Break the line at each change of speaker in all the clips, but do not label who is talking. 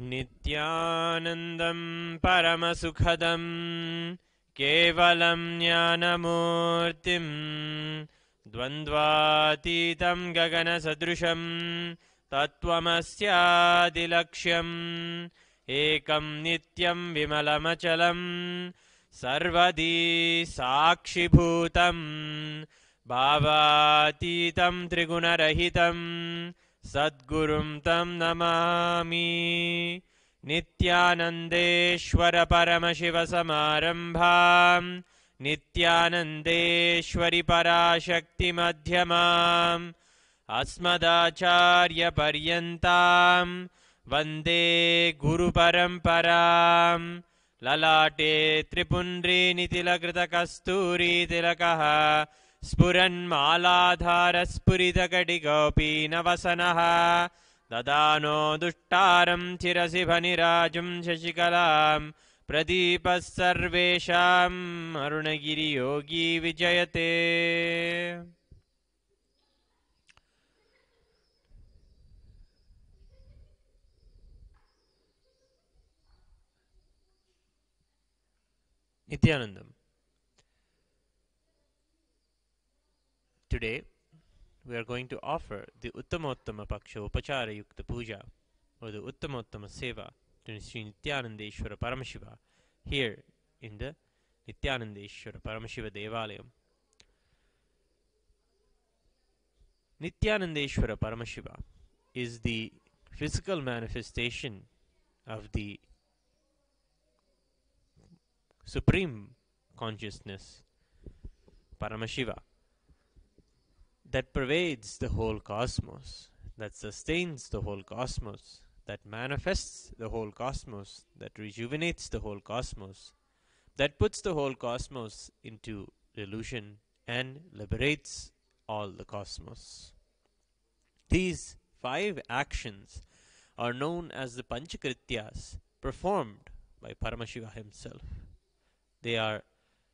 नित्यानन्दं परमसुखदं केवलं ज्ञानमूर्तिं द्वन्द्वातीतं गगनसदृशं तत्त्वमस्यादिलक्ष्यम् एकं नित्यं विमलमचलं सर्वदी साक्षिभूतं भावातीतं त्रिगुणरहितं सद्गुरुं तं नमामि। नित्यानन्देश्वर परमशिवसमारम्भां नित्यानन्देश्वरि पराशक्तिमध्यमाम् अस्मदाचार्यपर्यन्तां वन्दे गुरुपरम्परां। ललाटे त्रिपुण्ड्रीनितिलकृतकस्तूरीतिलकः स्फुरन्मालाधारस्फुरितकटिकोऽपि ददानो दुष्टारं चिरसि भनिराजुं शशिकलां प्रदीपः सर्वेषाम् अरुणगिरियोगी विजयते। Nithyanandam. Today we are going to offer the Uttamottama Paksha Upachara Yukta Puja, or the Uttamottama Seva to Sri Nithyanandeshwara Paramashiva here in the Nithyanandeshwara Paramashiva Devalayam. Nithyanandeshwara Paramashiva is the physical manifestation of the Supreme Consciousness, Paramashiva, that pervades the whole cosmos, that sustains the whole cosmos, that manifests the whole cosmos, that rejuvenates the whole cosmos, that puts the whole cosmos into illusion and liberates all the cosmos. These 5 actions are known as the Panchakrityas performed by Paramashiva himself. They are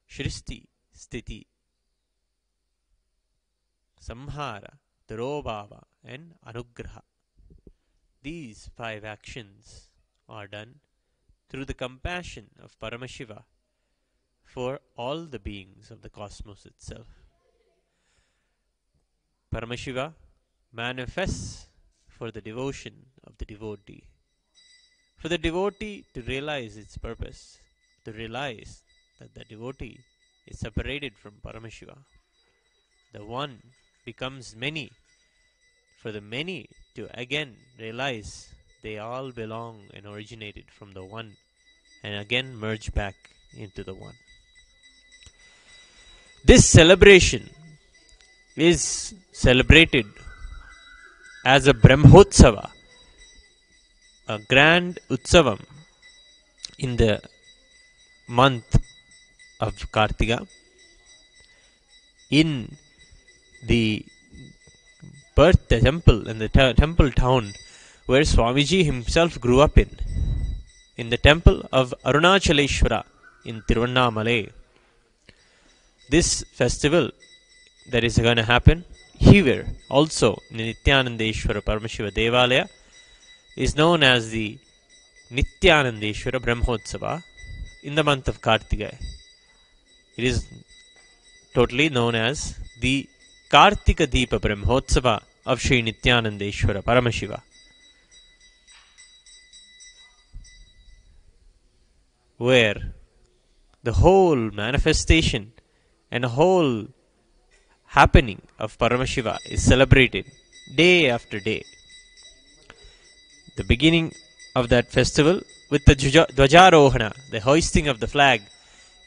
Shristi, Sthiti, Samhara, Tirobhava and Anugraha. These 5 actions are done through the compassion of Paramashiva for all the beings of the cosmos itself. Paramashiva manifests for the devotion of the devotee, for the devotee to realize its purpose, to realize that the devotee is separated from Paramashiva. The one becomes many, for the many to again realize they all belong and originated from the one, and again merge back into the one. This celebration is celebrated as a Brahmotsava, a grand Utsavam in the month of Kartika, in the birth temple and the temple town where Swamiji himself grew up in the temple of Arunachaleshwara in Tiruvannamalai. This festival that is going to happen here also in the Nithyanandeshwara Paramashiva Devalaya is known as the Nithyanandeshwara Brahmotsava in the month of Kartika. It is totally known as the Kartika Deepa Brahmotsava of Sri Nithyanandeshwara Paramashiva, where the whole manifestation and whole happening of Paramashiva is celebrated day after day. The beginning of that festival with the Dwajarohana, the hoisting of the flag,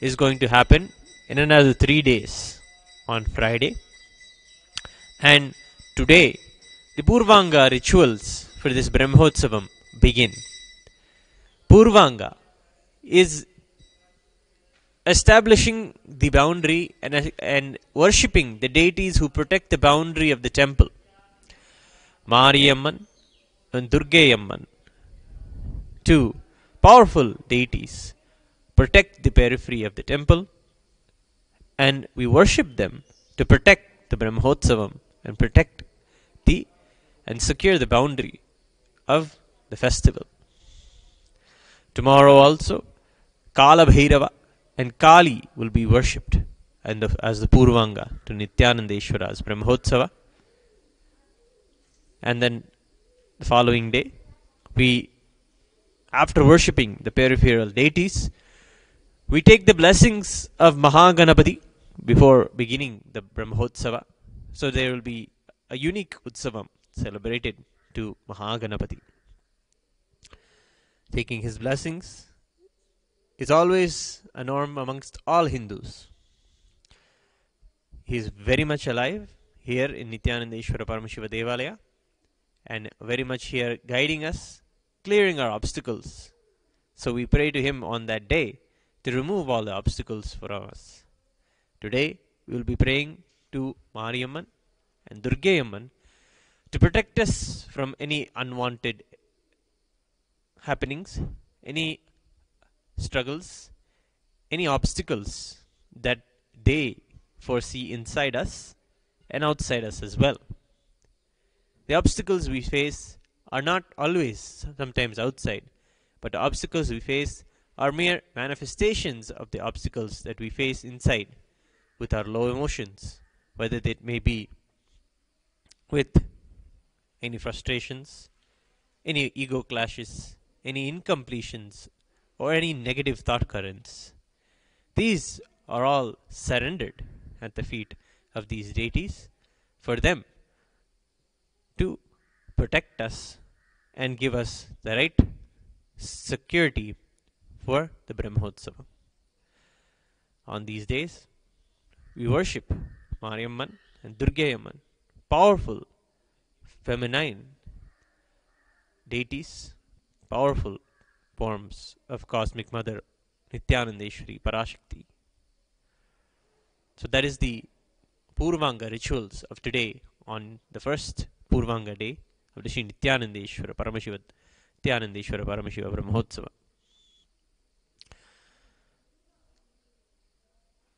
is going to happen in another 3 days on Friday. And today, the Purvanga rituals for this Brahmotsavam begin. Purvanga is establishing the boundary and worshipping the deities who protect the boundary of the temple. Mariyamman and Durgayamman, 2 powerful deities, protect the periphery of the temple, and we worship them to protect the Brahmotsavam and protect and secure the boundary of the festival. Tomorrow also, Kala Bhairava and Kali will be worshipped and as the Purvanga to Nithyanandeshwara's Brahmotsava. And then the following day, we, after worshipping the peripheral deities, we take the blessings of Mahaganapati before beginning the Brahmotsava. So there will be a unique Utsavam celebrated to Mahaganapati. Taking his blessings is always a norm amongst all Hindus. He is very much alive here in Nithyanandeshwara Paramashiva Devalaya and very much here guiding us, clearing our obstacles. So we pray to him on that day to remove all the obstacles for us. Today we will be praying to Mariamman and Durgayamman to protect us from any unwanted happenings, any struggles, any obstacles that they foresee inside us and outside us as well. The obstacles we face are not always sometimes outside, but the obstacles we face are mere manifestations of the obstacles that we face inside with our low emotions, whether it may be with any frustrations, any ego clashes, any incompletions, or any negative thought currents. These are all surrendered at the feet of these deities for them to protect us and give us the right security for the Brahmotsava. On these days, we worship Mariamman and Durgayamman, powerful, feminine deities, powerful forms of Cosmic Mother, Nithyanandeshwari, Parashakti. So that is the Purvanga rituals of today on the first Purvanga day of the Sri Nithyanandeshwara Paramashiva Nithyanandeshwara Paramashiva Brahmotsava.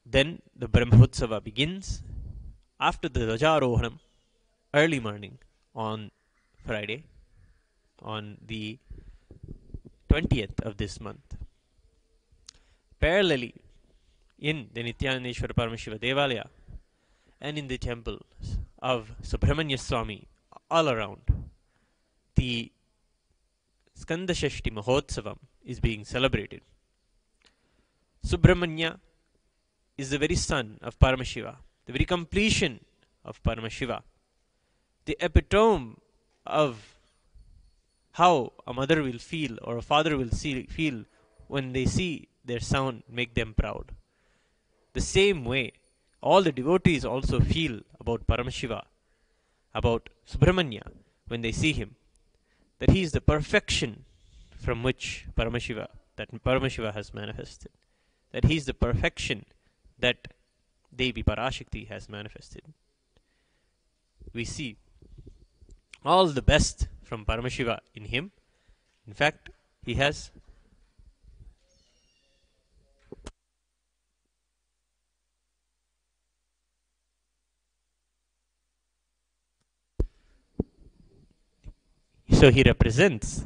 Then the Brahmotsava begins after the Dvajarohanam, early morning on Friday, on the 20th of this month. Parallelly, in the Nithyanandeshwara Paramashiva Devalaya and in the temples of Subramanya Swami all around, the Skandashashti Mahotsavam is being celebrated. Subramanya is the very son of Paramashiva, the very completion of Paramashiva, the epitome of how a mother will feel or a father will feel when they see their son make them proud. The same way, all the devotees also feel about Paramashiva, about Subramanya, when they see him, that he is the perfection from which Paramashiva has manifested, that he is the perfection that Devi Parashakti has manifested. We see all the best from Paramashiva in him. In fact, he has so he represents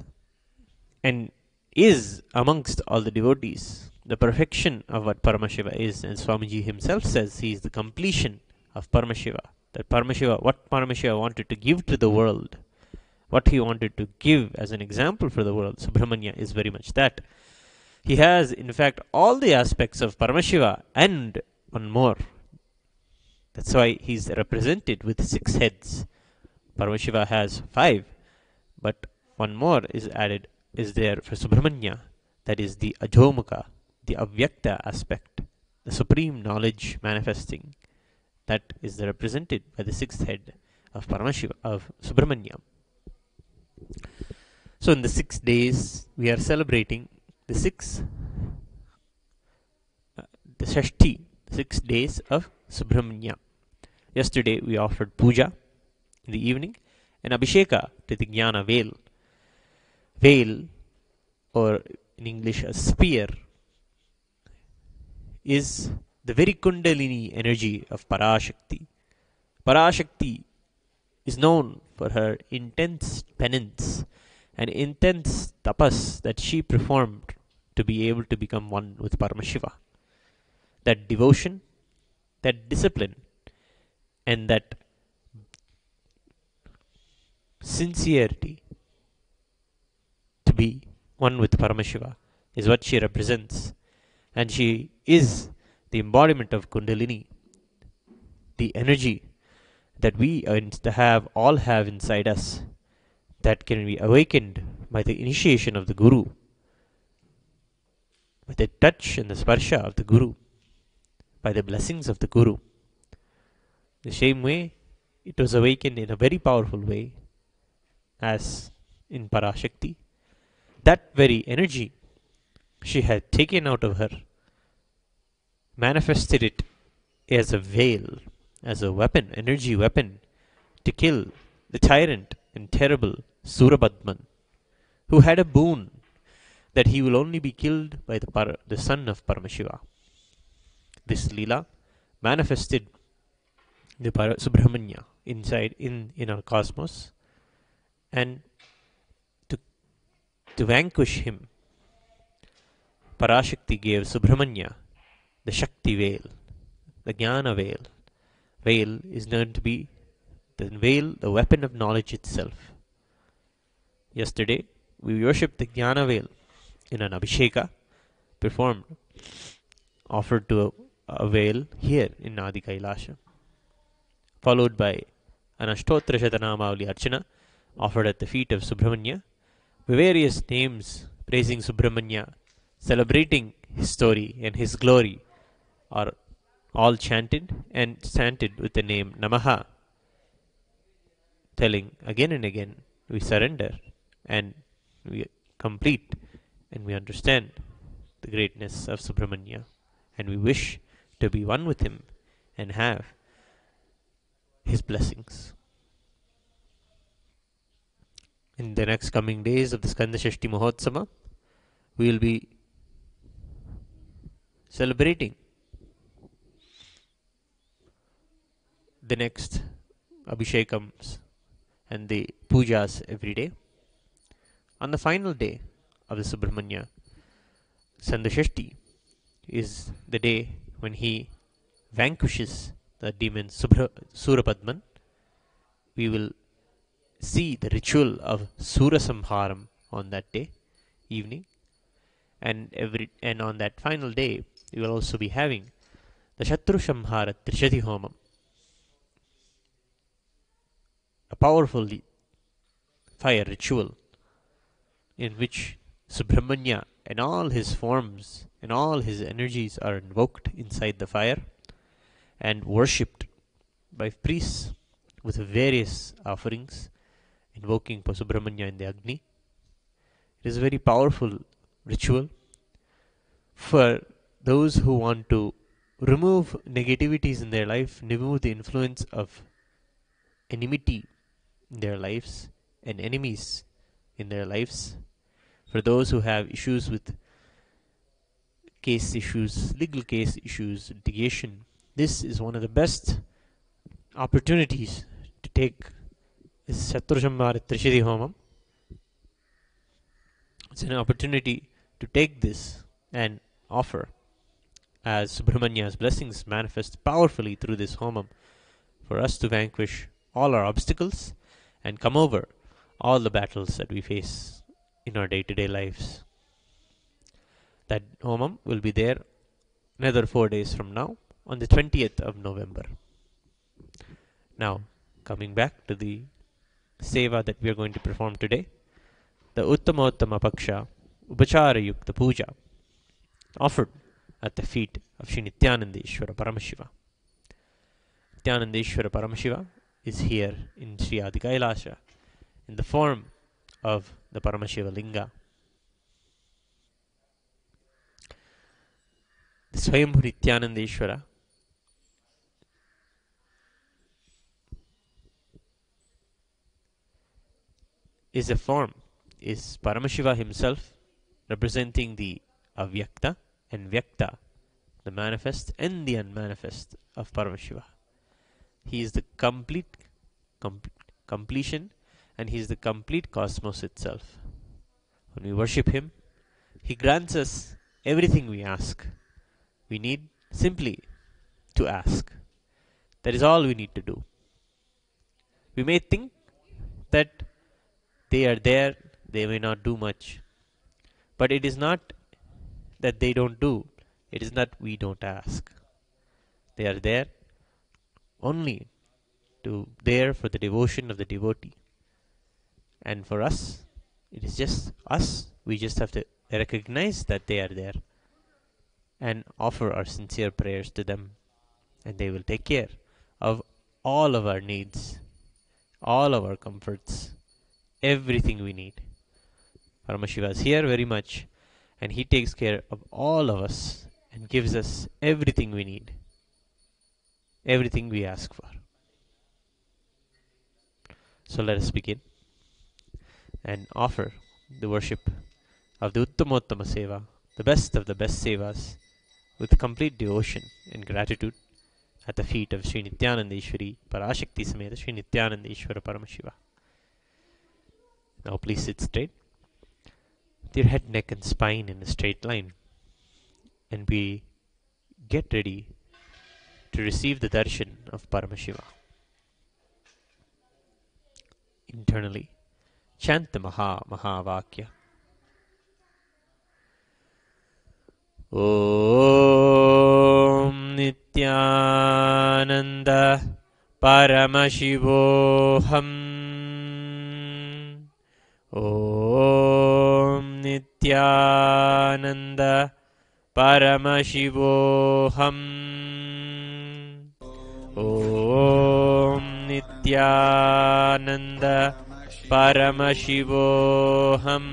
and is amongst all the devotees the perfection of what Paramashiva is, and Swamiji himself says he is the completion of Paramashiva. That Paramashiva, what Paramashiva wanted to give to the world, what he wanted to give as an example for the world, Subramanya is very much that. He has, in fact, all the aspects of Paramashiva and one more. That's why he's represented with 6 heads. Paramashiva has 5, but one more is there for Subramanya. That is the Ajomukha, the Avyakta aspect, the supreme knowledge manifesting. That is represented by the 6th head of Paramashiva, of Subramanya. So in the 6 days, we are celebrating the Shashti, 6 days of Subramanya. Yesterday we offered puja in the evening and Abhisheka to the Jnana veil. Veil, or in English a spear, is the very Kundalini energy of Parashakti. Parashakti is known for her intense penance and intense tapas that she performed to be able to become one with Paramashiva. That devotion, that discipline, and that sincerity to be one with Paramashiva is what she represents. And she is the embodiment of Kundalini, the energy that we all have inside us, that can be awakened by the initiation of the Guru, by the touch and the sparsha of the Guru, by the blessings of the Guru. The same way, it was awakened in a very powerful way as in Parashakti. That very energy she had taken out of her, manifested it as a veil, as a weapon, energy weapon, to kill the tyrant and terrible Surabadman, who had a boon that he will only be killed by the son of Paramashiva. This Leela manifested the Subramanya inside in our cosmos, and to vanquish him, Parashakti gave Subramanya the Shakti veil, the Jnana veil. Veil is known to be the weapon of knowledge itself. Yesterday, we worshipped the Jnana veil in an Abhisheka performed, offered to a veil here in Adi Kailasha, followed by an Ashtotra Shatanamavali Archana offered at the feet of Subramanya, various names praising Subramanya, celebrating his story and his glory, are all chanted and chanted with the name Namaha, telling again and again, we surrender and we complete and we understand the greatness of Subramanya, and we wish to be one with him and have his blessings. In the next coming days of the Skanda Shashti Mahotsama, we will be celebrating the next Abhishekams and the pujas every day. On the final day of the Subramanya, Sandashashti is the day when he vanquishes the demon Surapadman. We will see the ritual of Surasamharam on that day evening, and on that final day we will also be having the Shatru Samhara Trishati Homam, a powerful fire ritual in which Subramanya and all his forms and all his energies are invoked inside the fire and worshipped by priests with various offerings, invoking Subramanya in the Agni. It is a very powerful ritual for those who want to remove negativities in their life, remove the influence of enmity in their lives and enemies in their lives. For those who have issues with case issues, legal case issues, litigation, this is one of the best opportunities to take this Shatrushamhara Trishadi Homam. It's an opportunity to take this and offer, as Subramanya's blessings manifest powerfully through this Homam, for us to vanquish all our obstacles and come over all the battles that we face in our day-to-day lives. That Homam will be there another 4 days from now, on the 20th of November. Now, coming back to the Seva that we are going to perform today, the Uttamottama Paksha Upachara Yukta Puja, offered at the feet of Sri Nithyanandeshwara Paramashiva. Nithyanandeshwara Paramashiva is here in Sri Adi Kailasha in the form of the Paramashiva Linga. The Swayambhu Nithyanandeshwara is Paramashiva himself, representing the Avyakta and Vyakta, the manifest and the unmanifest of Paramashiva. He is the completion, and he is the complete cosmos itself. When we worship him, He grants us everything we ask. We need simply to ask. That is all we need to do. We may think that they are there, they may not do much. But it is not that they don't do, it is that we don't ask. They are there only there for the devotion of the devotee. And for us, it is just us. We just have to recognize that they are there and offer our sincere prayers to them, and they will take care of all of our needs, all of our comforts, everything we need. Paramashiva is here very much, and he takes care of all of us and gives us everything we need, everything we ask for. So let us begin and offer the worship of the Uttamottama Seva, the best of the best Sevas, with complete devotion and gratitude at the feet of Sri Nithyanandeshwari Parashakti Sameta Sri Nithyanandeshwara Paramashiva. Now please sit straight, with your head, neck and spine in a straight line, and we get ready to receive the darshan of Paramashiva. Internally, chant the Mahavakya. Om Nithyananda Paramashivoham. Om Nithyananda Paramashivoham. Om Nithyananda Paramashivoham.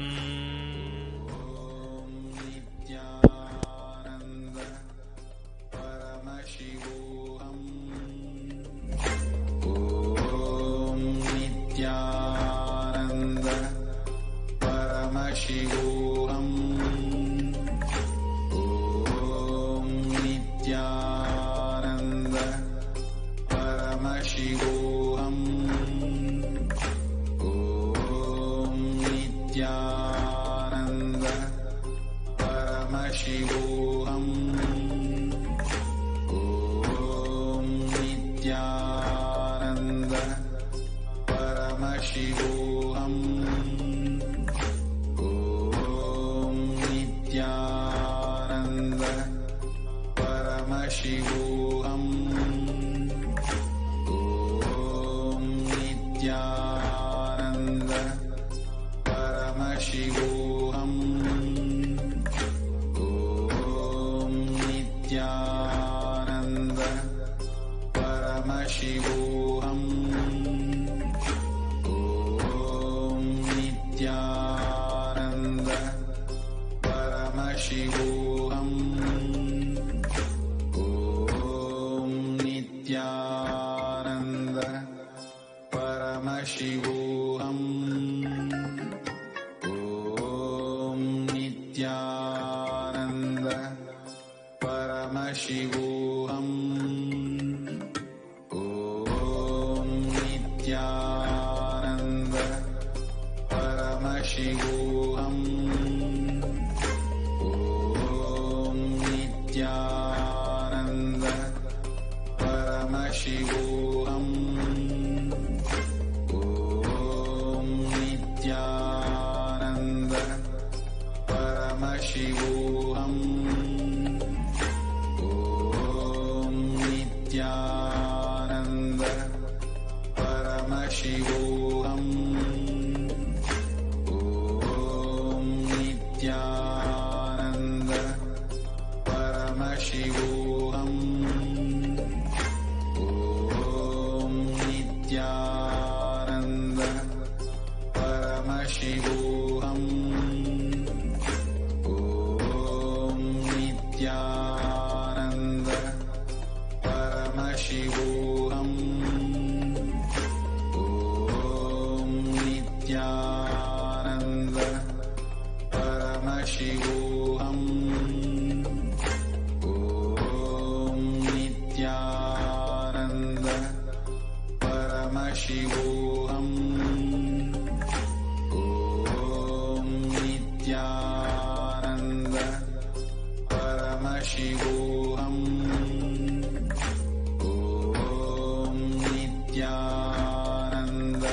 Nityanand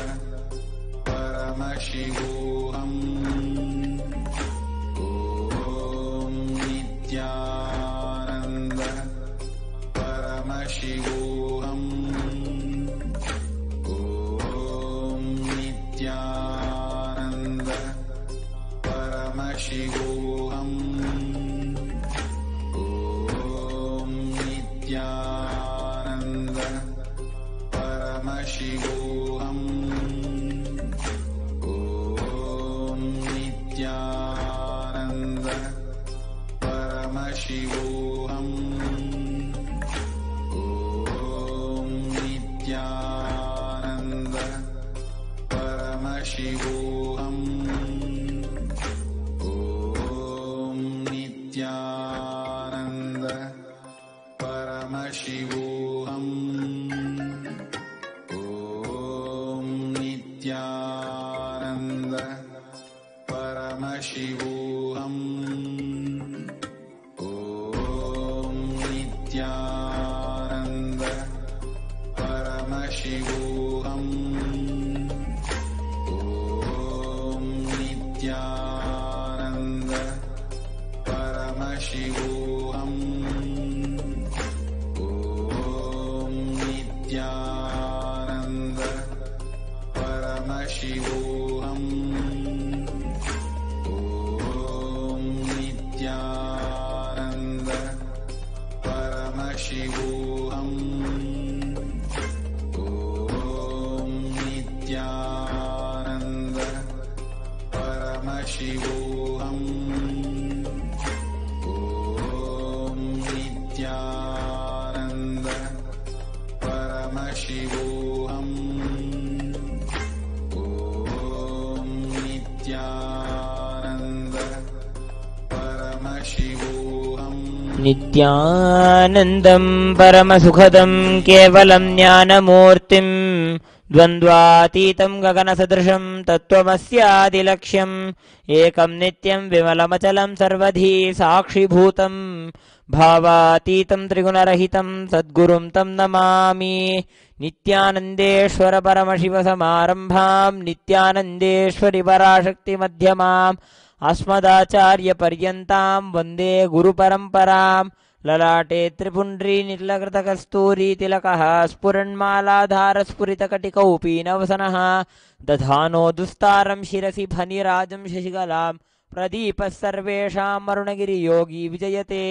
परमशिवोऽहम् ॐ नित्यानन्द परमशिवोऽहम् ॐ नित्यानन्द परमशिवोऽहम् ॐ नित्यानन्द परमशिवोऽहम् ॐ नित्यानन्द परमशिवोऽहम् ॐ नित्यानन्द परमशिवोऽहम् ॐ नित्यानन्द परमशिवोऽहम् ॐ नित्यानन्द परमशिवोऽहम् ॐ नित्यानन्द परमशिवोऽहम् ॐ नित्यानन्द परमशिवोऽहम् ॐ नित्यानन्द परमशिवोऽहम् ॐ नित्यानन्द परमशिवोऽहम् ॐ नित्यानन्द परमशिवोऽहम् ॐ नित्यानन्द परमशिवोऽहम् ॐ नित्यानन्द परमशिवोऽहम्
नित्यानन्दं परमसुखदं केवलं ज्ञानमूर्तिं द्वन्द्वातीतं गगनसदृशं तत्त्वमस्यादिलक्ष्यम् एकं नित्यं विमलमचलं सर्वधी साक्षिभूतं भावातीतं त्रिगुणरहितं सद्गुरुं तं नमामि। नित्यानन्देश्वर परमशिवसमारम्भां नित्यानन्देश्वरि पराशक्तिमध्यमाम् अस्मदाचार्यपर्यन्तां वन्दे गुरुपरम्पराम्। ललाटे त्रिपुण्ड्री नीलकृतकस्तूरी तिलकः स्फुरन्मालाधारस्फुरितकटिकौपीनवसनः दधानो दुस्तारं शिरसि फनिराजं शशिकलां प्रदीपः सर्वेषां अरुणगिरियोगी विजयते।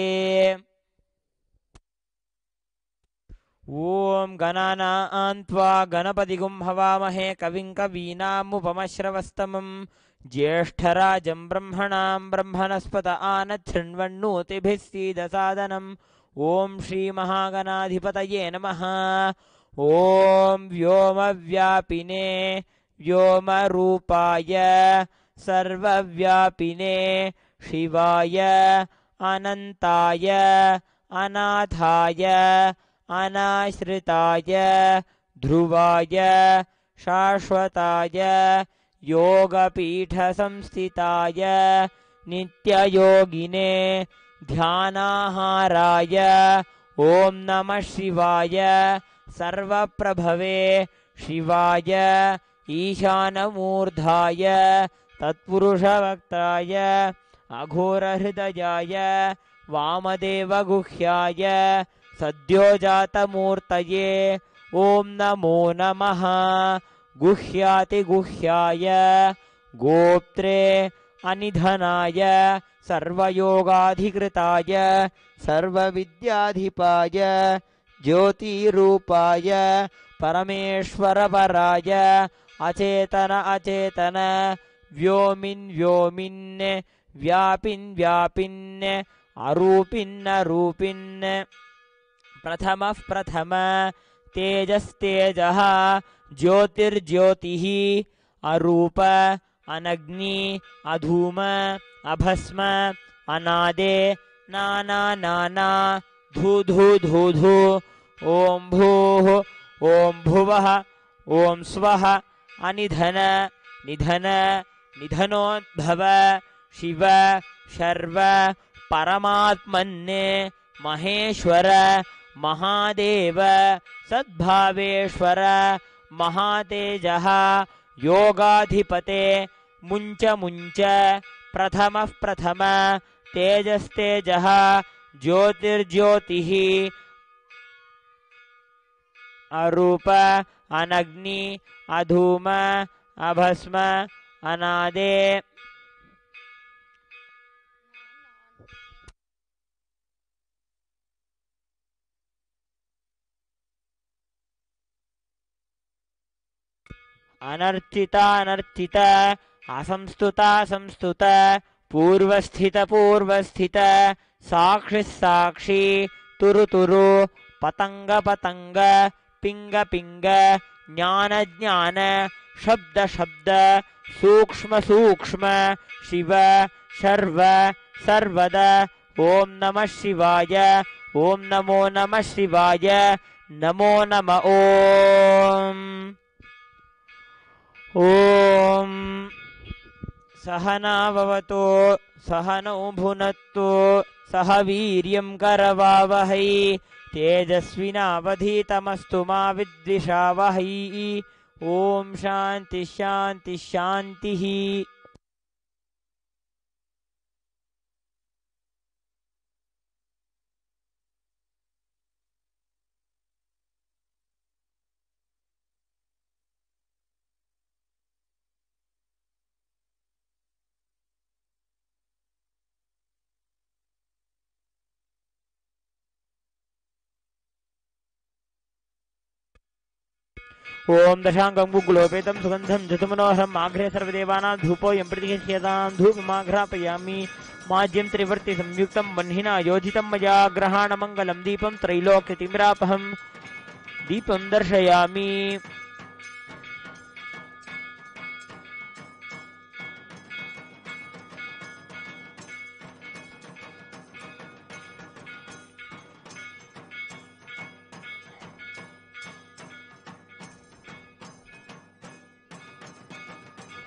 ॐ गणानां त्वा गणपतिगुं हवामहे कविं कवीनामुपमश्रवस्तमम् ज्येष्ठराजं ब्रह्मणां ब्रह्मणस्पत आनच्छृण्वन्नोतिभिः सीदसादनम्। ॐ श्रीमहागणाधिपतये नमः। ॐ व्योमव्यापिने व्योमरूपाय सर्वव्यापिने शिवाय अनन्ताय अनाथाय अनाश्रिताय ध्रुवाय शाश्वताय योगपीठसंस्थिताय नित्ययोगिने ध्यानाहाराय ॐ नमः शिवाय सर्वप्रभवे शिवाय ईशानमूर्धाय तत्पुरुषवक्त्राय अघोरहृदयाय वामदेवगुह्याय सद्योजातमूर्तये ॐ नमो नमः। गुह्यातिगुह्याय गोप्त्रे अनिधनाय सर्वयोगाधिकृताय सर्वविद्याधिपाय ज्योतिरूपाय परमेश्वरपराय अचेतन अचेतन व्योमिन् व्योमिन् व्यापिन् व्यापिन् अरूपिन् अरूपिन् प्रथमः प्रथम तेजस्तेजः ज्योतिर्ज्योतिः अरूप अनग्नि अधूम अभस्म अनादे नाना नाना धू धू धू धू ॐ भूः ॐ भुवः ॐ स्वः अनिधन निधन निधनोद्भव शिव शर्व परमात्मन्ने महेश्वर महादेव सद्भावेश्वर महातेजः योगाधिपते मुञ्च मुञ्च प्रथमः प्रथम तेजस्तेजः ज्योतिर्ज्योतिः अरूप अनग्नि अधूम अभस्म अनादे अनर्चिता अनर्चित असंस्तुता संस्तुत पूर्वस्थित पूर्वस्थित साक्षि साक्षी तुरु तुरु पतंग पतंग पिंग पिंग ज्ञान ज्ञान शब्द शब्द सूक्ष्म सूक्ष्म शिव शर्व सर्वद ओम नमः शिवाय ओम नमो नमः शिवाय नमो नम ओम ओम सहनाववतो सहनौ भुनक्तु सह वीर्यं करवावहै तेजस्विनावधीतमस्तु मा विद्विषावहै ओम शांति शांति शांतिः। ओम दशांगं गुग्गुलोपेतं सुगंधं जतमनोहरं माघ्रे सर्वदेवानां धूपोऽयं प्रतिगृह्यतां धूपमाघ्रापयामि माज्यं त्रिवर्ति संयुक्तं बह्निना योजितं मया ग्रहाणमङ्गलं दीपं त्रैलोक्यतिमिरापहं दीपं दर्शयामि।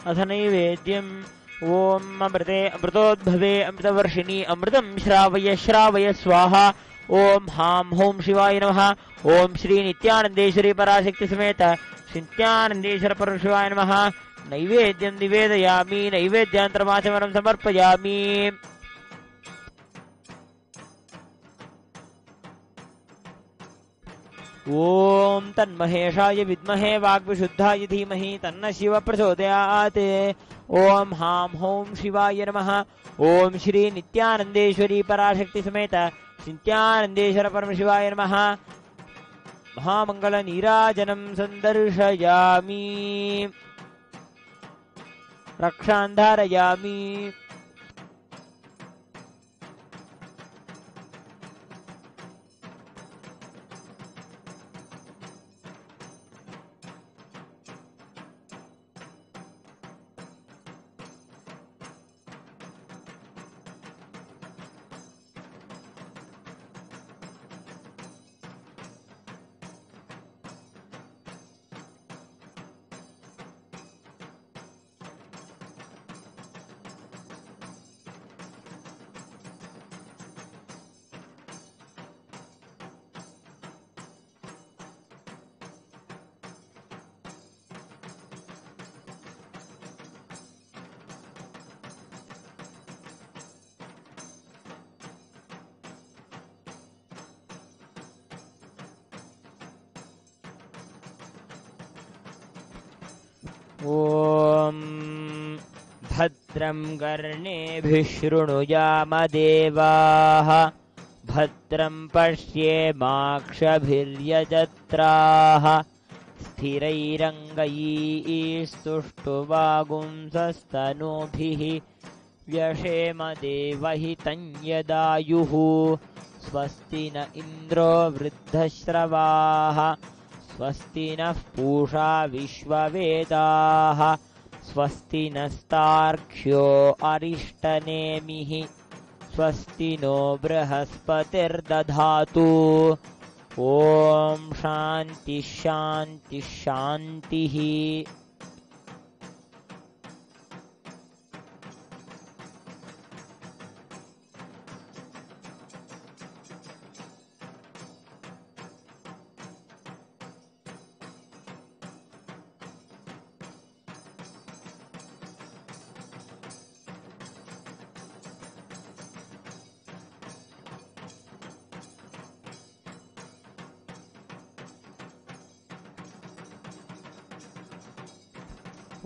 अथ नैवेद्यम् ओम अमृते अमृतोद्भवे अमृतवर्षिणी अमृतं श्रावय श्रावय स्वाहा ओम हां हों शिवाय नमः ओम श्री नित्यानंदेश्वरी पराशक्ति समेत श्री नित्यानंदेश्वर परमशिवाय नमः। नैवेद्यं निवेदयामि नैवेद्यान्तरमाचमनं समर्पयामि। ओम तन्महेशाय विद्महे वाग्विशुद्धाय धीमहि तन्न शिव प्रचोदयात्। ओम हां हों शिवाय नमः ओम श्री नित्यानंदेश्वरी पराशक्ति समेत नित्यानंदेश्वर परमशिवाय नमः। महामंगल नीराजनं संदर्शयामि रक्षां धारयामि। ओम भद्रं कर्णेभिः शृणुयाम देवाः भद्रं पश्येमाक्षभिर्यजत्राः स्थिरैरङ्गैस्तुष्टुवागुंसस्तनूभिः व्यशेम देवहितं यदायुः स्वस्ति न इन्द्रो वृद्धश्रवाः स्वस्ति नः पूषा विश्ववेदाः स्वस्ति नस्तार्क्ष्यो अरिष्टनेमिः स्वस्ति नो बृहस्पतिर्दधातु। ओम शांति शांति शांतिः।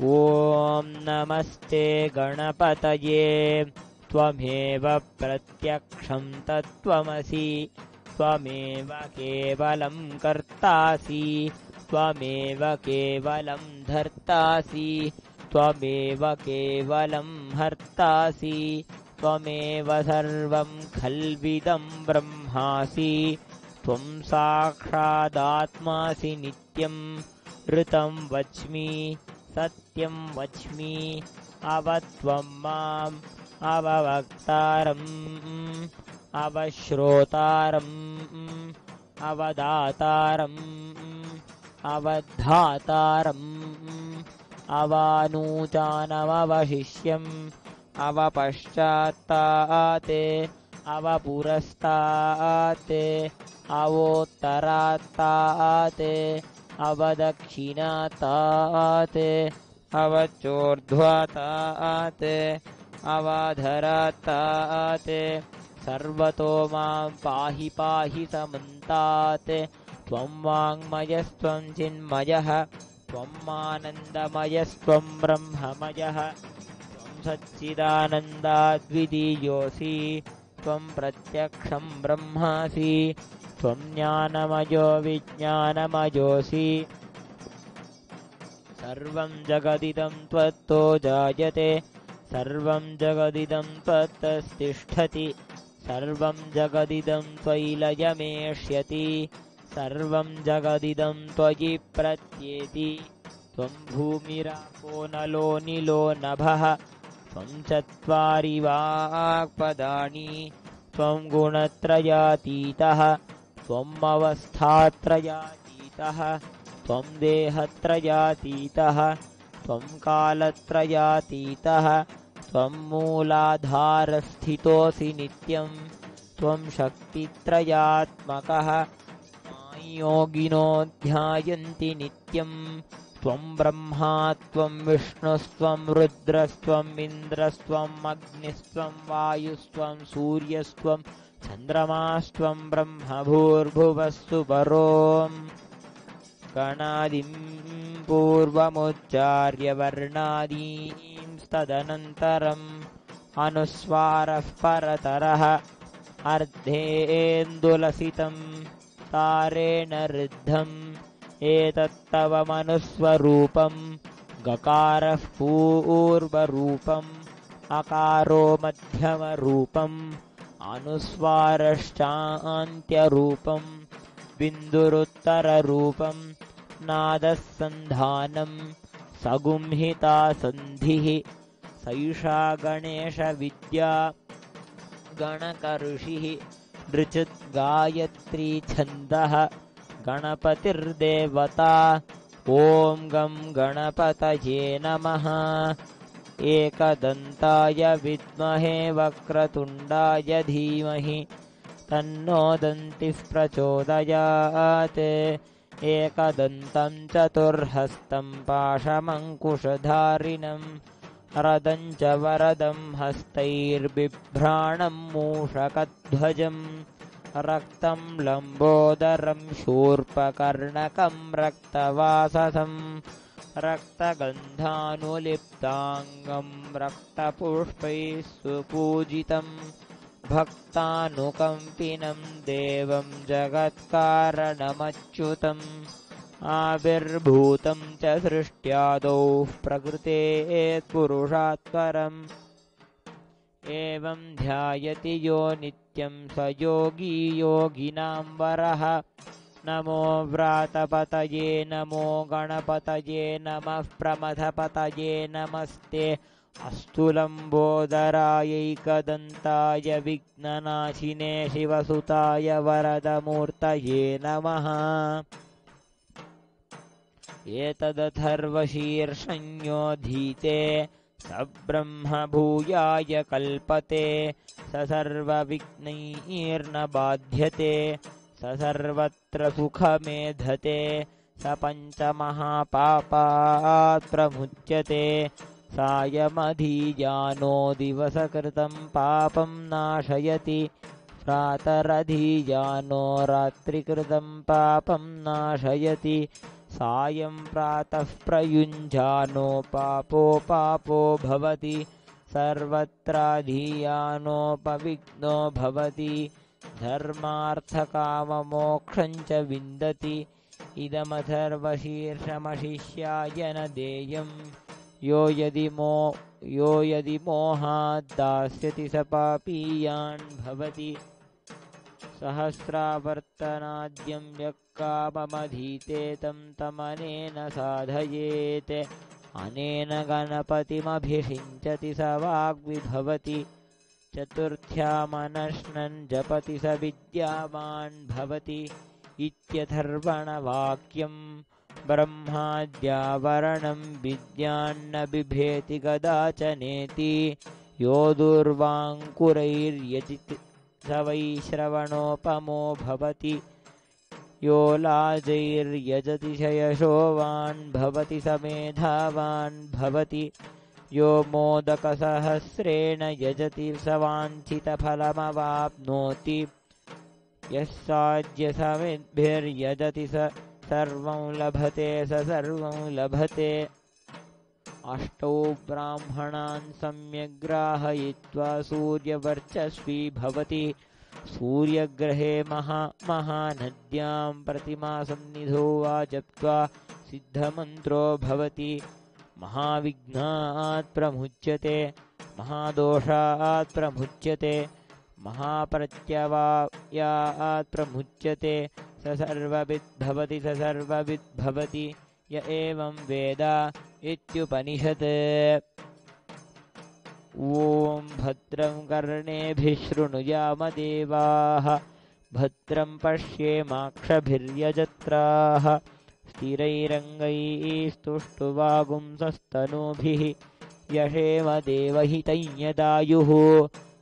ॐ नमस्ते गणपतये त्वमेव प्रत्यक्षं तत्त्वमसि त्वमेव केवलं कर्तासि त्वमेव केवलं धर्तासि त्वमेव केवलं हर्तासि त्वमेव सर्वं खल्विदं ब्रह्मासि त्वं साक्षादात्मासि नित्यं ऋतं वच्मि सत्यं वच्मि अवत्वं माम् अववक्तारम् अवश्रोतारम् अवदातारम् अवधातारम् अवानूचानमवशिष्यम् अवपश्चात्तात् अवपुरस्तात् अवोत्तरात्तात् अवदक्षिणातात् अवचोर्ध्वातात् अवाधरात्तात् सर्वतो मां पाहि पाहि समन्तात् त्वं वाङ्मयस्त्वं चिन्मयः त्वम् आनन्दमयस्त्वं ब्रह्ममयः त्वं सच्चिदानन्दाद्वितीयोऽसि त्वं प्रत्यक्षं ब्रह्मासि त्वं ज्ञानमयो विज्ञानमयोऽसि सर्वं जगदिदं त्वत्तो जायते सर्वं जगदिदं त्वत्तस्तिष्ठति सर्वं जगदिदं त्वयि लयमेष्यति सर्वं जगदिदं त्वयि प्रत्येति त्वं भूमिरापो नलो निलो नभः त्वं चत्वारि वाक्पदानि त्वं गुणत्रयातीतः त्वम् अवस्थात्रयातीतः त्वं देहत्रयातीतः त्वं कालत्रयातीतः त्वं मूलाधारस्थितोऽसि नित्यं त्वं शक्तित्रयात्मकः योगिनो ध्यायन्ति नित्यं त्वं ब्रह्मा त्वं विष्णुस्त्वं रुद्रस्त्वम् इन्द्रस्त्वम् अग्निस्त्वं वायुस्त्वं सूर्यस्त्वं चन्द्रमास्त्वं ब्रह्म भूर्भुवस्सु परों गणादिं पूर्वमुच्चार्य वर्णादींस्तदनन्तरम् अनुस्वारः परतरः अर्धेन्दुलसितं तारेण ऋद्धम् एतत्तव मनुस्वरूपं गकारः पूर्वरूपम् अकारो मध्यमरूपम् अनुस्वारश्चान्त्यरूपम् बिन्दुरुत्तररूपम् नादः सन्धानम् सगुंहिता सन्धिः सैषा गणेशविद्या गणकऋषिः ऋचित् गायत्री छन्दः गणपतिर्देवता ॐ गं गणपतये नमः एकदन्ताय विद्महे वक्रतुण्डाय धीमहि तन्नो दन्तिः प्रचोदयात् एकदन्तं चतुर्हस्तं पाशमङ्कुशधारिणम् रदं च वरदं हस्तैर्बिभ्राणं मूषकध्वजम् रक्तं लम्बोदरं शूर्पकर्णकं रक्तवाससं रक्तगन्धानुलिप्ताङ्गं रक्तपुष्पैः सुपूजितं भक्तानुकम्पिनं देवं जगत्कारणमच्युतम् आविर्भूतं च सृष्ट्यादौ प्रकृतेः पुरुषात्परम् एवं ध्यायति यो नित्यं स योगी योगिनां वरः नमो व्रातपतये नमो गणपतये नमः प्रमथपतये नमस्ते अस्तु लम्बोदरायैकदन्ताय विघ्ननाशिने शिवसुताय वरदमूर्तये नमः एतदथर्वशीर्षण्योऽधीते स ब्रह्म भूयाय कल्पते स सर्वविघ्नैर्न बाध्यते स सर्वत्र सुखमेधते स पञ्चमहापापात् प्रमुच्यते सायमधीजानो दिवसकृतं पापं नाशयति प्रातरधीजानो रात्रिकृतं पापं नाशयति सायं प्रातः प्रयुञ्जानो पापो पापो भवति सर्वत्राधीयानोपविघ्नो भवति धर्मार्थकाममोक्षं च विन्दति इदमथर्वशीर्षमशिष्याय न देयं यो यदि मोहात् दास्यति स पापीयान् भवति सहस्रावर्तनाद्यं यः काममधीते तं तमनेन साधयेत् अनेन गणपतिमभिषिञ्चति स वाग्विभवति चतुर्थ्यामनश्नन् जपति स विद्यावान् भवति इत्यथर्वणवाक्यं ब्रह्माद्यावरणं विद्यान्न बिभेति कदाचनेति यो दुर्वाङ्कुरैर्यजित् स वै श्रवणोपमो भवति यो लाजैर्यजति स यशोवान् भवति स मेधावान् भवति यो मोदकसहस्रेण यजति स वाञ्छितफलमवाप्नोति यः साध्यसमिद्भिर्यजति स सर्वं लभते स सर्वं लभते अष्टौ ब्राह्मणान् सम्यग्राहयित्वा सूर्यवर्चस्वी भवति सूर्यग्रहे महानद्यां प्रतिमासन्निधौ वा जप्त्वा सिद्धमन्त्रो भवति महाविघ्नात् प्रमुच्यते महादोषात् प्रमुच्यते महाप्रत्यवायात् प्रमुच्यते स सर्वविद् भवति स सर्वविद् भवति य एवं वेद इत्युपनिषत्। ॐ भद्रं कर्णेभिः शृणुयामदेवाः भद्रं पश्येमाक्षभिर्यजत्राः स्थिरैरङ्गैस्तुष्टुवागुंसस्तनूभिः यशेम देवहितं यदायुः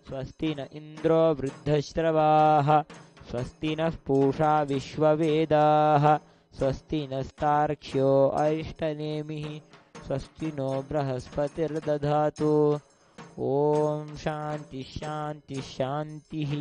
स्वस्ति न इन्द्रो वृद्धश्रवाः स्वस्ति नः पूषा विश्ववेदाः स्वस्ति नस्तार्क्ष्यो अरिष्टनेमिः स्वस्ति नो बृहस्पतिर्दधातु। ॐ शान्ति शान्ति शान्तिः।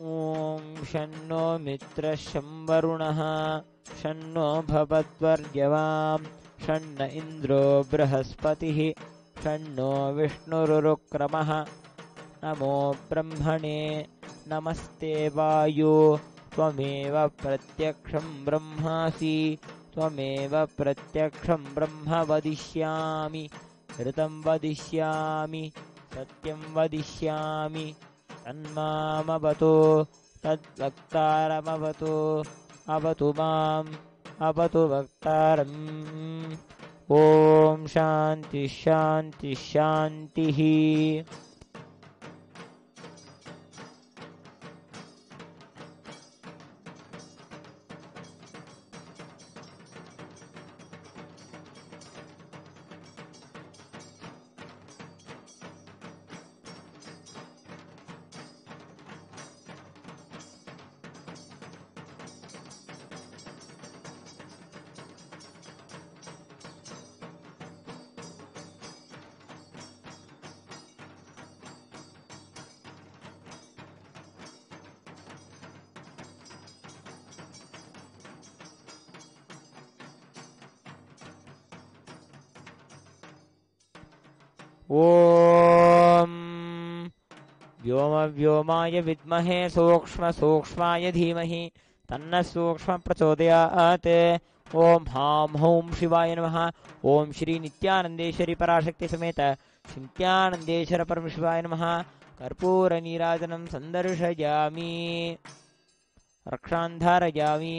ॐ शन्नो मित्रः शं वरुणः शन्नो भवद्वर्यवां शन्न इन्द्रो बृहस्पतिः शन्नो विष्णुरुक्रमः नमो ब्रह्मणे नमस्ते वायो त्वमेव प्रत्यक्षं ब्रह्मासि त्वमेव प्रत्यक्षं ब्रह्म वदिष्यामि ऋतं वदिष्यामि सत्यं वदिष्यामि तन्मामवतु तद्वक्तारमवतु अवतु माम् अवतु वक्तारम्। ॐ शान्ति शान्ति शान्तिः। ॐ व्योमव्योमाय विद्महे सूक्ष्मसूक्ष्माय धीमहि तन्नः सूक्ष्मः प्रचोदयात्। ॐ हां हौं शिवाय नमः। ॐ श्री नित्यानन्देश्वरी पराशक्ति समेत नित्यानन्देश्वर परमशिवाय नमः। कर्पूरनीराजनं सन्दर्शयामि रक्षान् धारयामि।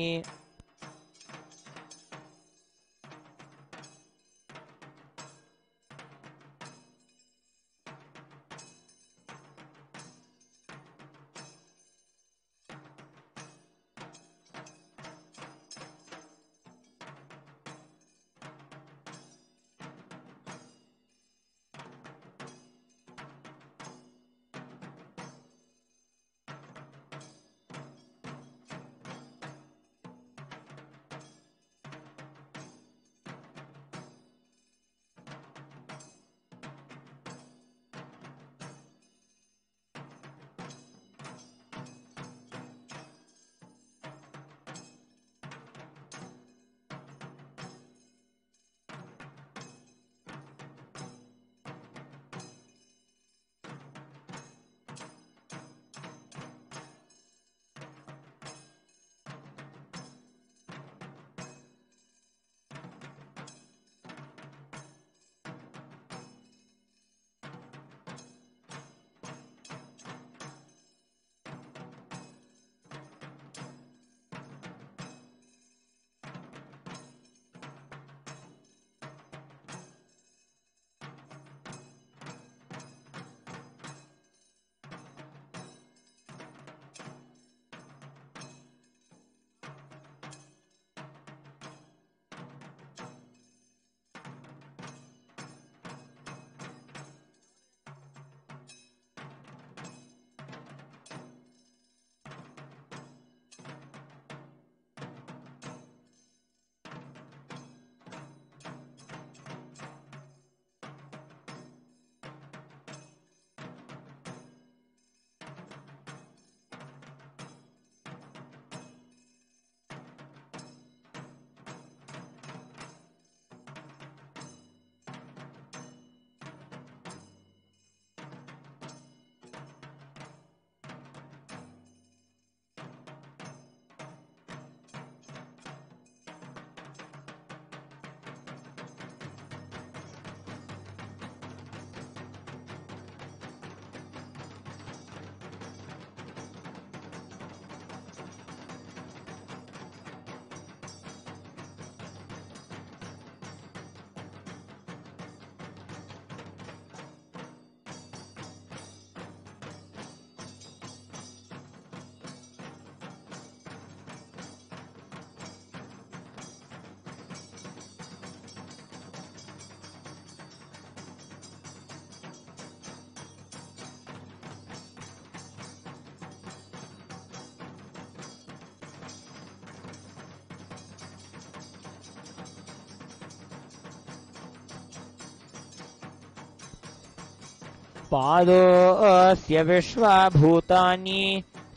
पादोऽस्य विश्वभूतानि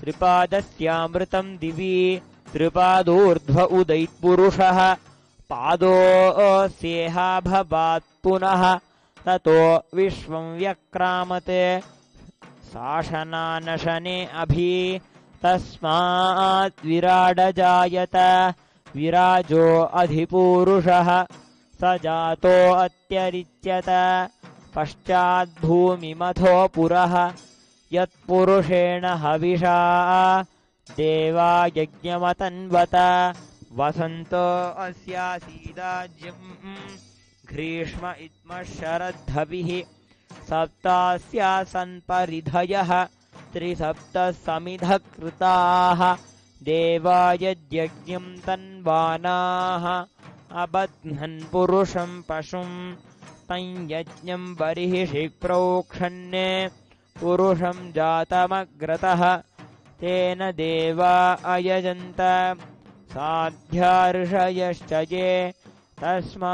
त्रिपादस्यामृतं दिवि त्रिपादोर्ध्व उदैत्पुरुषः पादोऽस्येह भवात् पुनः ततो विश्वं व्यक्रामते शासनानशने अभि तस्मात् विराडजायत विराजो अधिपूरुषः स जातो अत्यरिच्यत पश्चाद्भूमिमथो पुरः यत्पुरुषेण हविषा देवा यज्ञमतन्वत वसन्तो अस्यासीदाज्यम् ग्रीष्म इत्मः शरद्धविः सप्तास्यासन् परिधयः त्रिसप्तः समिधः कृताः देवा यज्ञम् तन्वानाः अबध्नन् पुरुषं पशुं तं यज्ञम् बर्हिषि प्रोक्षन् पुरुषं जातमग्रतः तेन देवा अयजन्त साध्या ऋषयश्च ये तस्माद्यज्ञात्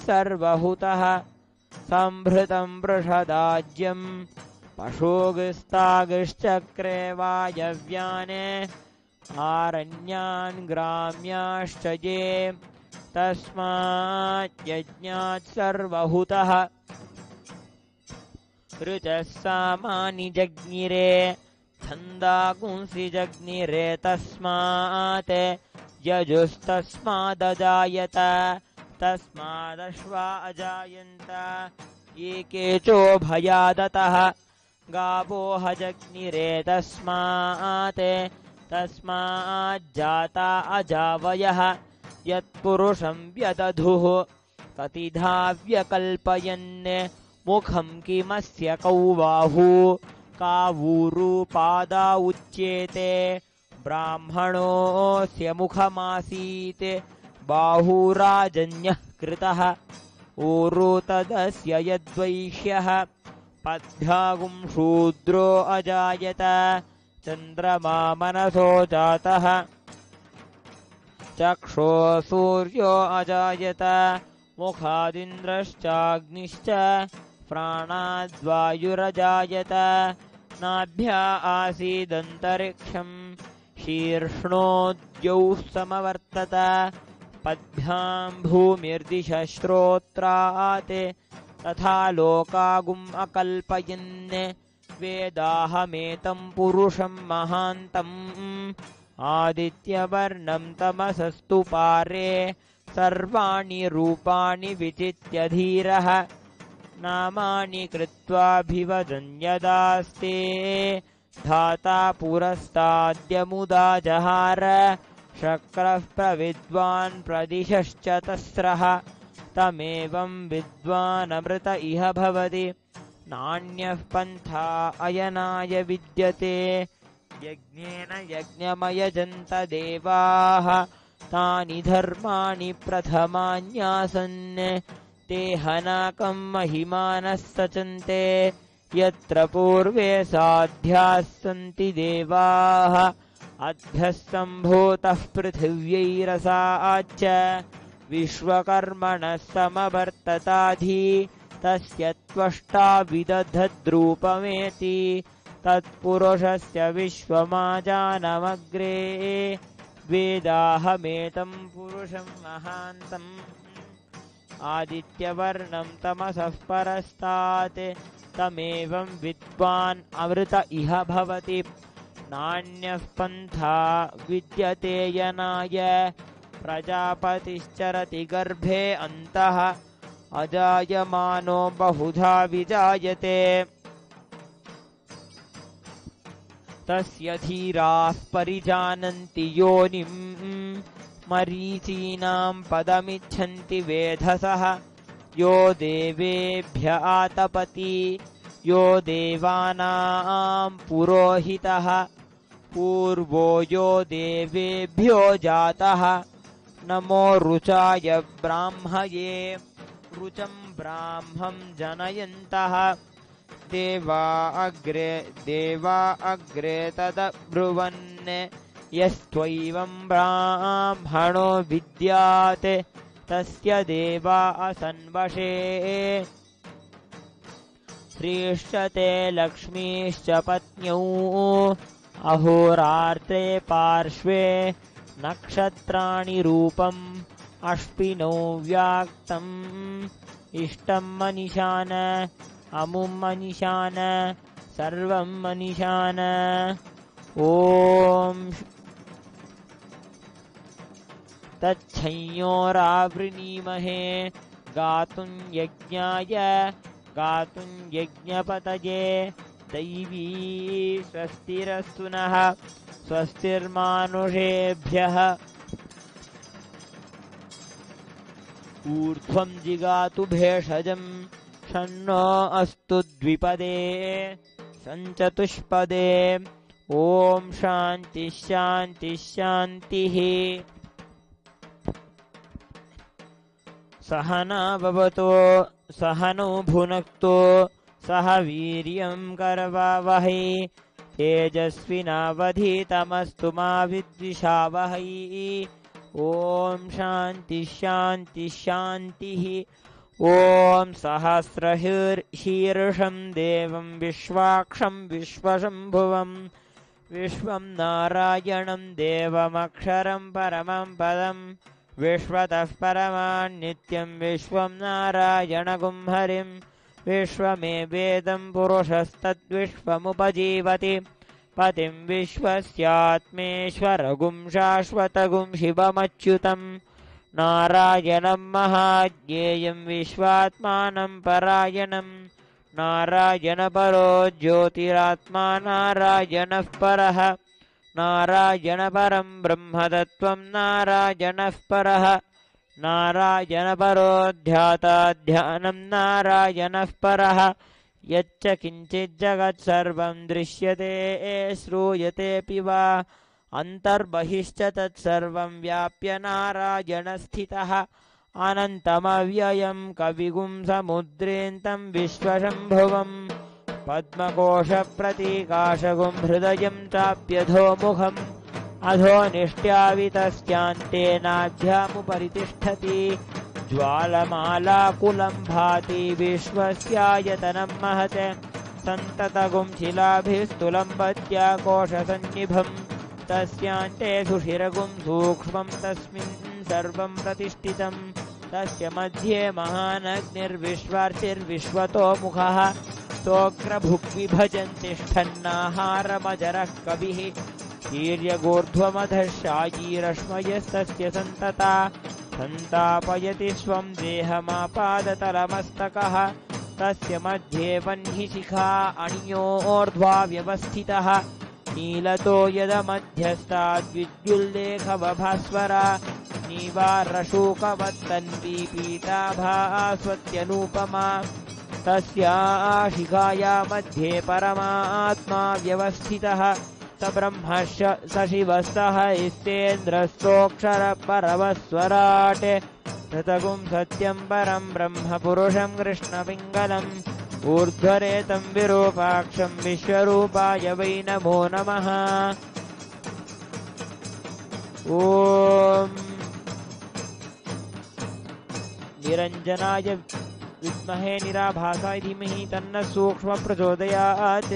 सर्वहुतः सम्भृतं वृषदाज्यम् पशुगिस्तागिश्चक्रे वायव्याने आरण्यान् ग्राम्याश्च ये तस्माद्यज्ञात् सर्वहुतः ऋचः सामानि जज्ञिरे छन्दागुंसि जज्ञिरे तस्मात् यजुस्तस्मादजायत तस्मादश्वा अजायन्त एकेचोभयादतः गावोह जज्ञिरे तस्माज्जाता अजावयः यत्पुरुषं व्यदधुः कतिधा व्यकल्पयन् मुखं किमस्य कौ बाहू कावूरुपादा उच्येते ब्राह्मणोऽस्य मुखमासीत् बाहुराजन्यः कृतः ऊरु तदस्य यद्वैश्यः पद्भ्यागुं शूद्रो अजायत चन्द्रमा मनसो जातः चक्षो सूर्यो अजायत मुखादिन्द्रश्चाग्निश्च प्राणाद्वायुरजायत नाभ्या आसीदन्तरिक्षम् शीर्ष्णोद्यौः समवर्तत पद्भ्याम् भूमिर्दिशश्रोत्रात् तथा लोकागुम् अकल्पयन् वेदाहमेतम् पुरुषम् महान्तम् आदित्यवर्णम् तमसस्तु पारे सर्वाणि रूपाणि विचित्य धीरः नामानि कृत्वाभिवदन्यदास्ते धाता पुरस्ताद्यमुदा जहार शक्रः प्रविद्वान् प्रदिशश्च तस्रः तमेवं विद्वानमृत इह भवति नान्यः पन्था अयनाय विद्यते यज्ञेन यज्ञमयजन्त देवाः तानि धर्माणि प्रथमान्यासन् ते हनाकं महिमानः सचन्ते यत्र पूर्वे साध्याः सन्ति देवाः अध्यः सम्भूतः पृथिव्यैरसाच्च विश्वकर्मणः समवर्तताधि तस्य त्वष्टा विदधद्रूपमेति तत्पुरुषस्य विश्वमाजानमग्रे वेदाहमेतं पुरुषं महान्तम् आदित्यवर्णं तमसः परस्तात् तमेवं विद्वान् अमृत इह भवति नान्यः पन्था विद्यते यनाय प्रजापतिश्चरति गर्भे अन्तः अजायमानो बहुधा विजायते तस्य धीराः परिजानन्ति योनिम् मरीचीनां पदमिच्छन्ति वेधसः यो देवेभ्य आतपति यो देवानां पुरोहितः पूर्वो यो देवेभ्यो जातः नमो रुचाय ब्राह्मये रुचं ब्राह्मं जनयन्तः देवा अग्रे तदब्रुवन् यस्त्वैवं ब्राह्मणो विद्यात् तस्य देवा असन्वशे ह्रीष्यते लक्ष्मीश्च पत्न्यौ अहोरात्रे पार्श्वे नक्षत्राणि रूपम् अश्विनौ व्याक्तम् इष्टं मनिशान अमुं मनिशान सर्वं मनिशान ॐ तच्छंयोरावृणीमहे गातुं यज्ञाय गातुं यज्ञपतये दैवी स्वस्तिरस्तु नः स्वस्तिर्मानुषेभ्यः ऊर्ध्वं जिगातु भेषजं षण्णो अस्तु द्विपदे सञ्चतुष्पदे ॐ शान्तिः शान्तिः शान्तिः सहना भवतु सहनौ भुनक्तु सह वीर्यं करवावहै तेजस्विनावधीतमस्तु मा विद्विषावहै ॐ शान्तिः शान्तिः शान्तिः ॐ सहस्रशीर्षं देवं विश्वाक्षं विश्वशम्भुवं विश्वं नारायणं देवमक्षरं परमं पदं विश्वतः परमान्नित्यं विश्वं नारायणगुं हरिं विश्वमेवेदं पुरुषस्तद्विश्वमुपजीवति पतिं विश्वस्यात्मेश्वरगुं शाश्वतगुं शिवमच्युतं नारायणं महाज्ञेयं विश्वात्मानं परायणं नारायणपरो ज्योतिरात्मा नारायणः परः नारायणपरं ब्रह्मतत्त्वं नारायणः परः नारायणपरो ध्याता ध्यानं नारायणः परः यच्च किञ्चिज्जगत्सर्वं दृश्यते श्रूयतेऽपि वा अन्तर्बहिश्च तत्सर्वं व्याप्य नारायणस्थितः अनन्तमव्ययं कविगुं समुद्रेन्तं विश्वशम्भुवं पद्मकोशप्रतीकाशगुं हृदयं चाप्यधोमुखम् अधो निष्ट्यावितस्यान्तेनाभ्यामुपरितिष्ठति ज्वालमालाकुलं भाति विश्वस्यायतनं महत् सन्ततगुं शिलाभिस्तुलम्बत्याकोशसन्निभं तस्यान्ते सुषिरगुं सूक्ष्मं तस्मिन् सर्वं प्रतिष्ठितं तस्य मध्ये महानग्निर्विश्वार्चिर्विश्वतो मुखः स्तोक्रभुक्विभजन् तिष्ठन्नाहारमजरः कविः शीर्यगोर्ध्वमधः शायीरश्मयस्तस्य सन्तता सन्तापयति स्वं देहमापादतलमस्तकः तस्य मध्ये वह्निशिखा अणियोर्ध्वा व्यवस्थितः नीलतो यदमध्यस्ताद्विद्युल्लेखवभास्वरा नीवारशोकवत्तन्वी पीताभास्वत्यनूपमा तस्या शिखाया मध्ये परमात्मा व्यवस्थितः स ब्रह्मश्च स शिवस्तः इस्तेन्द्रस्तोऽक्षरपरमस्वराट् ऋतगुं सत्यं परं ब्रह्मपुरुषं कृष्णपिङ्गलम् ऊर्ध्वरेतं विरूपाक्षं विश्वरूपाय वै नमो नमः ॐ निरञ्जनाय विद्महे निराभासाय धीमहि तन्नः सूक्ष्मः प्रचोदयात्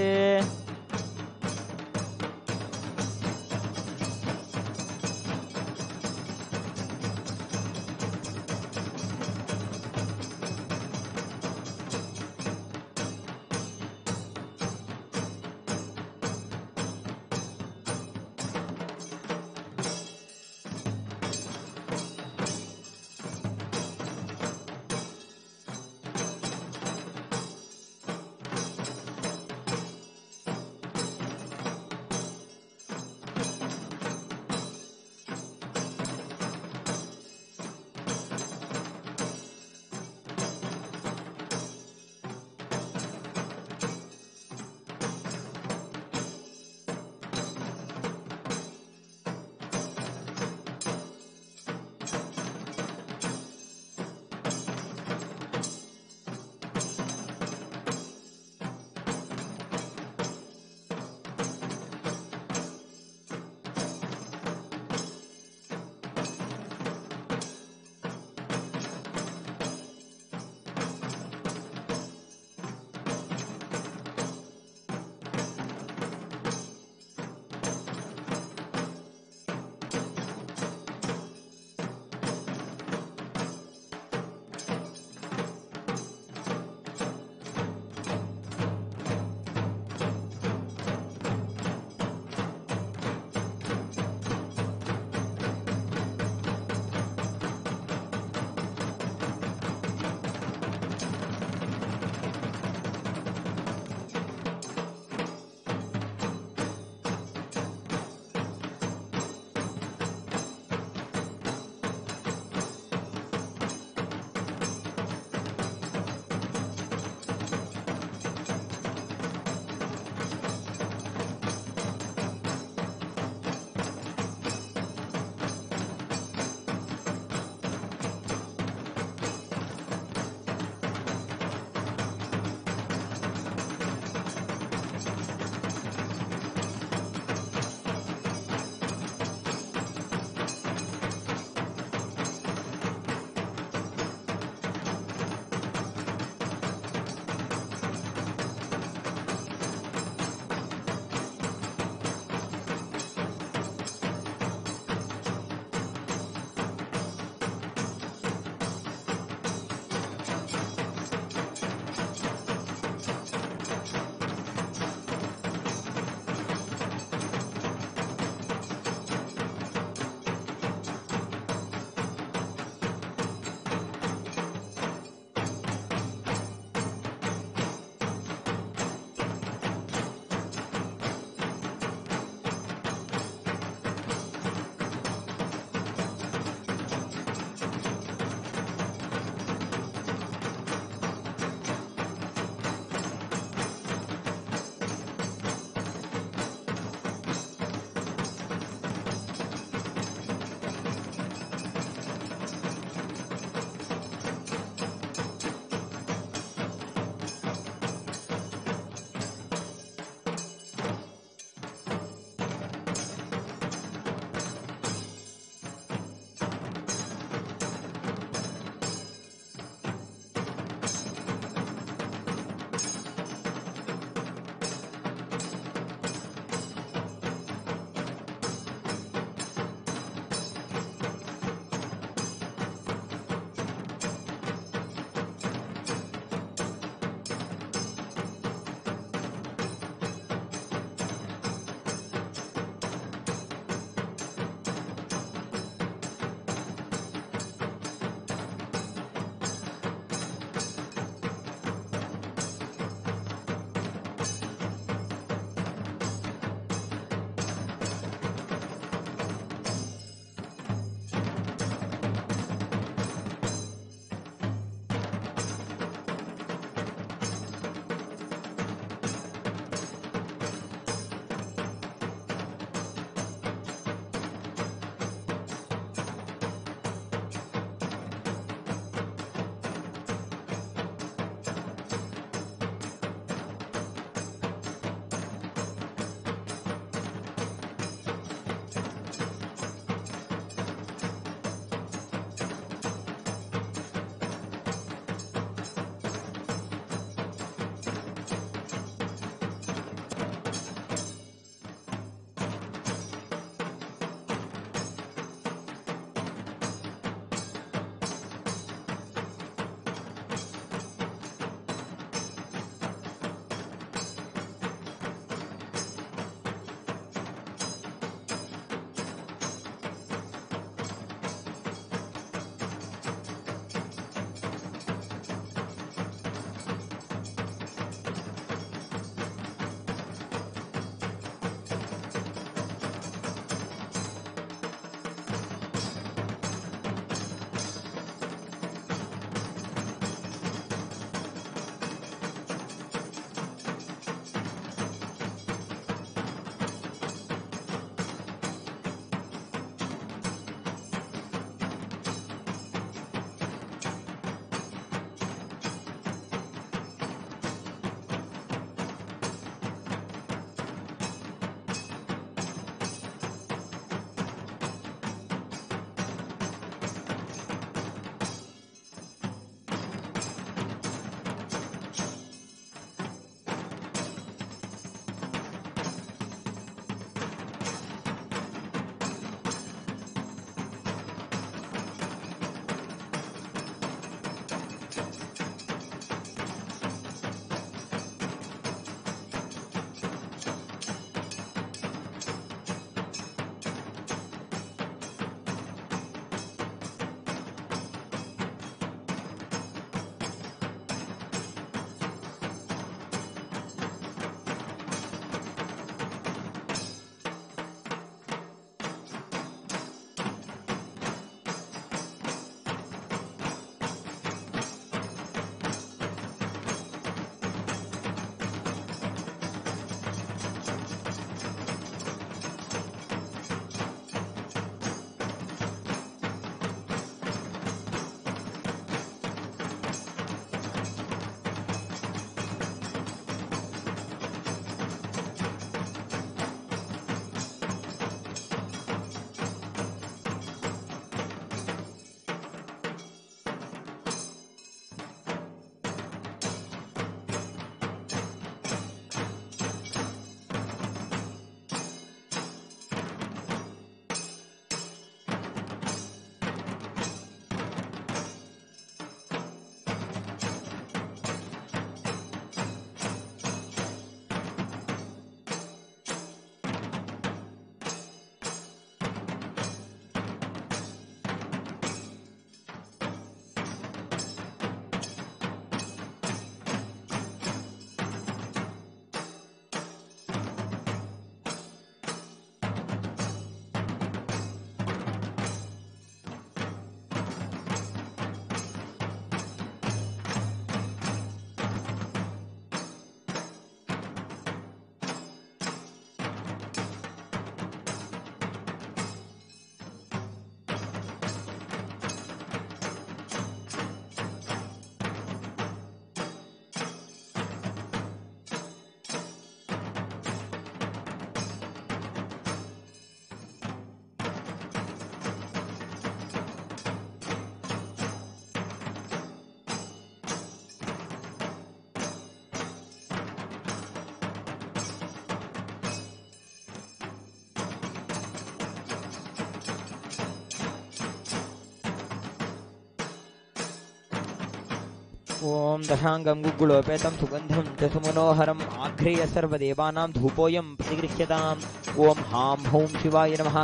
ॐ दशाङ्गं गुग्गुलोपेतं सुगन्धं च सुमनोहरम् आघ्रेय सर्वदेवानां धूपोऽयं प्रतिगृह्यताम् ॐ हां हौं शिवाय नमः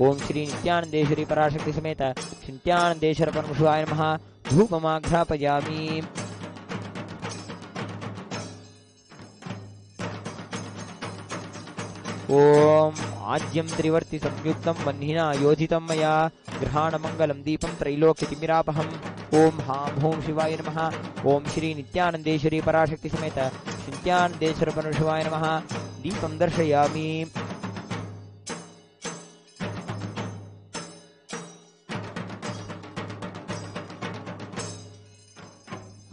ॐ श्री नित्यानन्देश्वरी पराशक्ति समेत नित्यानन्देश्वर परमशिवाय नमः धूपमाघ्रापयामि ॐ आज्यं त्रिवर्ति संयुक्तं वह्निना योजितं मया गृहाणमङ्गलं दीपं त्रैलोक्यतिमिरापहम् ॐ हां हौं शिवाय नमः ॐ श्री नित्यानन्देश्वरी पराशक्ति समेत नित्यानन्देश्वर परमशिवाय नमः दीपं दर्शयामि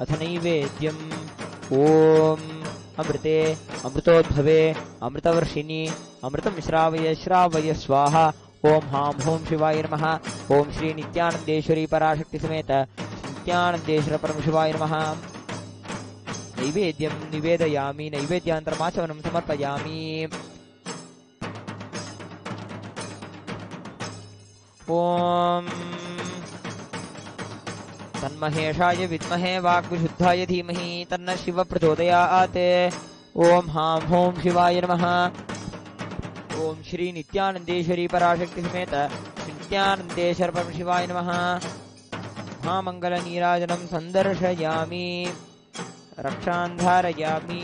अथ नैवेद्यम् ॐ अमृते अमृतोद्भवे अमृतवर्षिणि अमृतं श्रावय श्रावय स्वाहा ॐ हां हौं शिवाय नमः ॐ श्री नित्यानन्देश्वरी पराशक्ति समेत नित्यानन्देश्वर परमशिवाय नमः नैवेद्यं निवेदयामि नैवेद्यान्तरमाचमनं समर्पयामि ॐ तन्महेशाय विद्महे वाग्विशुद्धाय धीमहि तन्नः शिवः प्रचोदयात् ॐ हां हौं शिवाय नमः ॐ श्री नित्यानन्देश्वरी पराशक्ति समेत नित्यानन्देश्वर परमशिवाय नमः महामङ्गलनीराजनं सन्दर्शयामि रक्षां धारयामि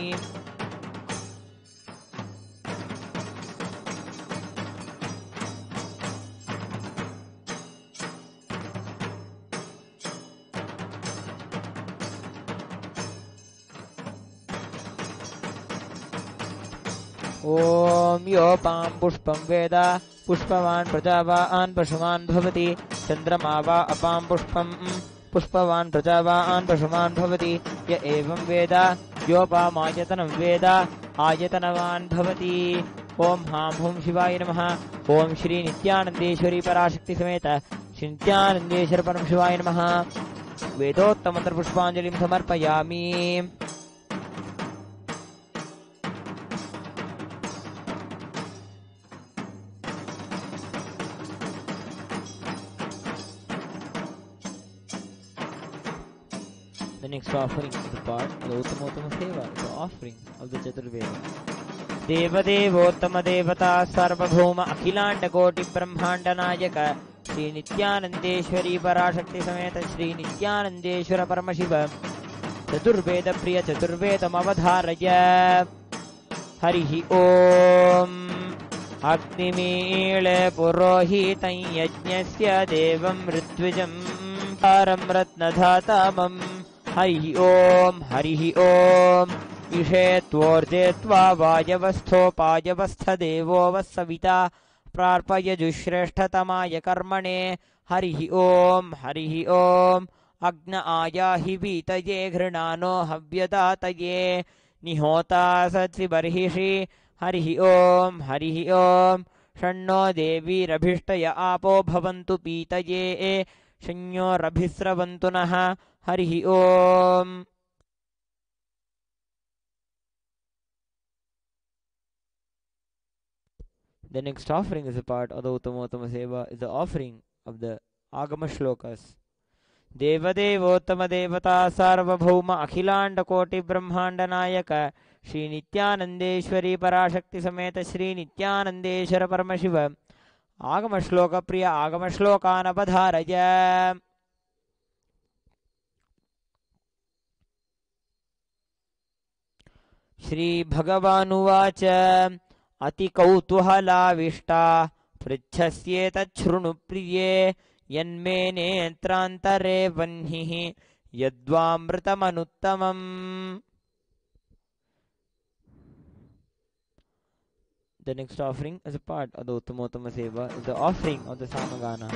ॐ योपां पुष्पं वेद पुष्पवान् प्रजावान् पशुमान् भवति चन्द्रमा वा अपां पुष्पं पुष्पवान् प्रजावान् पशुमान् भवति य एवं वेद योपामायतनं वेद आयतनवान् भवति ॐ हां हौं शिवाय नमः ॐ श्री नित्यानन्देश्वरी पराशक्ति समेत नित्यानन्देश्वर परमशिवाय नमः वेदोत्तममन्त्रपुष्पाञ्जलिं समर्पयामि The next offering is the part of the Uttama Seva, the offering of the Chaturveda. Devadevottama Devata Sarvabhauma Akhilanda Koti Brahmanda Nayaka Shri Nithyanandeshwari Parashakti Sameta Shri Nithyanandeshwara Paramashivam Chaturveda Priya Chaturvedam Avadharaya Harihi Om Agnimile Purohitam Yajnasya Devam Ritwijam Param Ratnadhatamam हरिः ओम इषे त्वोर्जे त्वा वायवस्थोपायवस्थदेवो वस्सविता प्रार्पय जुश्रेष्ठतमाय कर्मणे हरिः ओम अग्न आयाहि वीतये घृणानो हव्यदातये निहोता सत्सिबर्हिषि हरिः ओम षण्णो देवीरभिष्टय आपो भवन्तु पीतये शन्योरभिस्रवन्तु नः हरिः ओम The next offering is a part of the Uttama Seva, is the offering of the Agama Shlokas. Devadevottama Devata Sarvabhauma Akhilanda Koti Brahmanda Nayaka Shri Nithyanandeshwari Parashakti Sameta Shri Nithyanandeshwara Paramashivam Agama Shloka Priya Agama Shlokana Padharaya Shri Bhagavanuvacha Ati Kautūhalaviśṭā Pritchasyetat Priye Yanme Netrantare Vanhihi Yadvamritamανuttamam. The next offering as a part of the Uttama Seva is the offering of the Samagana.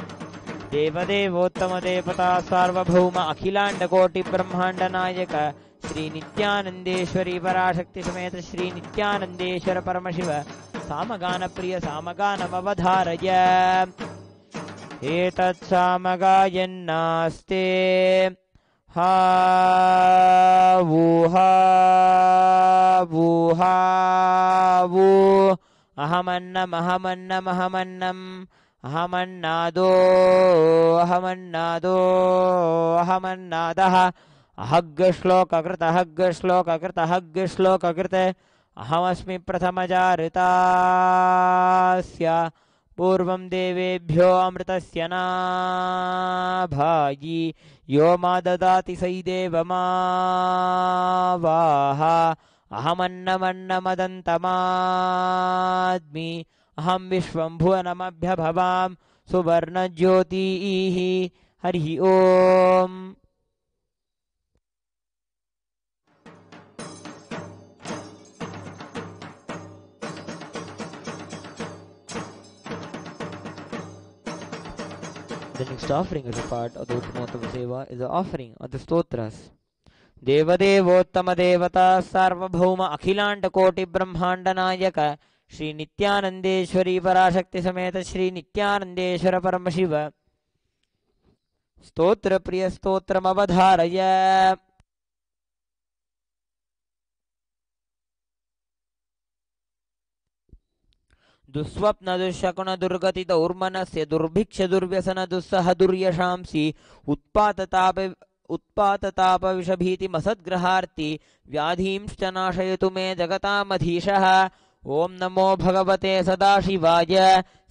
Devadevottama Devata Sarvabhauma Akhilanda Koti Brahmanda Nayaka Shri Nithyanandeshwari Parashakti Sameta Shri Nithyanandeshwara Paramashiva Samagana Priya Samaganam Avadharaya Etat Samagayannaste Ha Vu Ahamannam Ahamannadaha अहग्श्लोककृत अहग्श्लोककृत अहग्श्लोककृत अहमस्मि प्रथमजाऋतास्य पूर्वं देवेभ्यो अमृतस्य नाभागी यो मा ददाति सै देवमावाह अहमन्नमन्नमदन्तमाद्मि अहं विश्वं भुवनमभ्यभवां सुवर्णज्योतिः हरिः ओम्. The next offering as a part of the Uttamattama Seva is the offering of the stotras. देवदेवोत्तम देवता सार्वभौम अखिलांड कोटि ब्रह्मांड नायक श्री नित्यानंदेश्वरी पराशक्ति समेत श्री नित्यानंदेश्वर परमशिव स्तोत्र प्रिय स्तोत्रमवधारय. दुस्वप्न दुःशकुन दुर्गति दौर्मनस्य दुर्भिक्ष दुर्व्यसन दुस्सह दुर्यशांसि उत्पातताप विषभीतिमसद्ग्रहार्ति व्याधींश्च नाशयतु मे जगतामधीशः. ओम नमो भगवते सदाशिवाय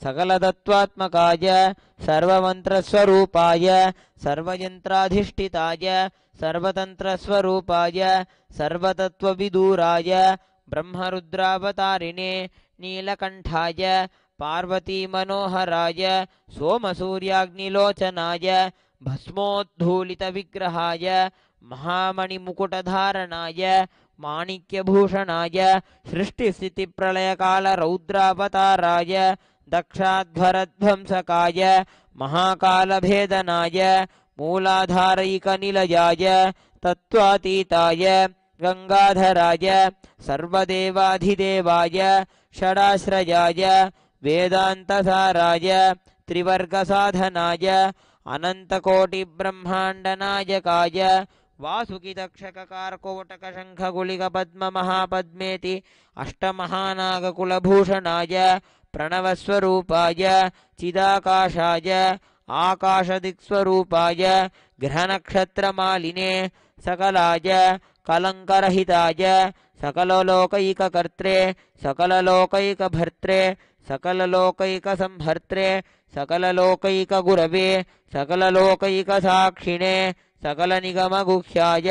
सकलतत्त्वात्मकाय सर्वमन्त्रस्वरूपाय सर्वयन्त्राधिष्ठिताय सर्वतन्त्रस्वरूपाय सर्वतत्त्वविदूराय ब्रह्मरुद्रावतारिणे नीलकण्ठाय पार्वतीमनोहराय सोमसूर्याग्निलोचनाय भस्मोद्धूलितविग्रहाय महामणिमुकुटधारणाय माणिक्यभूषणाय सृष्टिस्थितिप्रलयकालरौद्रावताराय दक्षाध्वरध्वंसकाय महाकालभेदनाय मूलाधारैकनिलयाय तत्त्वातीताय गंगाधराय सर्वदेवाधिदेवाय षडाश्रयाय वेदान्तसाराय त्रिवर्गसाधनाय अनन्तकोटिब्रह्माण्डनायकाय वासुकितक्षककारकोटकशङ्खगुलिकपद्ममहापद्मेति अष्टमहानागकुलभूषणाय प्रणवस्वरूपाय चिदाकाशाय आकाशदिक्स्वरूपाय ग्रहनक्षत्रमालिने सकलाय कलङ्करहिताय सकललोकैककर्त्रे सकललोकैकभर्त्रे सकललोकैकसंहर्त्रे सकललोकैकगुरवे सकललोकैकसाक्षिणे सकलनिगमगुह्याय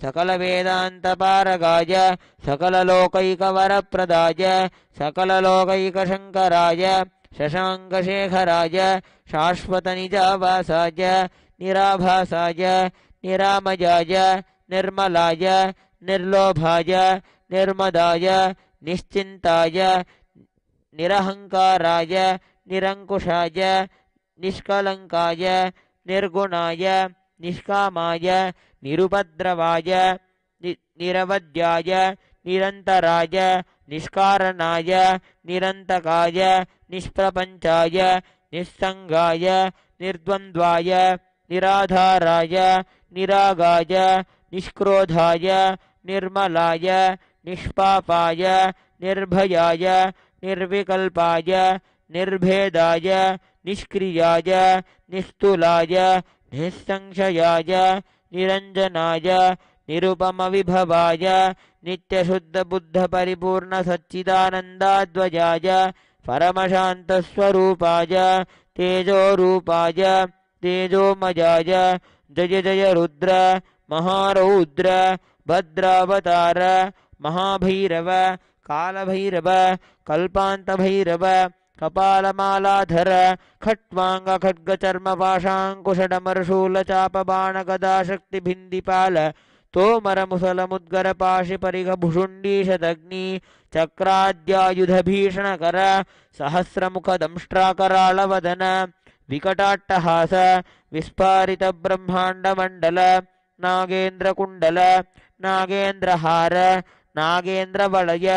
सकलवेदान्तपारगाय सकललोकैकवरप्रदाय सकललोकैकशङ्कराय शशाङ्कशेखराय शाश्वतनिजावासाय निराभासाय निरामयाय निर्मलाय निर्लोभाय निर्मदाय निश्चिन्ताय निरहङ्काराय निरङ्कुशाय निष्कलङ्काय निर्गुणाय निष्कामाय निरुपद्रवाय निरवध्याय निरन्तराय निष्कारणाय निरन्तकाय निष्प्रपञ्चाय निस्सङ्गाय निर्द्वन्द्वाय निराधाराय निरागाय निष्क्रोधाय निर्मलाय निष्पापाय निर्भयाय निर्विकल्पाय निर्भेदाय निष्क्रियाय निस्तुलाय निस्संशयाय निरञ्जनाय निरुपमविभवाय नित्यशुद्धबुद्धपरिपूर्णसच्चिदानन्दाद्वयाय परमशान्तस्वरूपाय तेजोरूपाय तेजोमयाय जय जय रुद्र महारौद्र भद्रावतार महाभैरव कालभैरव कल्पान्तभैरव कपालमालाधर खट्वांग खड्गचर्मपाशाङ्कुशडमरशूलचापबाणगदाशक्तिभिन्दिपाल तोमरमुसलमुद्गरपाशिपरिघभुषुण्डीशदग्नि चक्राद्यायुधभीषणकर सहस्रमुखदंष्ट्राकराळवदन विकटाट्टहास विस्फारितब्रह्माण्डमण्डल नागेन्द्रकुण्डल नागेन्द्रहार नागेन्द्रवलय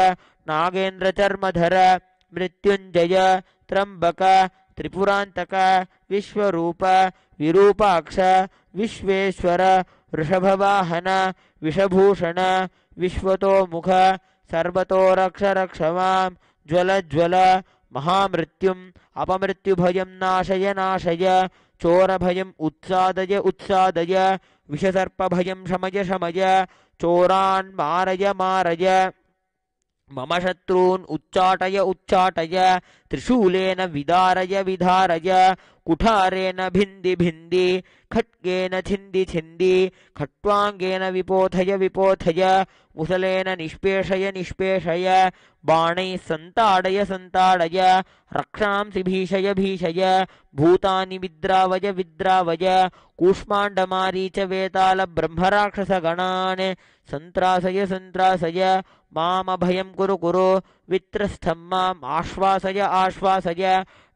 नागेन्द्रचर्मधर मृत्युञ्जय त्र्यम्बक त्रिपुरान्तक विश्वरूप विरूपाक्ष विश्वेश्वर वृषभवाहन विषभूषण विश्वतोमुख सर्वतोरक्ष रक्ष मां ज्वल ज्वल महामृत्युम् अपमृत्युभयं नाशय नाशय चोरभयम् उत्सादय उत्सादय विषसर्पभयं शमय शमय चोरान् मारय मारय मम शत्रून् उच्चाटय उच्चाटय त्रिशूलेन विदारय विदारय कुठारेण भिन्दि भिन्दि खड्गेन छिन्दि छिन्दि खट्वाङ्गेन विपोथय विपोथय मुसलेन निष्पेषय निष्पेषय बाणैः सन्ताडय सन्ताडय रक्षांसि भीषय भीषय भूतानि विद्रावय विद्रावय कूष्माण्डमारीच वेताल ब्रह्मराक्षसगणान् सन्त्रासय सन्त्रासय मामभयं कुरु कुरु वित्रस्थं माम् आश्वासय आश्वासय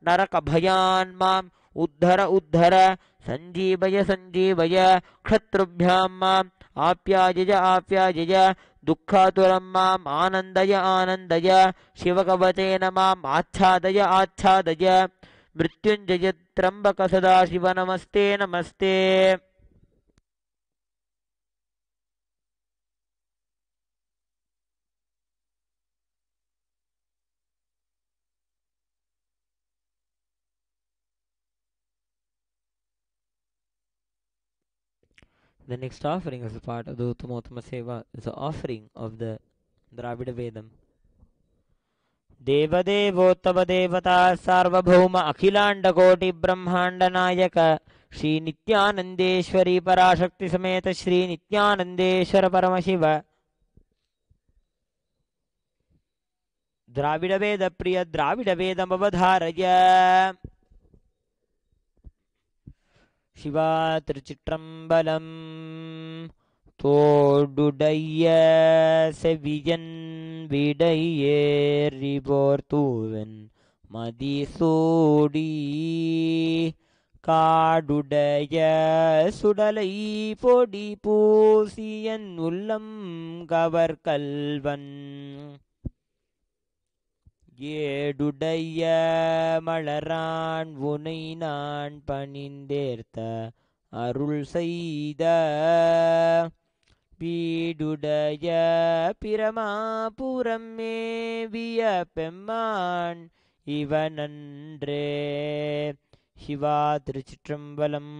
नरकभयान् माम् उद्धर उद्धर सञ्जीवय सञ्जीवय क्षत्रुभ्यां माम् आप्यायय आप्यायय दुःखातुरं माम् आनन्दय आनन्दय शिवकवचेन माम् आच्छादय आच्छादय मृत्युञ्जय त्र्यम्बक सदाशिव नमस्ते नमस्ते. The next offering as a part of the Uttamotama Seva is the offering of the Dravida Vedam. देवदेवोत्तम देवता सार्वभौम अखिलांड कोटि ब्रह्मांड नायक श्री नित्यानंदेश्वरी पराशक्ति समेत श्री नित्यानंदेश्वर परमशिव द्राविड वेद प्रिय द्राविड वेदमवधारय शिवा திருச்சிற்றம்பலம் தோடுடைய செவியன் விடையேறிபோர் தூவன் மதிசூடி காடுடைய சுடலை பொடி பூசியன் உள்ளம் கவர் கல்வன் ஏடுடைய மலரான் உனை நான் பணிந்தேர்த்த அருள் செய்த வீடுடைய பிரமாபுரம் மேவிய பெம்மான் இவனன்றே. சிவா திருச்சிற்றம்பலம்.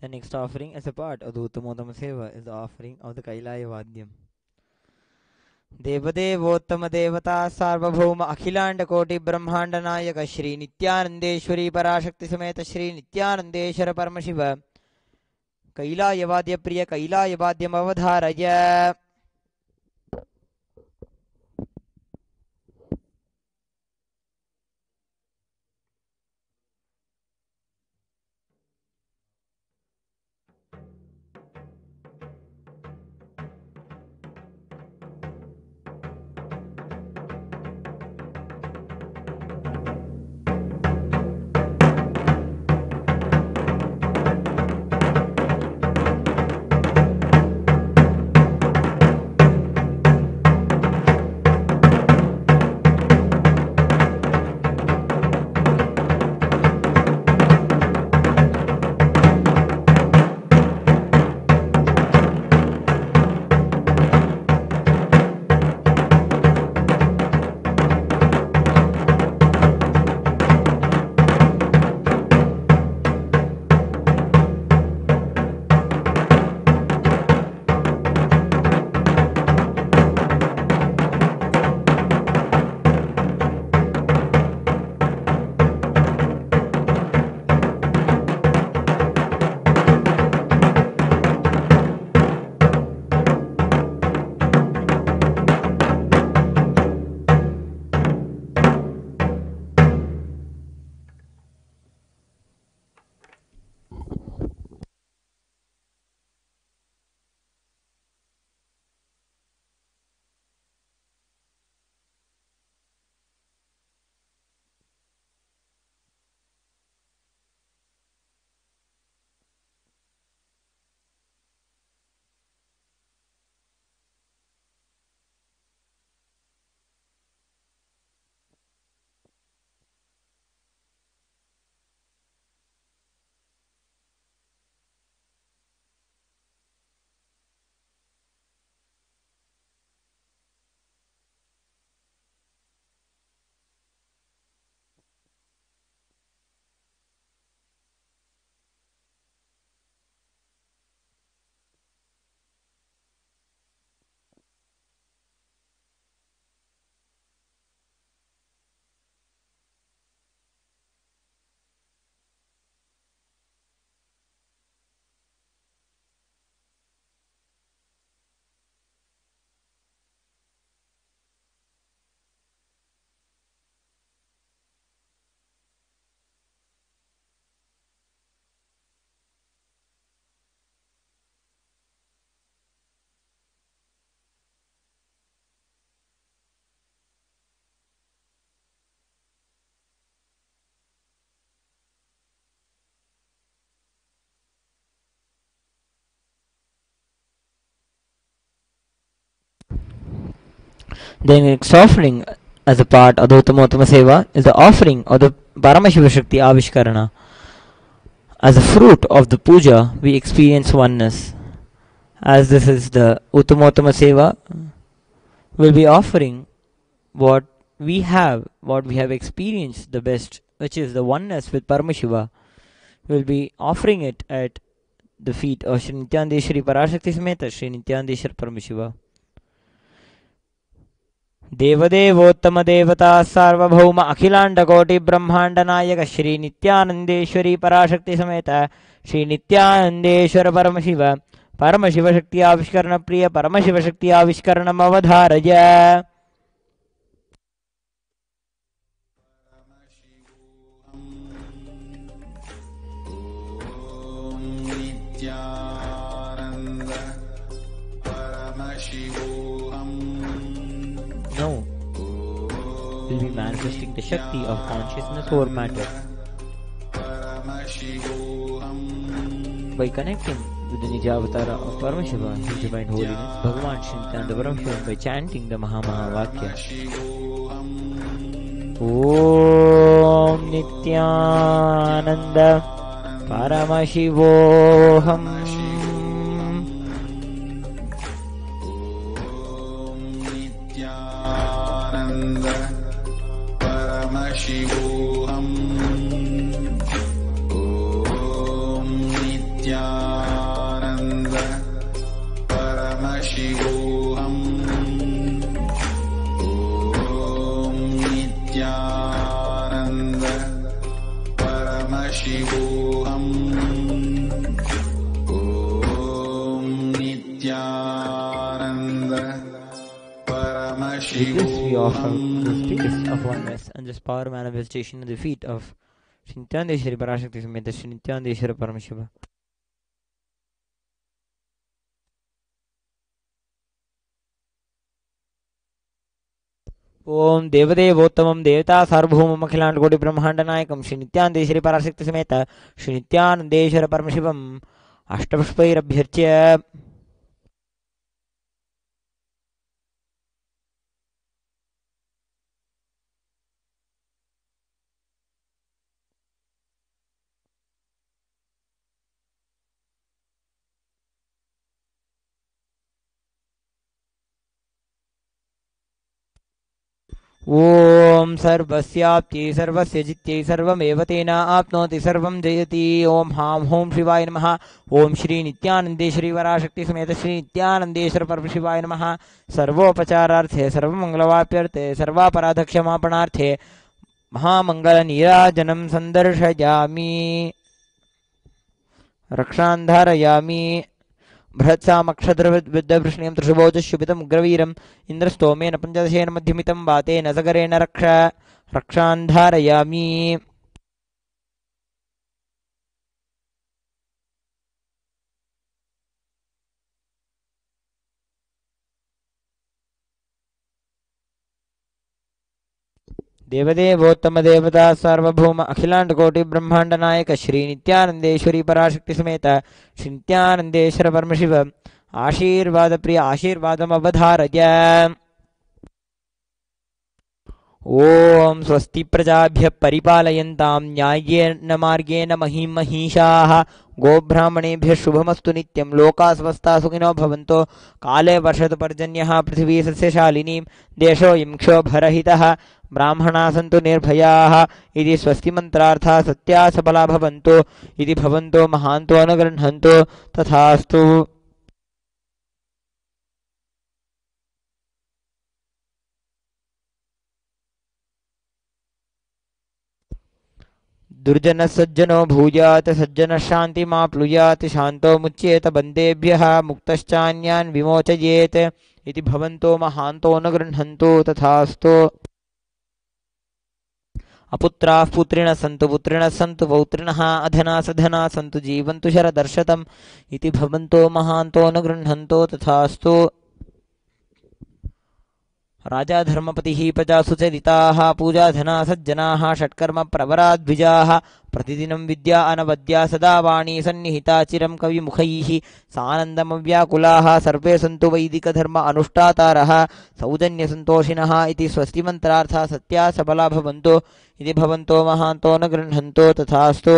The next offering as a part of the Uttamotama Seva is the offering of the Kailaya Vadyam. देवदेवोत्तम देवता सार्वभौम अखिलांड कोटि ब्रह्मांड नायक श्री नित्यानंदेश्वरी पराशक्ति समेत श्री नित्यानंदेश्वर परमशिव कैलायवाद्य प्रिय कैलायवाद्यम अवधारय. The next offering as a part of the Uttamotama Seva is the offering of the Paramashiva Shakti Avishkarana. As a fruit of the puja, we experience oneness. As this is the Uttamotama Seva, we'll be offering what we have experienced the best, which is the oneness with Paramashiva. We'll be offering it at the feet of Sri Nithyanandeshwari Parashakti Sameta Sri Nithyanandeshwar Paramashiva. देवदेवोत्तम देवता सार्वभौम अखिलांड कोटि ब्रह्मांड नायक श्री नित्यानंदेश्वरी पराशक्ति समेत श्री नित्यानंदेश्वर परमशिव परमशिव शक्ति आविष्करण प्रिय परमशिव शक्ति आविष्करणम अवधारय.
Nityanand परमशिवोहम.
Now, we'll be manifesting the Shakti of consciousness over matter by connecting with the Nijavatara of Paramashiva, His Divine Holiness, Bhagavan Sri Nithyananda Paramashivam, by chanting the Mahamahavakkya. Om Nithyananda Paramashivoham.
Paramashivoham. Om Nithyananda
With this, we offer
Paramashivoham.
the status of oneness and this power manifestation at the feet of Sri Nithyananda Parashakti Sameta Sri Nithyananda Paramashiva. ओम देवदेवोत्तमं देवता सार्वभौमम् अखिलाण्डकोटि ब्रह्माण्डनायकं श्री नित्यानन्देश्वरी पराशक्ति समेत श्री नित्यानन्देश्वर परमशिवम् अष्टपुष्पैरभ्यर्च्य ओम सर्वस्याप्ति सर्वस्य जित्यै सर्वमेव तेन आप्नोति सर्वं जयति ओम हां हों शिवाय नमः ओम श्री नित्यानन्देश्वरी वराशक्ति समेत श्री नित्यानन्देश्वर परमशिवाय नमः सर्वोपचारार्थे सर्वमंगलवाप्यर्थे सर्वापराधक्षमापणार्थे महामंगलनीराजनं सन्दर्शयामि रक्षान्धारयामि बृहत्सामक्षद्रविद्यवृष्णीं त्रिशुभोजशुभितम् उग्रवीरम् इन्द्रस्तोमेन पञ्चदशेन मध्यमितं वातेन सगरेण रक्षान्धारयामि देवदेवोत्तम देवता सार्वभौम अखिलांडकोटि ब्रह्मांड नायक श्री नित्यानंदेश्वरी पराशक्ति समेत श्री नित्यानंदेश्वर परमशिव आशीर्वाद प्रिय आशीर्वादम अवधारय ओम स्वस्ति प्रजाभ्यः परिपालयन्तां न्याय्येन मार्गेण महीं महिषाः गोब्राह्मणेभ्यः शुभमस्तु नित्यं लोकाः समस्ताः सुखिनो भवन्तु काले वर्षतु पर्जन्यः पृथिवी सस्यशालिनी देशोऽयं क्षोभरहितः ब्राह्मणाः सन्तु निर्भयाः इति स्वस्ति मन्त्रार्थाः सत्याः सबला भवन्तु इति भवन्तो महान्तो अनुगृह्णन्तु तथास्तु दुर्जन सज्जनो भूयात् सज्जन शान्तिमाप्नुयात् शान्तो मुच्येत बन्देभ्यः मुक्तश्चान्यान् विमोचयेत् इति भवन्तो महान्तो अनुगृह्णन्तु तथास्तु अपुत्राः पुत्रिणः सन्तु पौत्रिणः अधना सधना सन्तु जीवन्तु शरदर्शतम् इति भवन्तो महान्तो अनुगृह्णन्तु तथास्तु राजा धर्मपतिः प्रजासु चरिताः पूजाधना सज्जनाः षट्कर्म प्रवराद्विजाः प्रतिदिनं विद्या अनवद्या सदा वाणी सन्निहिता चिरं कविमुखैः सानन्दमव्याकुलाः सर्वे सन्तु वैदिकधर्म अनुष्ठातारः सौजन्यसन्तोषिणः इति स्वस्ति मन्त्रार्थाः सत्या सबला भवन्तु इति भवन्तो महान्तो न गृह्णन्तु तथास्तु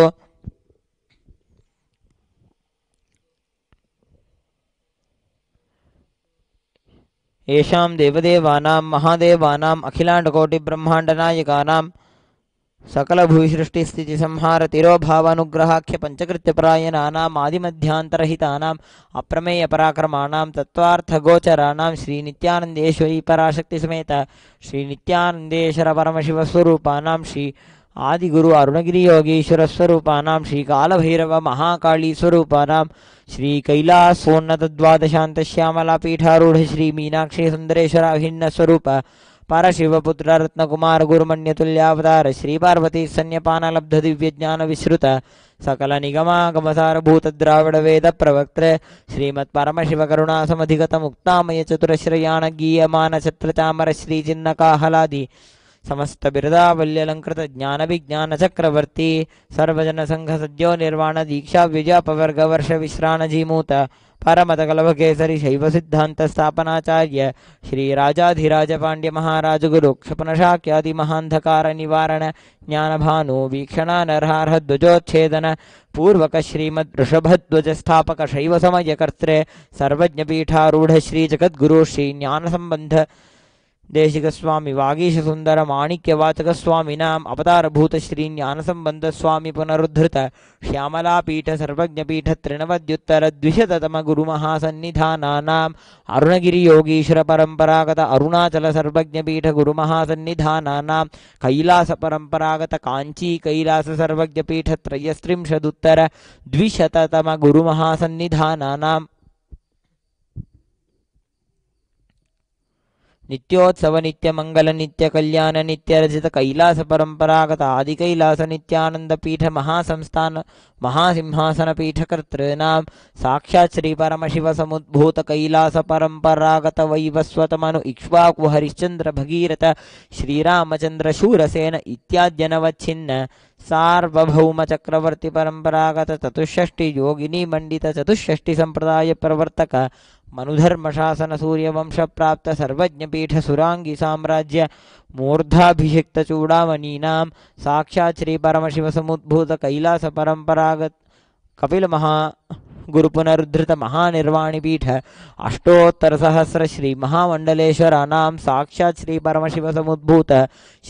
येषां देवदेवानां महादेवानाम् अखिलाण्डकोटिब्रह्माण्डनायकानां सकलभूसृष्टिस्थितिसंहार तिरोभावानुग्रहाख्य पञ्चकृत्यपरायणानाम् आदिमध्यान्तरहितानाम् अप्रमेयपराक्रमाणां तत्त्वार्थगोचराणां श्रीनित्यानन्देश्वरी पराशक्तिसमेत श्रीनित्यानन्देश्वर परमशिवस्वरूपाणां श्री आदिगुरु अरुणगिरियोगीश्वरस्वरूपाणां श्रीकालभैरव महाकालीस्वरूपाणां श्री कैलासोन्नतद्वादशान्तश्यामलापीठारूढ श्री मीनाक्षी सुन्दरेश्वराभिन्नस्वरूप परशिवपुत्र रत्नकुमार गुरुमण्यतुल्यावतार श्री पार्वती सन्न्यपानलब्ध दिव्यज्ञान विश्रुत सकल निगमागमसारभूत द्राविड वेद प्रवक्त्र श्रीमत्परमशिव करुणा समधिगत मुक्तामय चतुरश्रयाण गीयमान छत्रचामर श्री चिन्नकाहलादि समस्त बिरदावल्यलंकृत ज्ञान विज्ञान चक्रवर्ती सर्वजन संघ सद्यो निर्वाण दीक्षा विजयपवर्ग वर्ष विश्राण जीमूत परमत कलभकेसरी शैव सिद्धांत स्थापनाचार्य श्री राजाधिराज पांड्य महाराज गुरु क्षपणशाक्यादि महांधकार निवारण ज्ञान भानु वीक्षणा नरहारह ध्वजोच्छेदन पूर्वक श्रीमद ऋषभध्वज स्थापक शैव समय कर्त्रे सर्वज्ञ पीठारूढ़ श्री जगद्गुरु श्री ज्ञान संबंध देशिक स्वामी वागीश सुंदर माणिक्यवाचक स्वामिनाम अवतारभूत श्री ज्ञान संबंध स्वामी पुनरुद्धृत श्यामलापीठ सर्वज्ञपीठ तृणवद्युत्तर द्विशततम गुरुमहासन्निधानानाम अरुणगिरि योगीश्वर परंपरागत अरुणाचल सर्वज्ञपीठ गुरुमहासन्निधानानाम कैलास परंपरागत कांची कैलास सर्वज्ञपीठ त्रयस्त्रिंशदुत्तर द्विशततम गुरुमहासन्निधानानाम नित्योत्सव नित्य मंगल नित्य कल्याण नित्य रचित कैलास परंपरागत आदि कैलास नित्यानंद पीठ महासंस्थान महासिंहासन पीठ कर्तॄणां साक्षात् श्री परमशिव समुद्भूत कैलास परंपरागत वैवस्वत मनु इक्ष्वाकु हरिश्चंद्र भगीरथ श्रीरामचंद्र शूरसेन इत्याद्यनवच्छिन्न सार्वभौम चक्रवर्ती परंपरागत चतुष्षष्टि योगिनी मंडित चतुष्षष्टि संप्रदाय प्रवर्तक मनुधर्म शासन सूर्यवंश प्राप्त सर्वज्ञ पीठ सुरांगी साम्राज्य मूर्धाभिषिक्त चूड़ामणीनां साक्षात् श्री परमशिव समुद्भूत कैलास परंपरागत कपिल महा गुरु पुनरुद्धृत महानिर्वाणी पीठ अष्टोत्तर सहस्र श्री महामंडलेश्वरानां साक्षात् श्री परमशिव समुद्भूत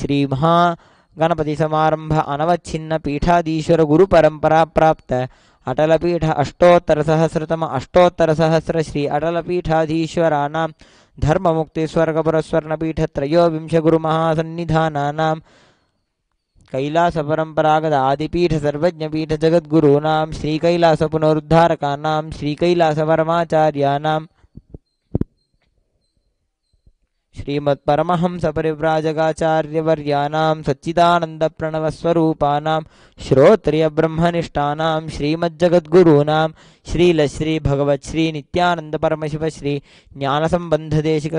श्री महा गणपति समारंभ अनवच्छिन्न पीठाधीश्वर गुरु परंपरा प्राप्त अटलपीठ अष्टोत्तर सहस्रतम अष्टोत्तर सहस्र श्री अटलपीठाधीश्वराणां धर्ममुक्ति स्वर्गपुरस्वर्णपीठ त्रयोविंश गुरु महासन्निधानानां कैलास परंपरागत आदिपीठ सर्वज्ञपीठ जगद्गुरूणां श्री कैलास पुनरुद्धारकानां श्री कैलास परमाचार्याणां श्रीमत् परमहंस परिव्राजकाचार्यवर्याणां सच्चिदानंद प्रणवस्वरूपाणां श्रोत्रिय ब्रह्मनिष्ठानां श्रीमज्जगद्गुरूणां श्रील श्री भगवत् श्री नित्यानंद परमशिव श्री ज्ञानसंबंध देशिक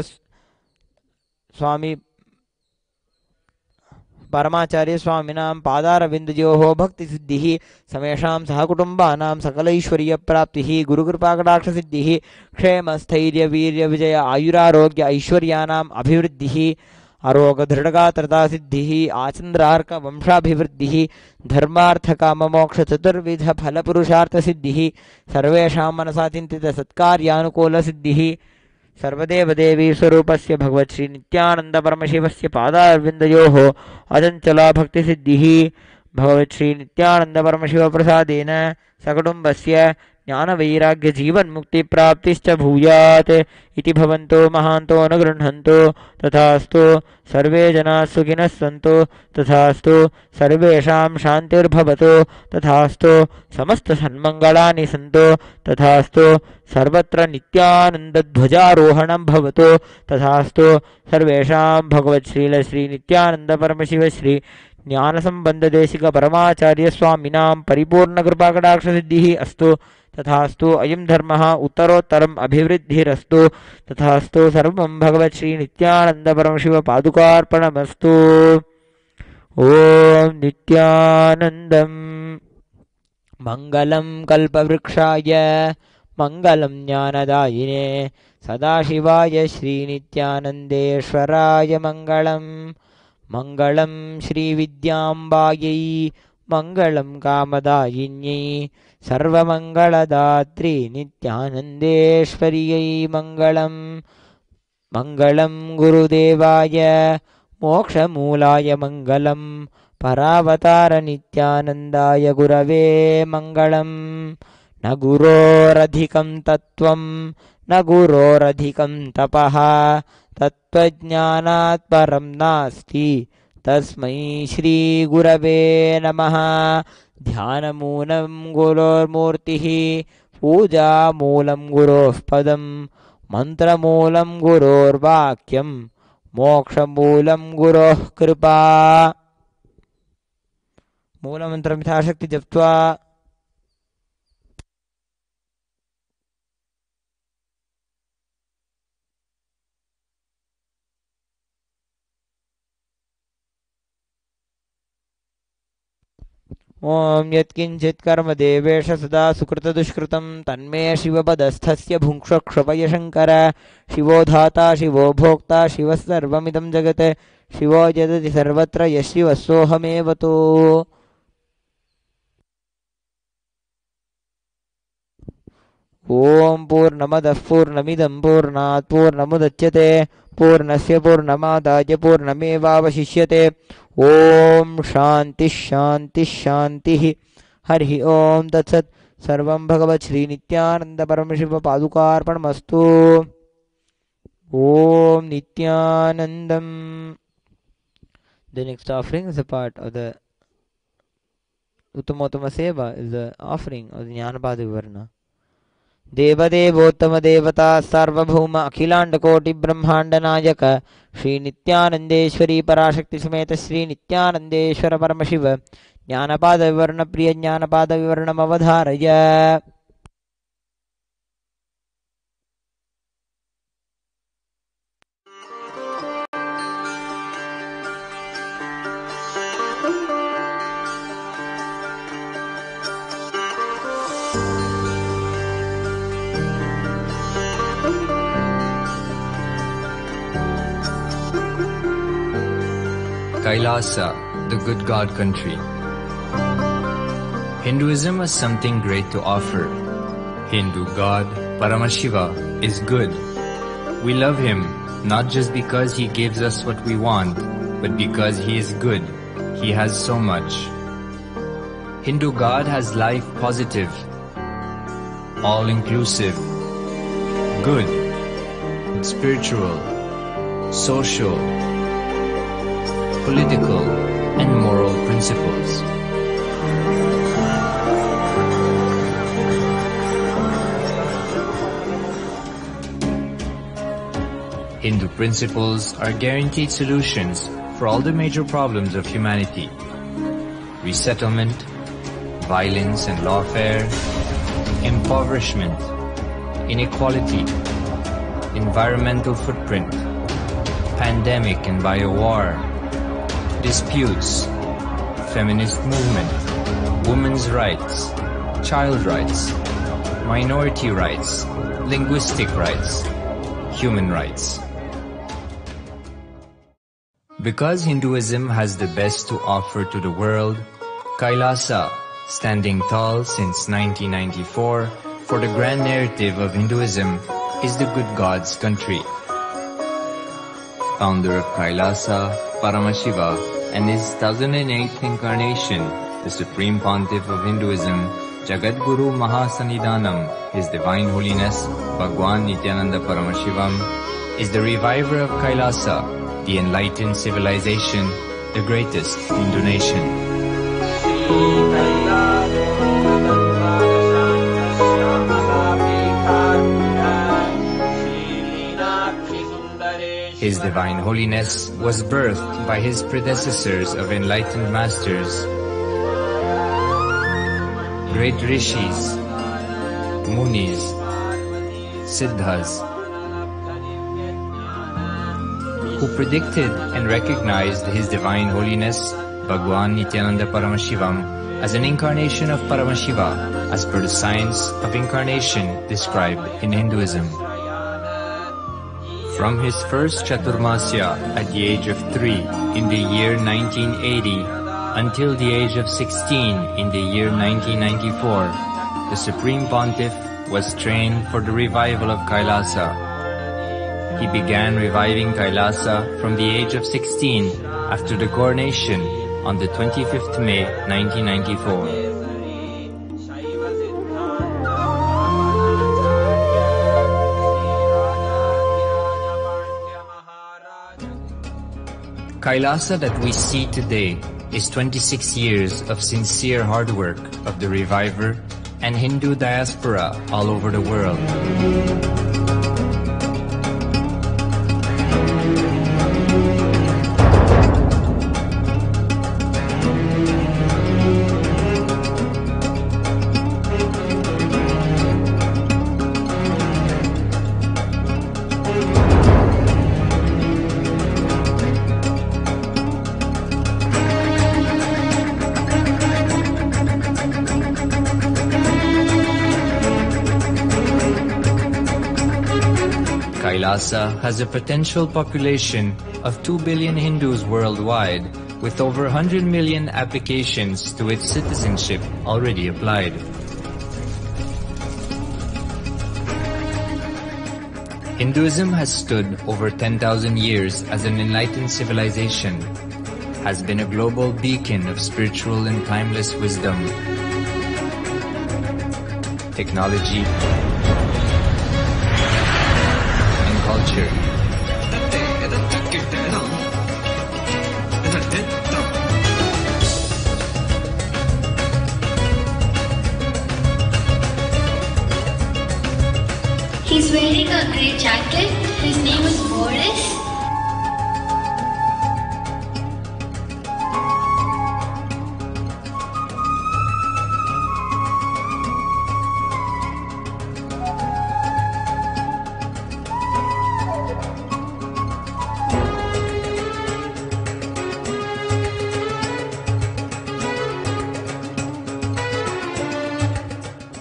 स्वामी परमाचार्य स्वामिनां पादारविन्दयोः भक्तिसिद्धिः समेषां सहकुटुम्बानां सकलैश्वर्यप्राप्तिः गुरुकृपाकटाक्षसिद्धिः क्षेमस्थैर्यवीर्यविजय आयुरारोग्य ऐश्वर्याणाम् अभिवृद्धिः अरोगदृढगात्रतासिद्धिः आचन्द्रार्कवंशाभिवृद्धिः धर्मार्थकाममोक्षचतुर्विधफलपुरुषार्थसिद्धिः सर्वेषां मनसा चिन्तितसत्कार्यानुकूलसिद्धिः सर्वदेवदेवी स्वरूपस्य भगवत् श्री नित्यानंद परमशिवस्य पादारविन्दयोः अचञ्चला भक्तिसिद्धिः भगवत् श्री नित्यानंद परमशिव प्रसादेन सकुटुम्बस्य ज्ञानवैराग्यजीवन्मुक्तिप्राप्तिश्च भूयात् इति भवन्तो महान्तो अनुगृह्णन्तु तथास्तु सर्वे जनाः सुखिनः सन्तु तथास्तु सर्वेषां शान्तिर्भवतु तथास्तु समस्तसन्मङ्गलानि सन्तु तथास्तु सर्वत्र नित्यानन्दध्वजारोहणं भवतु तथास्तु सर्वेषां भगवत् श्री नित्यानंद परमशिव श्री ज्ञानसंबंधदेशिक परमाचार्य स्वामिनां परिपूर्णकृपाकटाक्षसिद्धिः अस्तु तथास्तु अयं धर्मः उत्तरोत्तरम् अभिवृद्धिरस्तु तथास्तु सर्वं भगवत् श्री नित्यानंद परमशिव पादुकार्पणमस्तु। ओम नित्यानन्दं मंगलं कल्पवृक्षाय मंगलं ज्ञानदायिने सदाशिवाय श्रीनित्यानन्देश्वराय मंगलं मंगलं श्रीविद्याम्बायै मंगलं कामदायिन्यै सर्वमङ्गलदात्री नित्यानन्देश्वर्यै मंगलं मंगलं गुरुदेवाय मोक्षमूलाय मंगलं परावतार नित्यानन्दाय गुरवे मंगलं न गुरोरधिकं तत्त्वं न गुरोरधिकं तपः तत्त्वज्ञानात् परं नास्ति तस्मै श्री गुरवे नमः। ध्यानमूलं गुरोर्मूर्तिः पूजामूलं गुरोः पदं मन्त्रमूलं गुरोर्वाक्यं मोक्षमूलं गुरोः कृपा। मूलमन्त्रं यथाशक्ति जप्त्वा ओम यत्किंचित् कर्म देवेश सदा सुकृतदुष्कृतं तन्मे शिवपदस्थस्य भुङ्क्ष्व क्षपय शङ्कर। शिवो धाता शिवो भोक्ता शिवः सर्वमिदं जगत् शिवो यदति सर्वत्र यः शिवः सोऽहमेव तु। ओम पूर्णमदः पूर्णमिदं पूर्णात् पूर्णमुदच्यते पूर्णस्य पूर्णमादाय पूर्णमेवावशिष्यते। ओम शांति शांति शांति। हरि ओम तत्सत्। सर्वं भगवत् श्री नित्यानंद परमशिव पादुकार्पणमस्तु। ओम Nityanandam. The next offering is a part of the Uttamottama Seva, is the offering of the Jnanapada Vivarana. देवदेवोत्तमदेवता Sarvabhauma अखिलाण्डकोटिब्रह्माण्डनायक श्रीनित्यानन्देश्वरी पराशक्तिसमेत श्रीनित्यानन्देश्वर Paramshiva ज्ञानपादविवरणप्रिय ज्ञानपादविवरणमवधारय।
Kailasa, the good God country. Hinduism has something great to offer. Hindu God, Paramashiva, is good. We love him not just because he gives us what we want, but because he is good. He has so much. Hindu God has life positive, all-inclusive, good, spiritual, social, political, and moral principles. Hindu principles are guaranteed solutions for all the major problems of humanity: resettlement, violence and lawfare, impoverishment, inequality, environmental footprint, pandemic and biowar, disputes, feminist movement, women's rights, child rights, minority rights, linguistic rights, human rights. Because Hinduism has the best to offer to the world, Kailasa, standing tall since 1994 for the grand narrative of Hinduism, is the good God's country. Founder of Kailasa, Paramashiva, and his 1008th incarnation, the Supreme Pontiff of Hinduism, Jagadguru Mahasannidhanam, His Divine Holiness, Bhagwan Nithyananda Paramashivam, is the reviver of Kailasa, the enlightened civilization, the greatest Hindu nation. His Divine Holiness was birthed by his predecessors of enlightened masters, great rishis, munis, siddhas, who predicted and recognized His Divine Holiness, Bhagwan Nithyananda Paramashivam, as an incarnation of Paramashiva, as per the science of incarnation described in Hinduism. From his first Chaturmasya at the age of 3 in the year 1980 until the age of 16 in the year 1994, the Supreme Pontiff was trained for the revival of Kailasa. He began reviving Kailasa from the age of 16 after the coronation on the 25th May 1994. Kailasa that we see today is 26 years of sincere hard work of the reviver and Hindu diaspora all over the world. Kailasa has a potential population of 2 billion Hindus worldwide, with over 100 million applications to its citizenship already applied. Hinduism has stood over 10,000 years as an enlightened civilization, has been a global beacon of spiritual and timeless wisdom, technology, culture.
He's wearing a grey jacket. His name is Boris.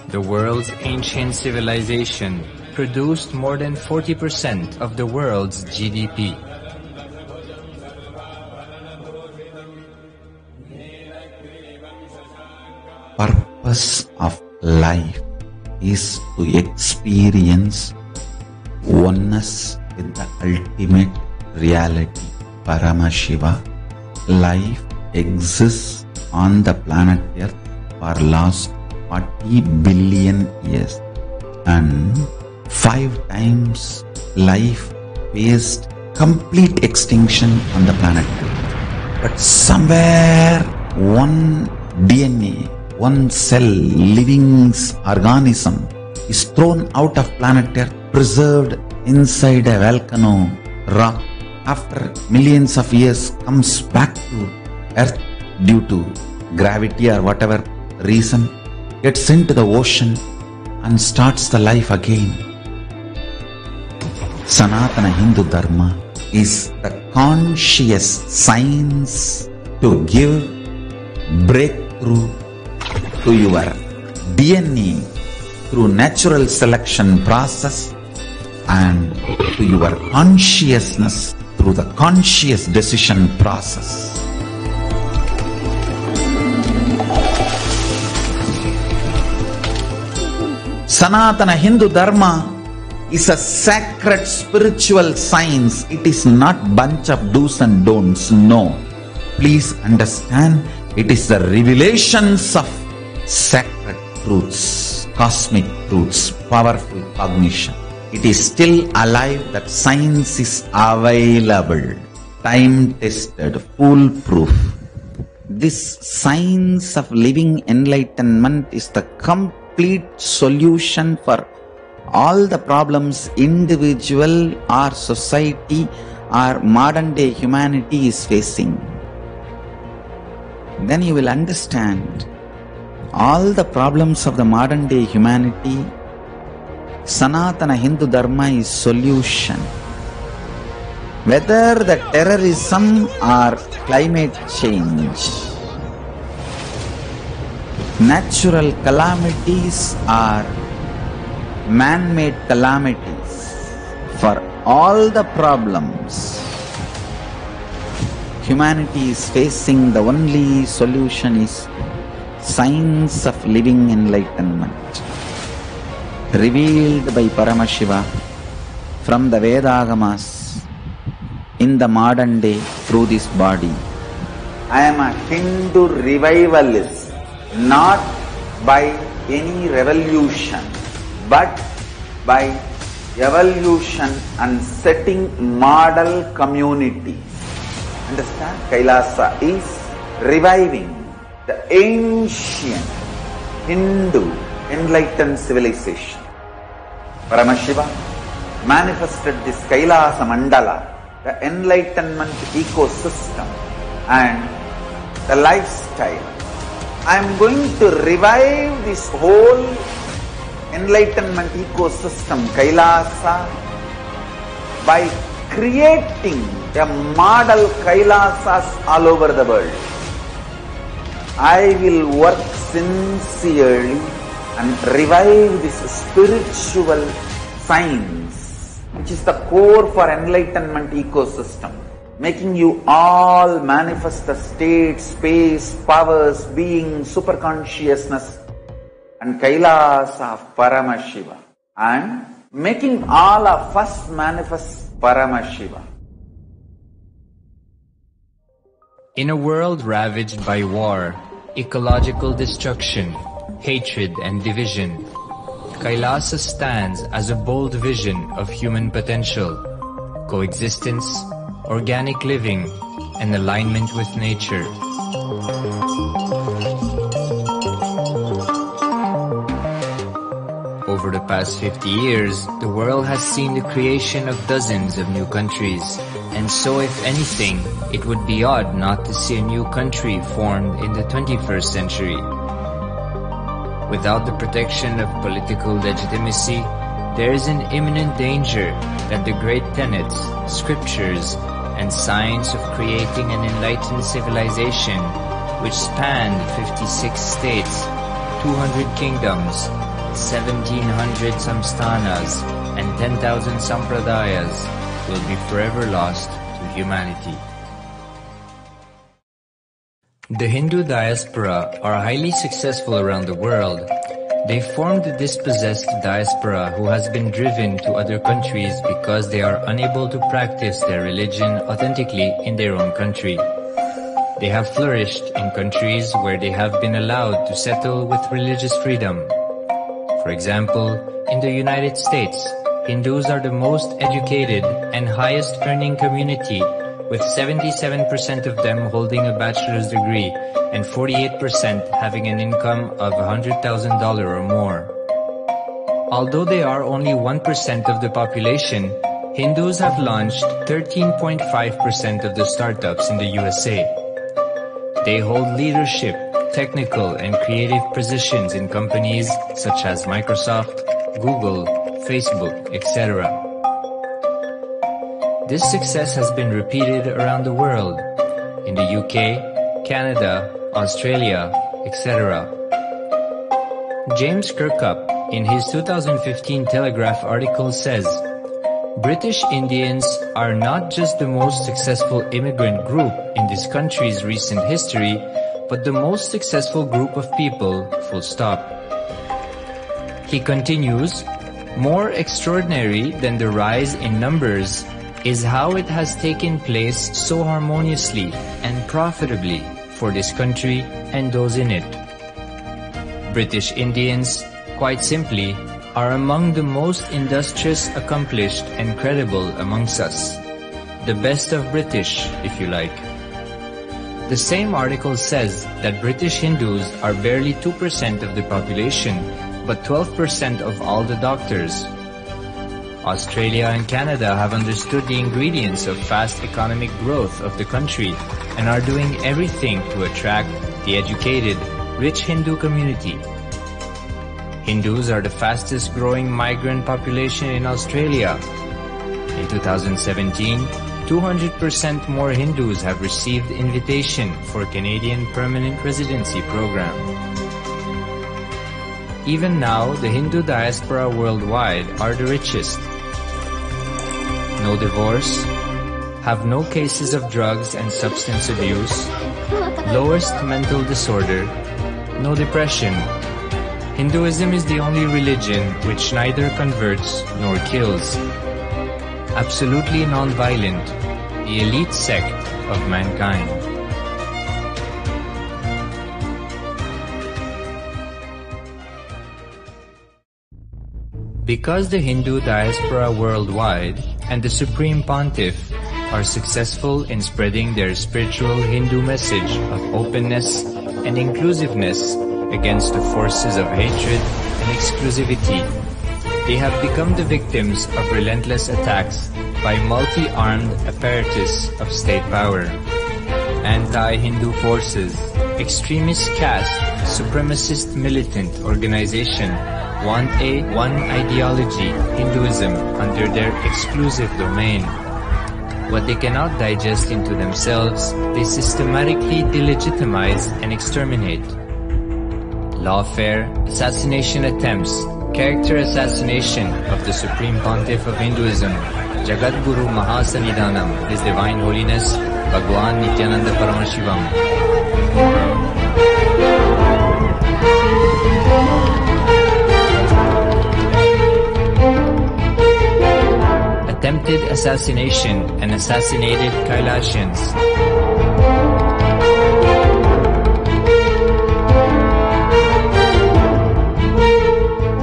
The world's ancient civilization produced more than 40% of the world's GDP.
Purpose of life is to experience oneness with the ultimate reality, Paramashiva. Life exists on the planet Earth for last 40 billion years, and 5 times life faced complete extinction on the planet Earth. But somewhere one DNA, one cell, living organism is thrown out of planet Earth, preserved inside a volcano rock. After millions of years comes back to Earth due to gravity or whatever reason, gets into the ocean and starts the life again. Sanatana Hindu Dharma is the conscious science to give breakthrough to your DNA through natural selection process and to your consciousness through the conscious decision process. Sanatana Hindu Dharma is a sacred spiritual science. It is not bunch of do's and don'ts. No. Please understand, it is the revelations of sacred truths, cosmic truths, powerful cognition. It is still alive, that science is available, time-tested, foolproof. This science of living enlightenment is the complete solution for all the problems individual or society or modern day humanity is facing. Then you will understand all the problems of the modern day humanity. Sanatana Hindu Dharma is solution. Whether the terrorism or climate change, natural calamities or man-made calamities, for all the problems humanity is facing, the only solution is science of living enlightenment, revealed by Paramashiva from the Vedagamas in the modern day through this body. I am a Hindu revivalist, not by any revolution, but by evolution and setting model community. Understand? Kailasa is reviving the ancient Hindu enlightened civilization. Paramashiva manifested this Kailasa Mandala, the enlightenment ecosystem and the lifestyle. I am going to revive this whole enlightenment ecosystem, Kailasa, by creating a model Kailasas all over the world. I will work sincerely and revive this spiritual science, which is the core for enlightenment ecosystem, making you all manifest the state, space, powers, being, superconsciousness and Kailasa of Paramashiva, and making all of us manifest Paramashiva.
In a world ravaged by war, ecological destruction, hatred and division, Kailasa stands as a bold vision of human potential, coexistence, organic living, and alignment with nature. Over the past 50 years, the world has seen the creation of dozens of new countries, and so if anything, it would be odd not to see a new country formed in the 21st century. Without the protection of political legitimacy, there is an imminent danger that the great tenets, scriptures, and science of creating an enlightened civilization, which spanned 56 states, 200 kingdoms, 1700 samsthanas, and 10,000 sampradayas, will be forever lost to humanity. The Hindu diaspora are highly successful around the world. They form the dispossessed diaspora who has been driven to other countries because they are unable to practice their religion authentically in their own country. They have flourished in countries where they have been allowed to settle with religious freedom. For example, in the United States, Hindus are the most educated and highest earning community, with 77% of them holding a bachelor's degree and 48% having an income of $100,000 or more. Although they are only 1% of the population, Hindus have launched 13.5% of the startups in the USA. They hold leadership, technical and creative positions in companies such as Microsoft, Google, Facebook, etc. This success has been repeated around the world, in the UK, Canada, Australia, etc. James Kirkup, in his 2015 Telegraph article says, British Indians are not just the most successful immigrant group in this country's recent history, but the most successful group of people, full stop. He continues, more extraordinary than the rise in numbers is how it has taken place so harmoniously and profitably for this country and those in it. British Indians, quite simply, are among the most industrious, accomplished, and credible amongst us. The best of British, if you like. The same article says that British Hindus are barely 2% of the population, but 12% of all the doctors. Australia and Canada have understood the ingredients of fast economic growth of the country and are doing everything to attract the educated, rich Hindu community. Hindus are the fastest growing migrant population in Australia. In 2017, 200% more Hindus have received invitation for Canadian Permanent Residency Program. Even now, the Hindu diaspora worldwide are the richest. No divorce, have no cases of drugs and substance abuse, lowest mental disorder, no depression. Hinduism is the only religion which neither converts nor kills. Absolutely non-violent, the elite sect of mankind. Because the Hindu diaspora worldwide and the Supreme Pontiff are successful in spreading their spiritual Hindu message of openness and inclusiveness against the forces of hatred and exclusivity, they have become the victims of relentless attacks by multi-armed apparatus of state power. Anti-Hindu forces, extremist caste, supremacist militant organization want a one ideology, Hinduism, under their exclusive domain. What they cannot digest into themselves, they systematically delegitimize and exterminate. Lawfare, assassination attempts, character assassination of the Supreme Pontiff of Hinduism, Jagadguru Mahasannidhanam, His Divine Holiness, Bhagwan Nithyananda Paramashivam. Attempted assassination and assassinated Kailashians.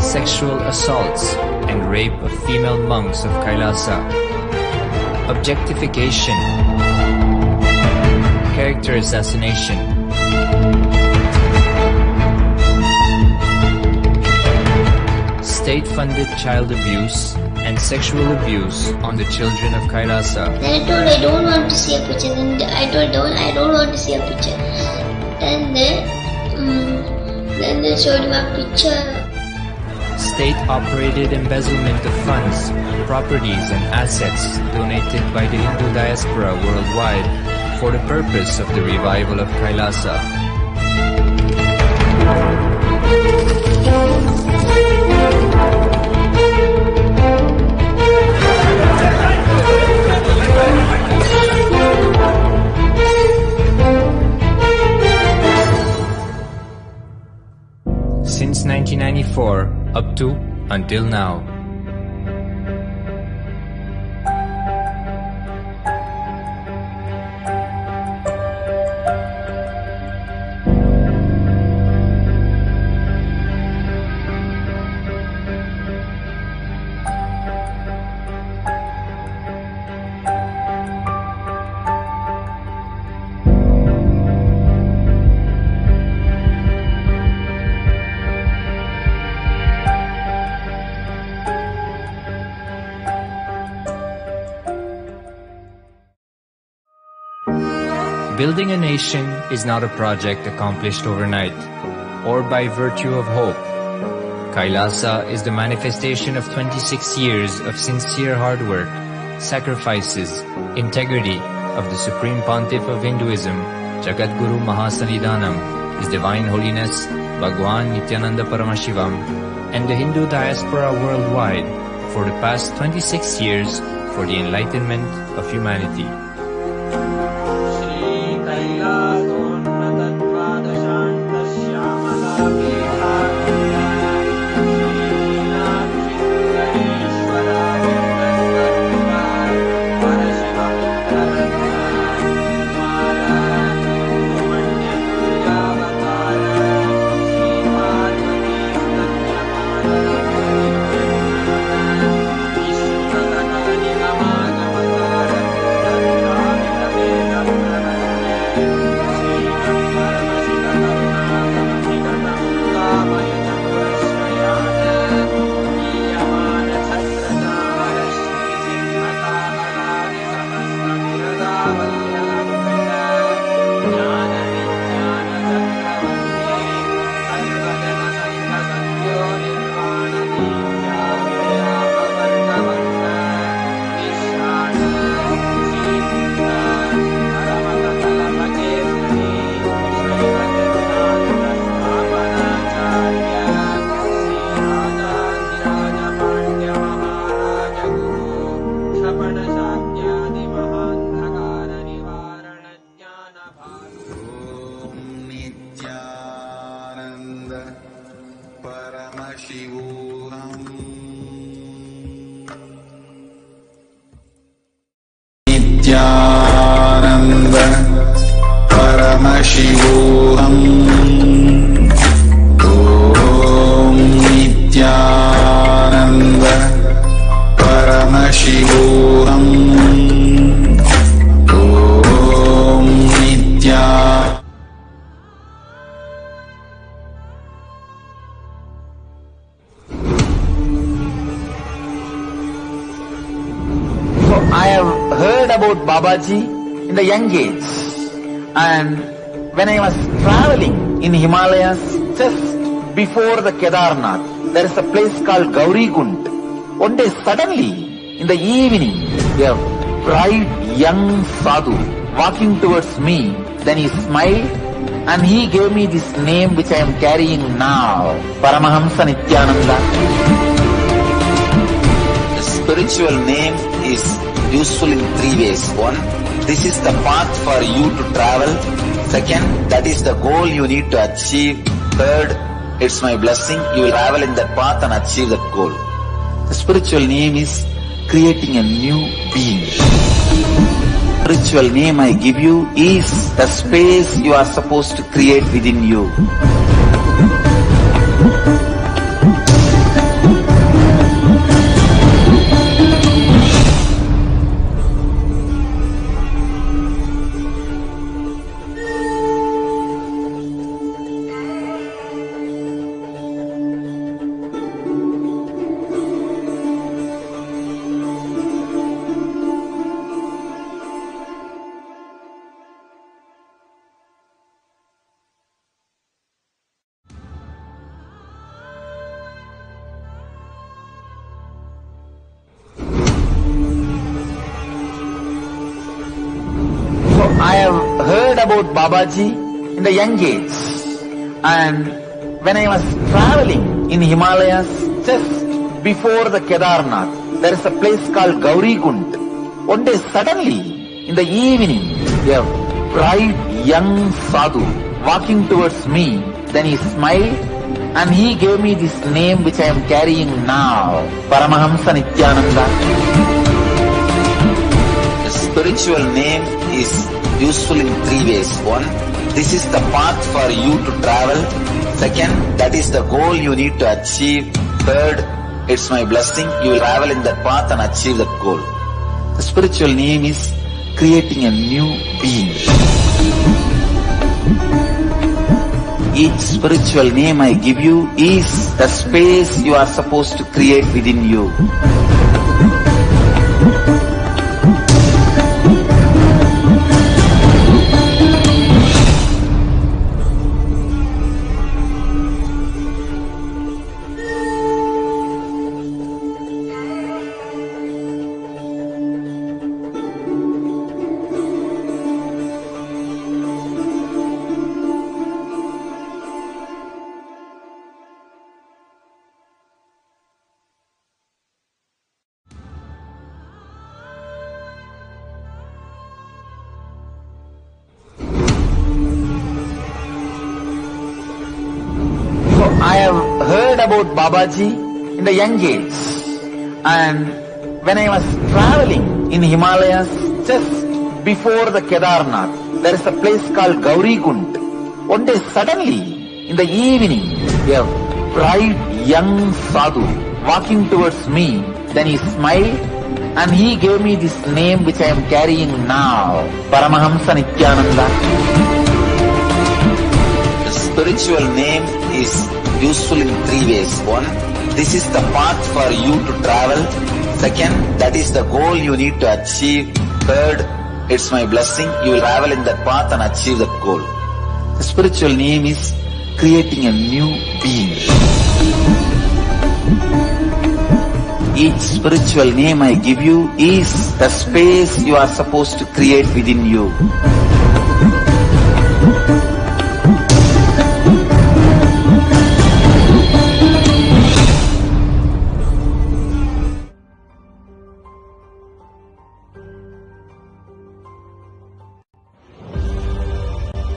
Sexual assaults and rape of female monks of Kailasa. Objectification. Character assassination. state-funded child abuse and sexual abuse on the children of Kailasa.
Then I told I don't want to see a picture. Then I told I don't want to see a picture. Then they showed me a picture.
State-operated embezzlement of funds, properties and assets donated by the Hindu diaspora worldwide for the purpose of the revival of Kailasa. Since 1994, up to until now. Building a nation is not a project accomplished overnight or by virtue of hope. Kailasa is the manifestation of 26 years of sincere hard work, sacrifices, integrity of the Supreme Pontiff of Hinduism, Jagadguru Mahasannidhanam, His Divine Holiness Bhagwan Nithyananda Paramashivam, and the Hindu diaspora worldwide for the past 26 years for the enlightenment of humanity.
Paramashivoham. Nithyananda Paramashivoham. Om Nithyananda Paramashivoham. Om Nithyananda.
I have heard about Babaji in the young age, and when I was traveling in Himalayas just before the Kedarnath, there is a place called Gauri Kund. One day suddenly in the evening, a bright young sadhu walking towards me, then he smiled and he gave me this name which I am carrying now, Paramahamsa Nithyananda.
The spiritual name is useful in three ways. One, this is the path for you to travel. Second, that is the goal you need to achieve. Third, it's my blessing. You will travel in that path and achieve that goal. The spiritual name is creating a new being. The spiritual name I give you is the space you are supposed to create within you.
Babaji in the young age. And when I was traveling in Himalayas, just before the Kedarnath, there is a place called Gaurikund. One day suddenly, in the evening, a bright young sadhu walking towards me, then he smiled and he gave me this name which I am carrying now, Paramahamsa Nithyananda.
The spiritual name is useful in three ways. One, this is the path for you to travel. Second, that is the goal you need to achieve. Third, it's my blessing. You will travel in that path and achieve that goal. The spiritual name is creating a new being. Each spiritual name I give you is the space you are supposed to create within you. I have heard about Babaji in the young age, and when I was traveling in Himalayas, just before the Kedarnath, there is a place called Gaurikund. One day suddenly, in the evening, a bright young sadhu walking towards me, then he smiled and he gave me this name which I am carrying now, Paramahamsa Nithyananda. The spiritual name is useful in three ways. One, this is the path for you to travel. Second, that is the goal you need to achieve. Third, it's my blessing. You will travel in that path and achieve that goal. The spiritual name is creating a new being. Each spiritual name I give you is the space you are supposed to create within you.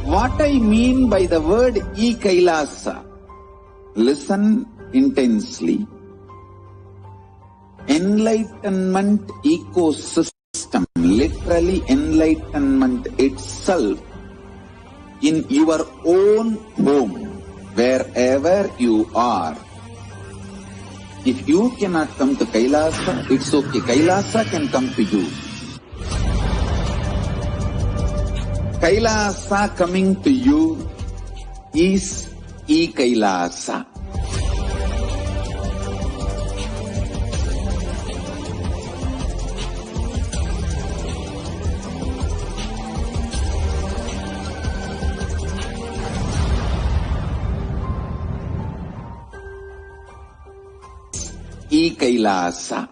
What I mean by the word E-Kailasa, listen intensely. Enlightenment ecosystem, literally enlightenment itself, in your own home, wherever you are. If you cannot come to Kailasa, it's okay. Kailasa can come to you. Kailasa coming to you is E-Kailasa. E-Kailasa.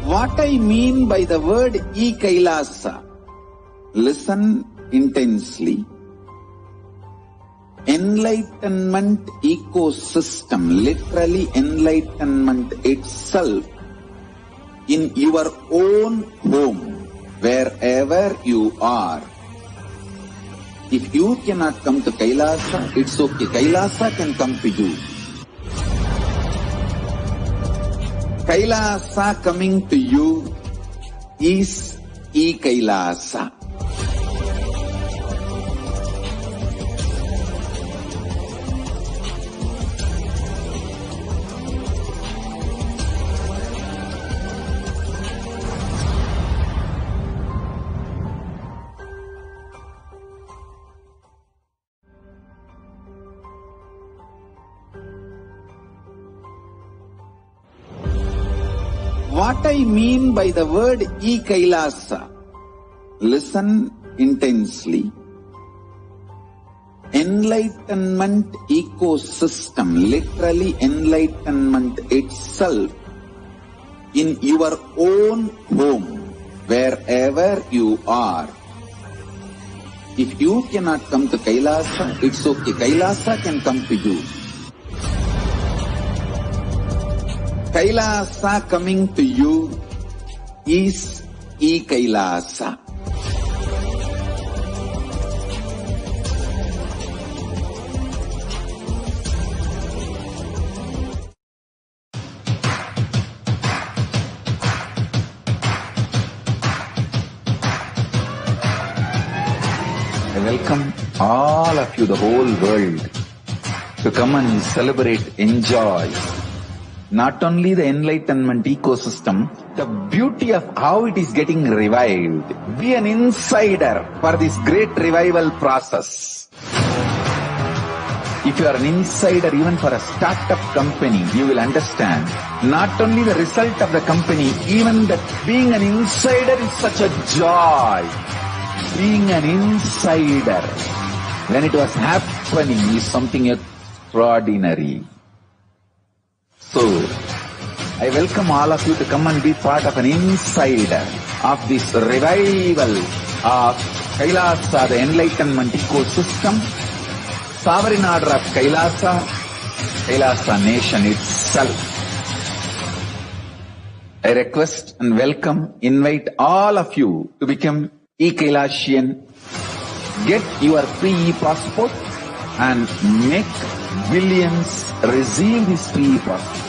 What I mean by the word E-Kailasa, listen intensely. Enlightenment ecosystem, literally enlightenment itself, in your own home, wherever you are. If you cannot come to Kailasa, it's okay. Kailasa can come to you. Kailasa coming to you is E-Kailasa. what I mean by the word e-Kailasa, listen intensely. Enlightenment ecosystem, literally enlightenment itself, in your own home, wherever you are. If you cannot come to Kailasa, it's okay. Kailasa can come to you. Kailasa coming to you is e-Kailasa. I welcome all of you, the whole world, to come and celebrate, enjoy not only the enlightenment ecosystem, the beauty of how it is getting revived. Be an insider for this great revival process. If you are an insider even for a startup company, you will understand not only the result of the company, even that being an insider is such a joy. Being an insider when it was happening is something extraordinary. So, I welcome all of you to come and be part of an insider of this revival of Kailasa, the enlightenment ecosystem, sovereign order of Kailasa, Kailasa nation itself. I request and welcome, invite all of you to become e-Kailasian. Get your free e-passport and make billions receive this free e-passport.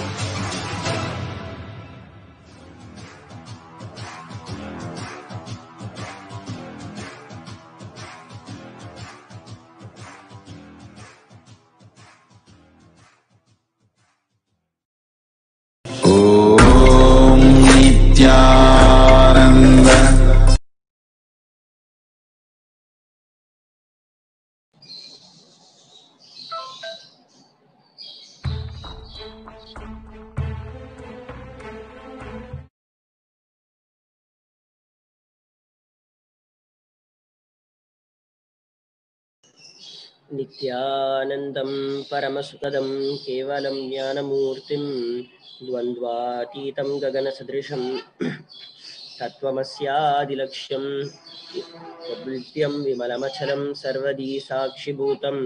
Om Nithyananda.
नित्यानन्दं परमसुखदं केवलं ज्ञानमूर्तिं द्वन्द्वातीतं गगनसदृशं तत्त्वमस्यादिलक्ष्यं नित्यं विमलमचलं सर्वदी साक्षिभूतं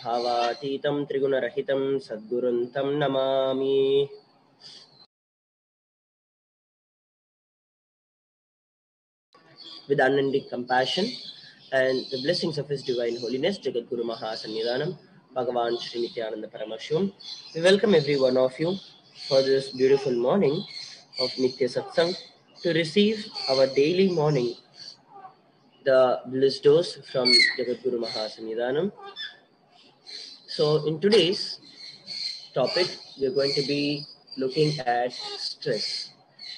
भावातीतं त्रिगुणरहितं सद्गुरुं तं Namami. With unending compassion and the blessings of His Divine Holiness, Jagat Guru Mahasannidhanam, Bhagavan Sri Nithyananda Paramashivam, we welcome every one of you for this beautiful morning of Nitya Satsang to receive our daily morning, the bliss dose from Jagat Guru Mahasannidhanam. So in today's topic, we are going to be looking at stress.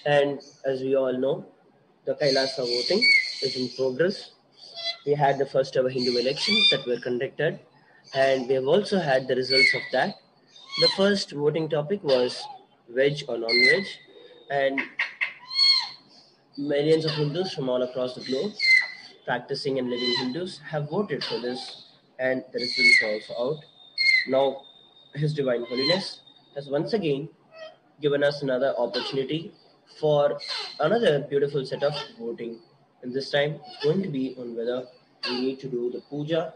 And as we all know, the Kailasa voting is in progress. We had the first ever Hindu elections that were conducted, and we have also had the results of that. The first voting topic was veg or non-veg, and millions of Hindus from all across the globe, practicing and living Hindus, have voted for this, and the results are also out. Now, His Divine Holiness has once again given us another opportunity for another beautiful set of voting. And this time, it's going to be on whether we need to do the puja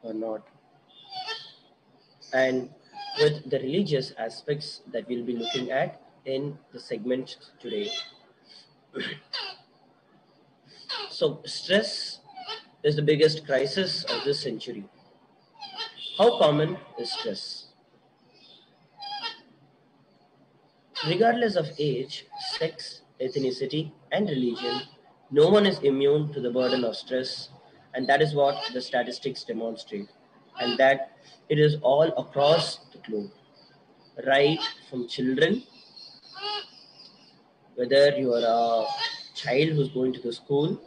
or not. And with the religious aspects that we'll be looking at in the segment today. So, stress is the biggest crisis of this century. How common is stress? Regardless of age, sex, ethnicity, and religion, no one is immune to the burden of stress, and that is what the statistics demonstrate, and that it is all across the globe, right from children, whether you are a child who's going to the school,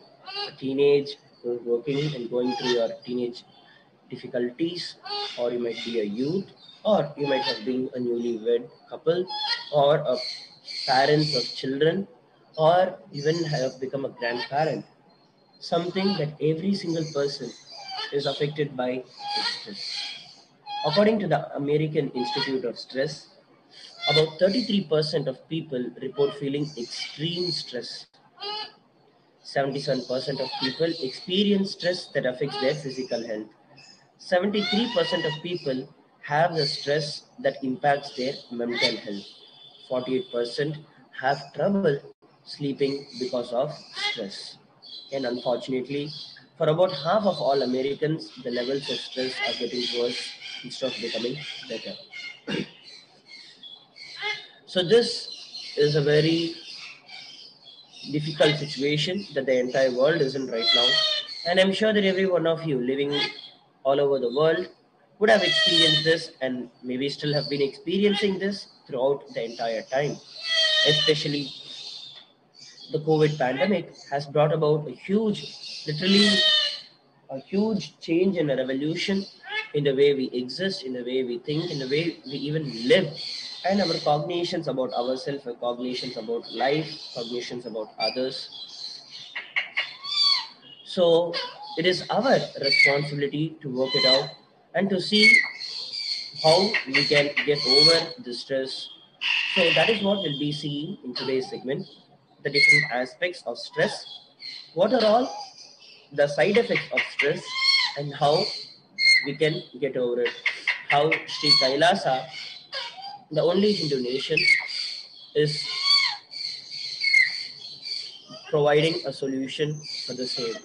a teenage who's working and going through your teenage difficulties, or you might be a youth, or you might have been a newlywed couple, or a parents of children, or even have become a grandparent. Something that every single person is affected by stress. According to the American Institute of Stress, about 33% of people report feeling extreme stress. 77% of people experience stress that affects their physical health. 73% of people have the stress that impacts their mental health. 48% have trouble sleeping because of stress. And unfortunately, for about half of all Americans, the levels of stress are getting worse instead of becoming better. So this is a very difficult situation that the entire world is in right now. And I'm sure that every one of you living all over the world would have experienced this and maybe still have been experiencing this throughout the entire time. Especially the COVID pandemic has brought about literally a huge change and a revolution in the way we exist, in the way we think, in the way we even live, and our cognitions about ourselves, our cognitions about life, cognitions about others. So it is our responsibility to work it out and to see how we can get over the stress. So that is what we'll be seeing in today's segment, the different aspects of stress. What are all the side effects of stress and how we can get over it. How Sri Kailasa, the only Hindu nation, is providing a solution for the same.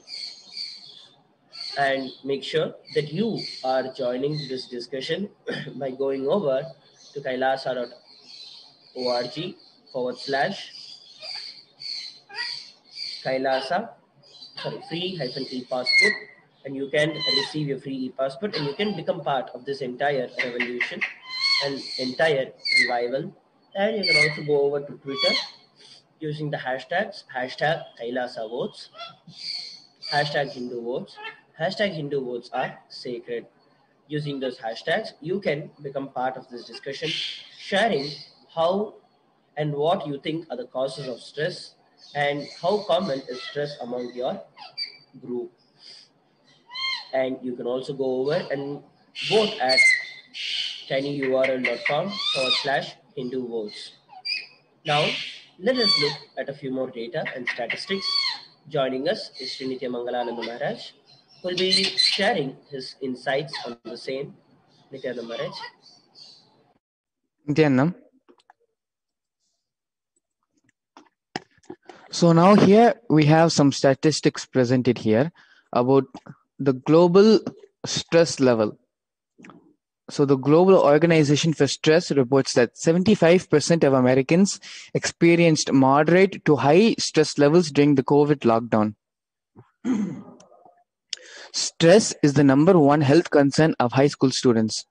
And make sure that you are joining this discussion by going over to kailasa.org/Kailasa, free e-passport, and you can receive your free e-passport and you can become part of this entire revolution and entire revival. And you can also go over to Twitter using the hashtags, hashtag Kailasa votes, hashtag Hindu votes. Hashtag Hindu votes are sacred. Using those hashtags, you can become part of this discussion, sharing how and what you think are the causes of stress and how common is stress among your group. And you can also go over and vote at tinyurl.com/Hindu votes. Now, let us look at a few more data and statistics. Joining us is Sri Nithyananda Maharaj, who will be sharing his insights on the same. Nithyananda Maharaj.
Nithyanam. So now here we have some statistics presented here about the global stress level. So the Global Organization for Stress reports that 75% of Americans experienced moderate to high stress levels during the COVID lockdown. Stress is the number one health concern of high school students.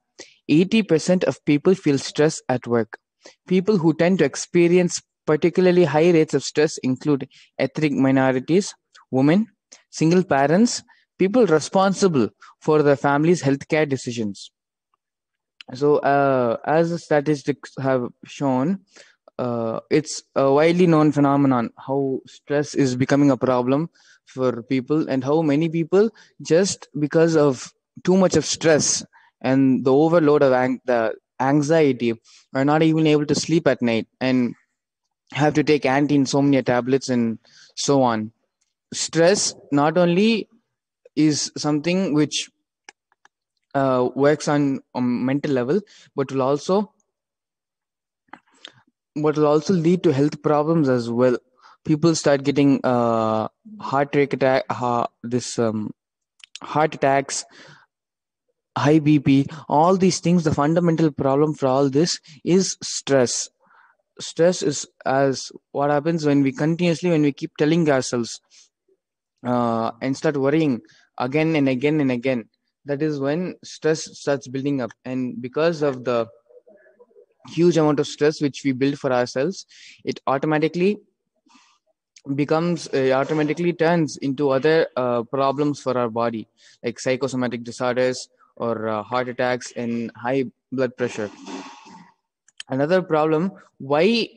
80% of people feel stress at work. People who tend to experience particularly high rates of stress include ethnic minorities, women, single parents, people responsible for their family's healthcare decisions. So, as the statistics have shown, it's a widely known phenomenon how stress is becoming a problem for people, and how many people, just because of too much of stress and the overload of the anxiety, are not even able to sleep at night and have to take anti-insomnia tablets and so on. Stress not only is something which works on mental level, but will also lead to health problems as well. People start getting heart attacks, high BP, all these things. The fundamental problem for all this is stress. Stress is as what happens when we keep telling ourselves and start worrying again and again and again. That is when stress starts building up, and because of the huge amount of stress which we build for ourselves, it automatically turns into other problems for our body, like psychosomatic disorders or heart attacks and high blood pressure. Another problem why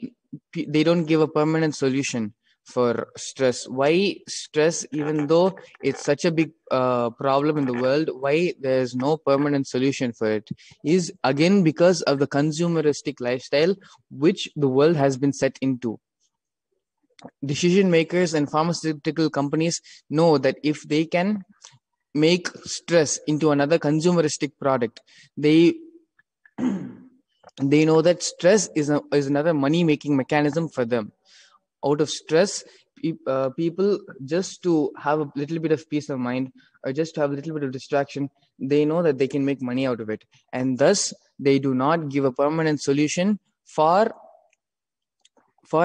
they don't give a permanent solution for stress. Why stress, even though it's such a big problem in the world, why there's no permanent solution for it is again because of the consumeristic lifestyle which the world has been set into. Decision makers and pharmaceutical companies know that if they can make stress into another consumeristic product, they know that stress is another money making mechanism for them. Out of stress, people, just to have a little bit of peace of mind or just to have a little bit of distraction, they know that they can make money out of it, and thus they do not give a permanent solution for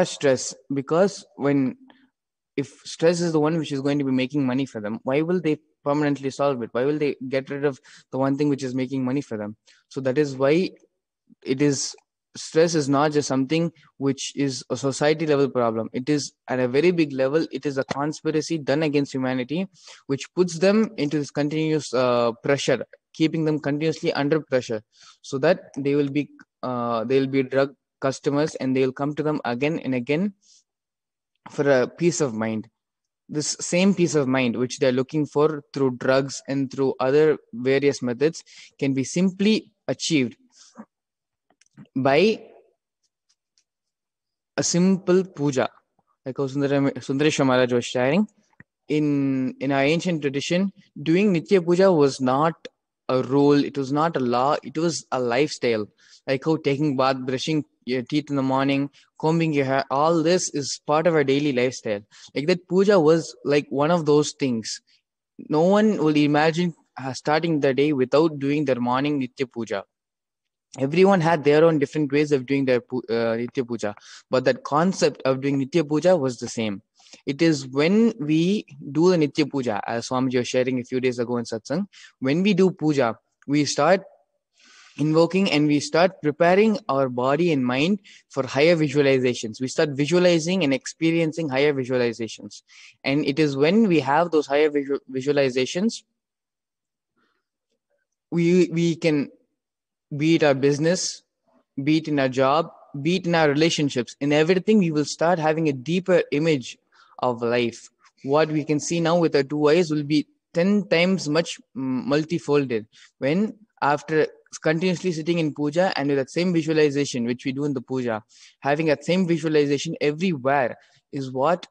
stress. Because if stress is the one which is going to be making money for them, why will they permanently solve it? Why will they get rid of the one thing which is making money for them? So that is why it is stress is not just something which is a society level problem. It is at a very big level. It is a conspiracy done against humanity, which puts them into this continuous pressure, keeping them continuously under pressure, so that they will be drug customers, and they will come to them again and again for a peace of mind. This same peace of mind which they're looking for through drugs and through other various methods can be simply achieved by a simple puja. Like how Sundaresha Maharaj was sharing, in our ancient tradition, doing Nitya Puja was not a rule, it was not a law, it was a lifestyle. Like how taking bath, brushing your teeth in the morning, combing your hair, all this is part of our daily lifestyle. Like that puja was like one of those things. No one will imagine starting the day without doing their morning Nitya Puja. Everyone had their own different ways of doing their Nitya Puja, but that concept of doing Nitya Puja was the same. It is when we do the Nitya Puja, as Swamiji was sharing a few days ago in Satsang, when we do puja, we start invoking and we start preparing our body and mind for higher visualizations. We start visualizing and experiencing higher visualizations. And it is when we have those higher visualizations, we can, be it our business, be it in our job, be it in our relationships, in everything, we will start having a deeper image of life. What we can see now with our two eyes will be 10 times much multifolded when, after continuously sitting in puja and with that same visualization which we do in the puja, having that same visualization everywhere is what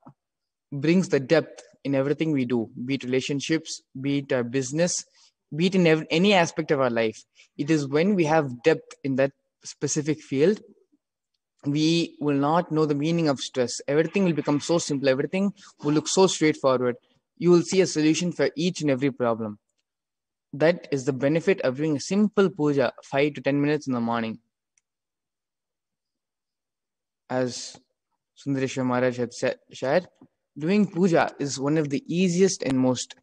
brings the depth in everything we do, be it relationships, be it our business, be it in any aspect of our life. It is when we have depth in that specific field, we will not know the meaning of stress. Everything will become so simple. Everything will look so straightforward. You will see a solution for each and every problem. That is the benefit of doing a simple puja, 5 to 10 minutes in the morning. As Sundaresha Maharaj had shared, doing puja is one of the easiest and most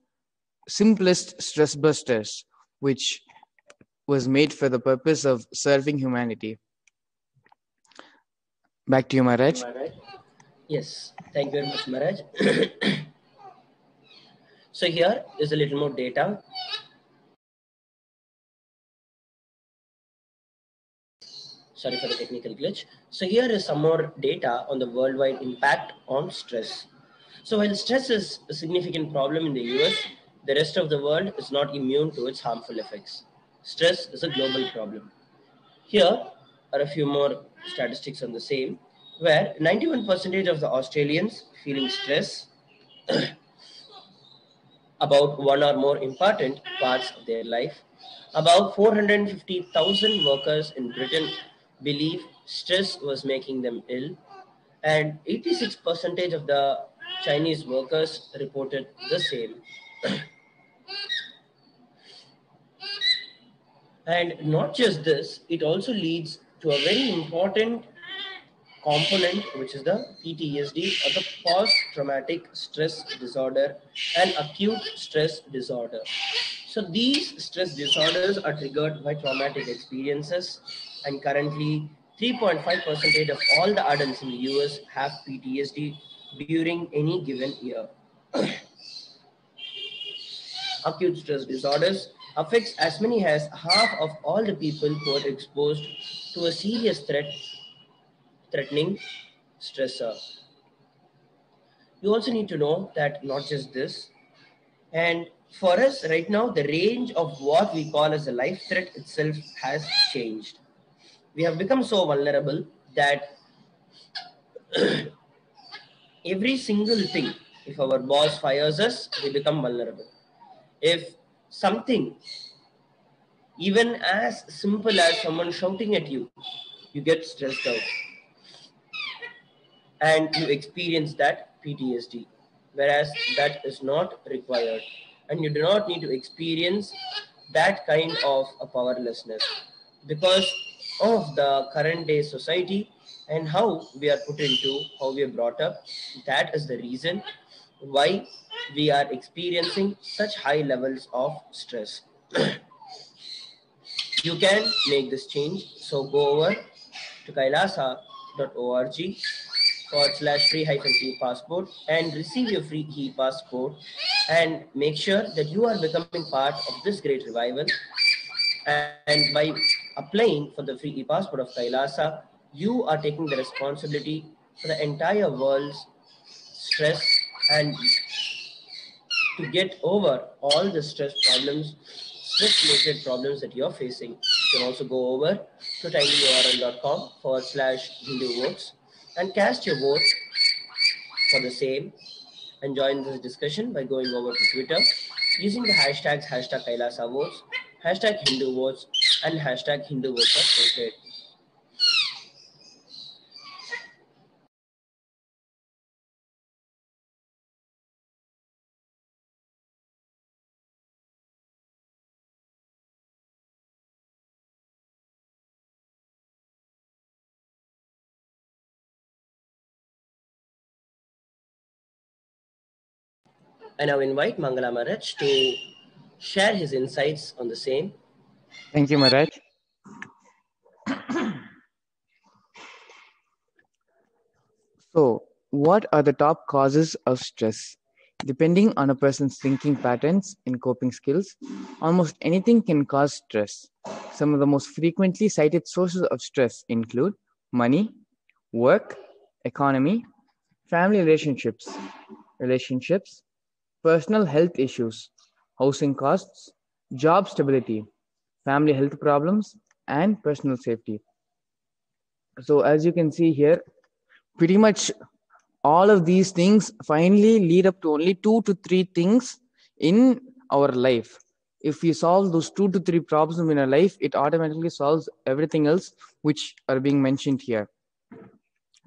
simplest stress busters, which was made for the purpose of serving humanity. Back to you, Maharaj.
Yes, thank you very much, Maharaj. So here is a little more data. Sorry for the technical glitch. So here is some more data on the worldwide impact on stress. So while stress is a significant problem in the US, the rest of the world is not immune to its harmful effects. Stress is a global problem. Here are a few more statistics on the same, where 91% of the Australians feeling stress about one or more important parts of their life. About 450,000 workers in Britain believe stress was making them ill, and 86% of the Chinese workers reported the same. And not just this, it also leads to a very important component, which is the PTSD, or the post-traumatic stress disorder and acute stress disorder. So these stress disorders are triggered by traumatic experiences, and currently 3.5% of all the adults in the US have PTSD during any given year. Acute stress disorders affects as many as half of all the people who are exposed to a serious threatening stressor. You also need to know that not just this, and for us right now, the range of what we call as a life threat itself has changed. We have become so vulnerable that every single thing, if our boss fires us, we become vulnerable. If something, even as simple as someone shouting at you, you get stressed out and you experience that PTSD, whereas that is not required, and you do not need to experience that kind of a powerlessness because of the current day society and how we are put into, how we are brought up. That is the reason why we are experiencing such high levels of stress. You can make this change, so go over to kailasa.org/free e-passport and receive your free e-passport and make sure that you are becoming part of this great revival. And by applying for the free e-passport of Kailasa, you are taking the responsibility for the entire world's stress and to get over all the stress-related problems that you're facing. You can also go over to tinyurl.com/Hindu votes and cast your vote for the same and join this discussion by going over to Twitter using the hashtags #KailasaVotes, #HinduVotes, and #HinduVotes. I now invite Mangala Maharaj to share his insights on the same.
Thank you, Maharaj. So, what are the top causes of stress? Depending on a person's thinking patterns and coping skills, almost anything can cause stress. Some of the most frequently cited sources of stress include money, work, economy, family relationships, personal health issues, housing costs, job stability, family health problems, and personal safety. So, as you can see here, pretty much all of these things finally lead up to only 2 to 3 things in our life. If we solve those 2 to 3 problems in our life, it automatically solves everything else which are being mentioned here.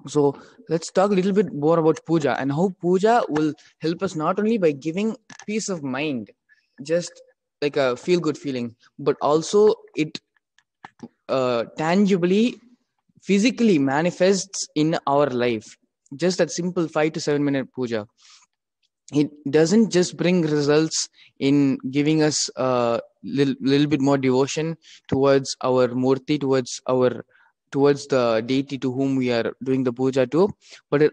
So let's talk a little bit more about puja and how puja will help us not only by giving peace of mind, just like a feel good feeling, but also it tangibly, physically manifests in our life. Just that simple 5 to 7 minute puja. It doesn't just bring results in giving us a little bit more devotion towards our murti, towards the deity to whom we are doing the puja to, but it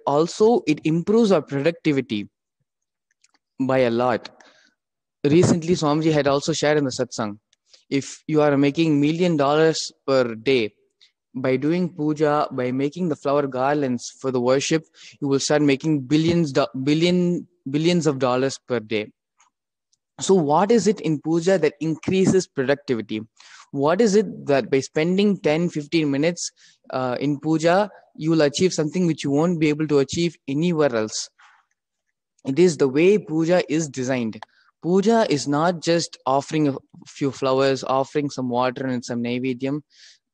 improves our productivity by a lot. Recently, Swamiji had also shared in the Satsang, if you are making $1 million per day, by doing puja, by making the flower garlands for the worship, you will start making billions of dollars per day. So what is it in puja that increases productivity? What is it that by spending 10-15 minutes in puja, you will achieve something which you won't be able to achieve anywhere else? It is the way puja is designed. Puja is not just offering a few flowers, offering some water and some naivedyam.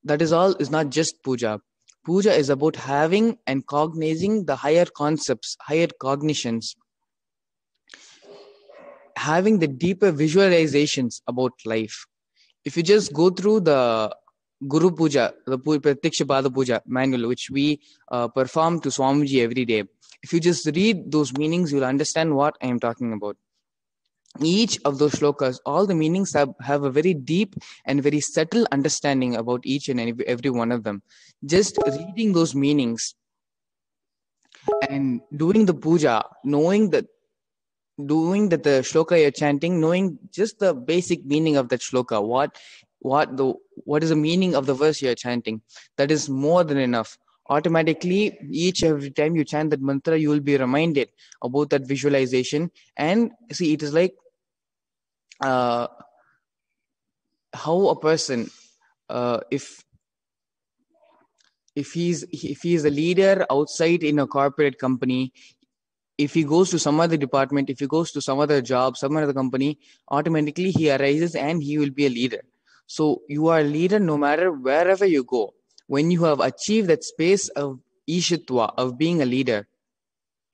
That is not just puja. Puja is about having and cognizing the higher concepts, higher cognitions, having the deeper visualizations about life. If you just go through the Guru Puja, the Pratiksha Pada Puja manual, which we perform to Swamiji every day, if you just read those meanings, you'll understand what I am talking about. Each of those shlokas, all the meanings have a very deep and very subtle understanding about each and every one of them. Just reading those meanings and doing the puja, knowing that the shloka you're chanting, knowing just the basic meaning of that shloka, what is the meaning of the verse you're chanting, that is more than enough. automatically every time you chant that mantra, you will be reminded about that visualization. And see, it is like how a person, if he's a leader outside in a corporate company, if he goes to some other department, if he goes to some other job, some other company, automatically he arises and he will be a leader. So you are a leader no matter wherever you go. When you have achieved that space of Ishitwa, of being a leader,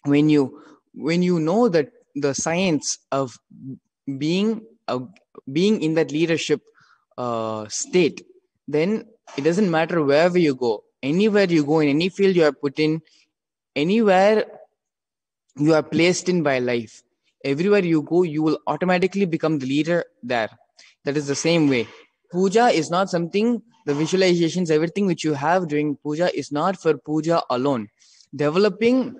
when you know that the science of being in that leadership state, then it doesn't matter wherever you go, anywhere you go, in any field you are put in, anywhere you are placed in by life, everywhere you go, you will automatically become the leader there. That is the same way. Puja is not something, the visualizations, everything which you have during puja is not for puja alone. Developing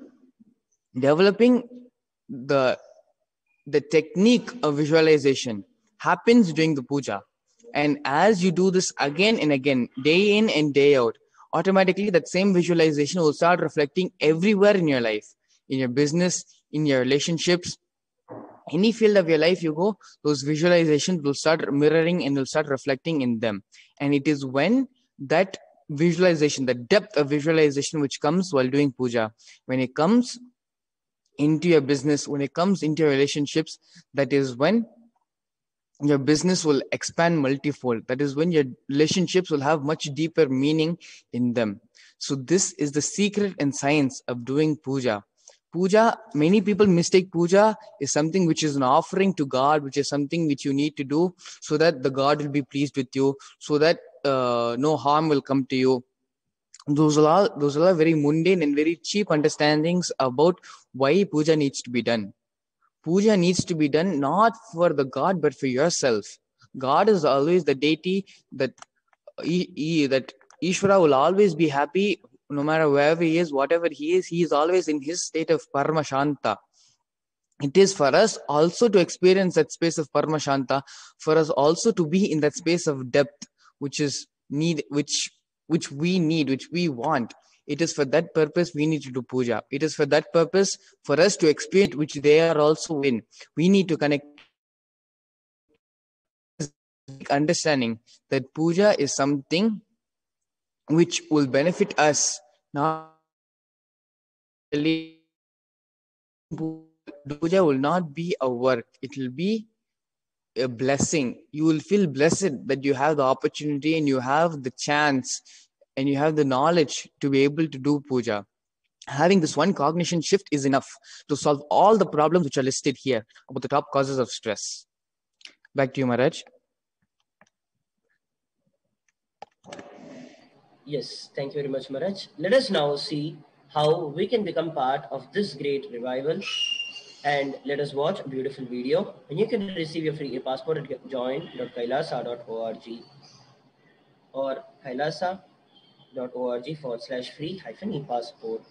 the technique of visualization happens during the puja. And as you do this again and again, day in and day out, automatically that same visualization will start reflecting everywhere in your life, in your business, in your relationships, any field of your life you go, those visualizations will start mirroring and will start reflecting in them. And it is when that visualization, the depth of visualization which comes while doing puja, when it comes into your business, when it comes into your relationships, that is when your business will expand multifold. That is when your relationships will have much deeper meaning in them. So this is the secret and science of doing puja. Puja, many people mistake puja is something which is an offering to God, which is something which you need to do so that the God will be pleased with you, so that no harm will come to you. Those are very mundane and very cheap understandings about why puja needs to be done. Puja needs to be done not for the God, but for yourself. God is always the deity that Ishvara will always be happy no matter wherever he is, whatever he is always in his state of Paramashanta. It is for us also to experience that space of Paramashanta, for us also to be in that space of depth, which we need, which we want. It is for that purpose we need to do puja. It is for that purpose for us to experience which they are also in. We need to connect understanding that puja is something which will benefit us. Not puja will not be a work, it will be a blessing. You will feel blessed that you have the opportunity and you have the chance and you have the knowledge to be able to do puja. Having this one cognition shift is enough to solve all the problems which are listed here about the top causes of stress. Back to you, Maharaj.
Yes, thank you very much, Maharaj. Let us now see how we can become part of this great revival. And let us watch a beautiful video. And you can receive your free passport at join.kailasa.org or kailasa.org/free-e-passport.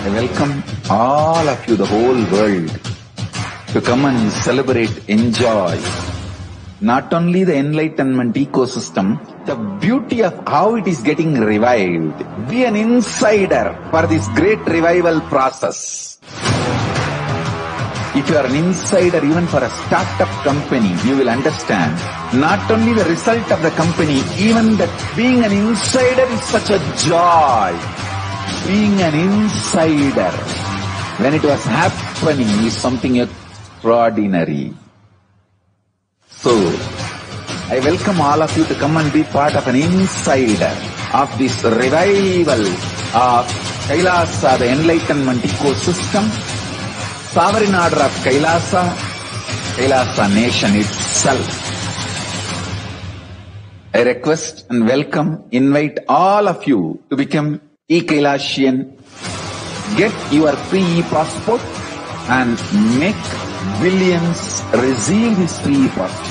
I welcome all of you, the whole world, to come and celebrate, enjoy
not only the enlightenment ecosystem, the beauty of how it is getting revived. Be an insider for this great revival process. If you are an insider even for a startup company, you will understand not only the result of the company, even that being an insider is such a joy. Being an insider when it was happening is something extraordinary. So, I welcome all of you to come and be part of an insider of this revival of Kailasa, the enlightenment ecosystem, sovereign order of Kailasa, Kailasa nation itself. I request and welcome, invite all of you to become e-Kailasian. Get your free e-passport and make billions receive this free e-passport.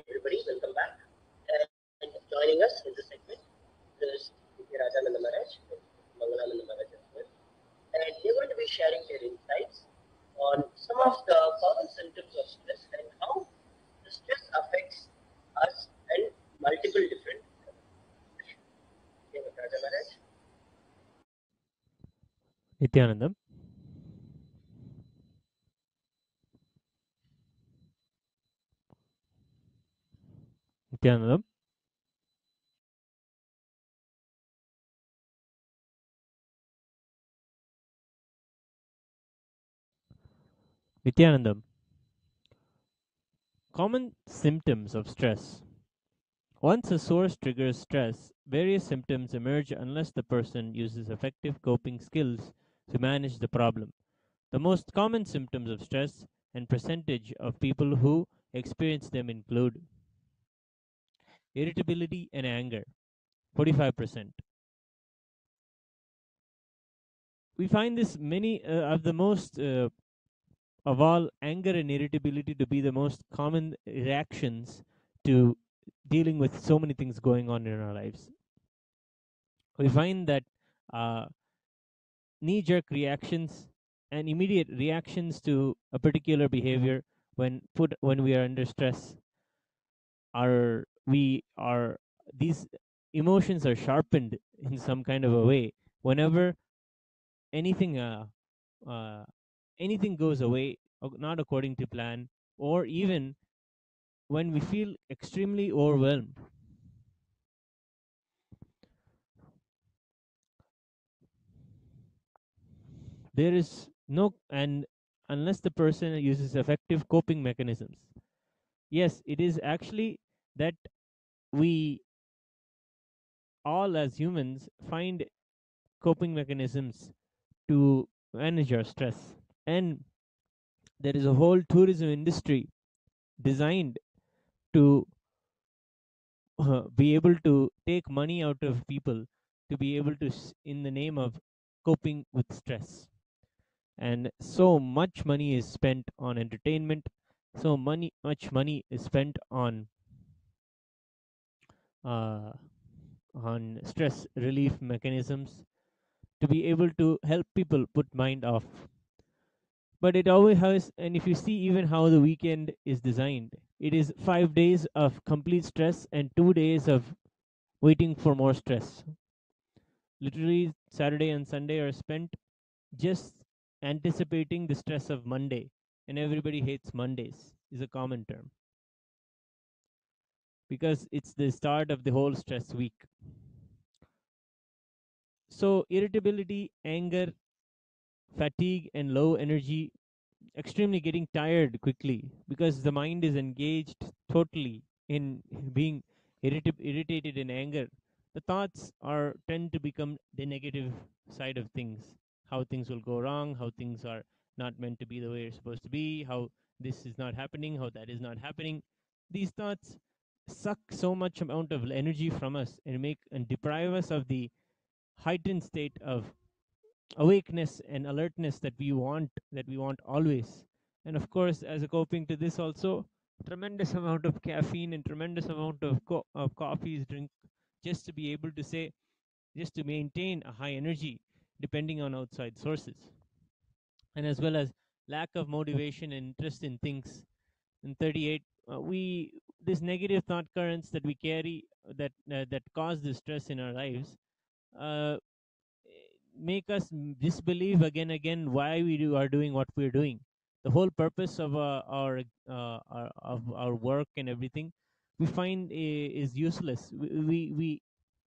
Everybody, welcome back. And joining us in this segment is Rajananda Maharaj, Mangalananda Maharaj as well. And they're going to be sharing their insights on some of the common symptoms of stress and how the stress affects us and multiple different. Raja Maharaj.
Nithyanandam. Nithyanandam. Nithyanandam. Common symptoms of stress. Once a source triggers stress, various symptoms emerge unless the person uses effective coping skills to manage the problem. The most common symptoms of stress and percentage of people who experience them include irritability and anger, 45%. We find this many of the most of all, anger and irritability to be the most common reactions to dealing with so many things going on in our lives. We find that knee-jerk reactions and immediate reactions to a particular behavior when we are under stress are these emotions are sharpened in some kind of a way whenever anything anything goes away not according to plan, or even when we feel extremely overwhelmed. There is no, and unless the person uses effective coping mechanisms. Yes, it is actually that we all as humans find coping mechanisms to manage our stress. And there is a whole tourism industry designed to be able to take money out of people to be able to in the name of coping with stress. And so much money is spent on entertainment, so much money is spent uh, on stress relief mechanisms to be able to help people put mind off. But it always has, and if you see even how the weekend is designed, it is 5 days of complete stress and 2 days of waiting for more stress. Literally, Saturday and Sunday are spent just anticipating the stress of Monday, and everybody hates Mondays, is a common term because it's the start of the whole stress week. So, irritability, anger, fatigue, and low energy, extremely getting tired quickly because the mind is engaged totally in being irritated in anger. The thoughts are tend to become the negative side of things, how things will go wrong, how things are not meant to be the way it's supposed to be, how this is not happening, how that is not happening. These thoughts suck so much amount of energy from us and make and deprive us of the heightened state of awakeness and alertness that we want always. And of course, as a coping to this, also tremendous amount of caffeine and tremendous amount of coffees drink, just to be able to say, just to maintain a high energy depending on outside sources, and as well as lack of motivation and interest in things. In 38, we this negative thought currents that we carry, that cause the stress in our lives, uh, make us disbelieve again why are doing what we're doing. The whole purpose of our work and everything, we find is useless. We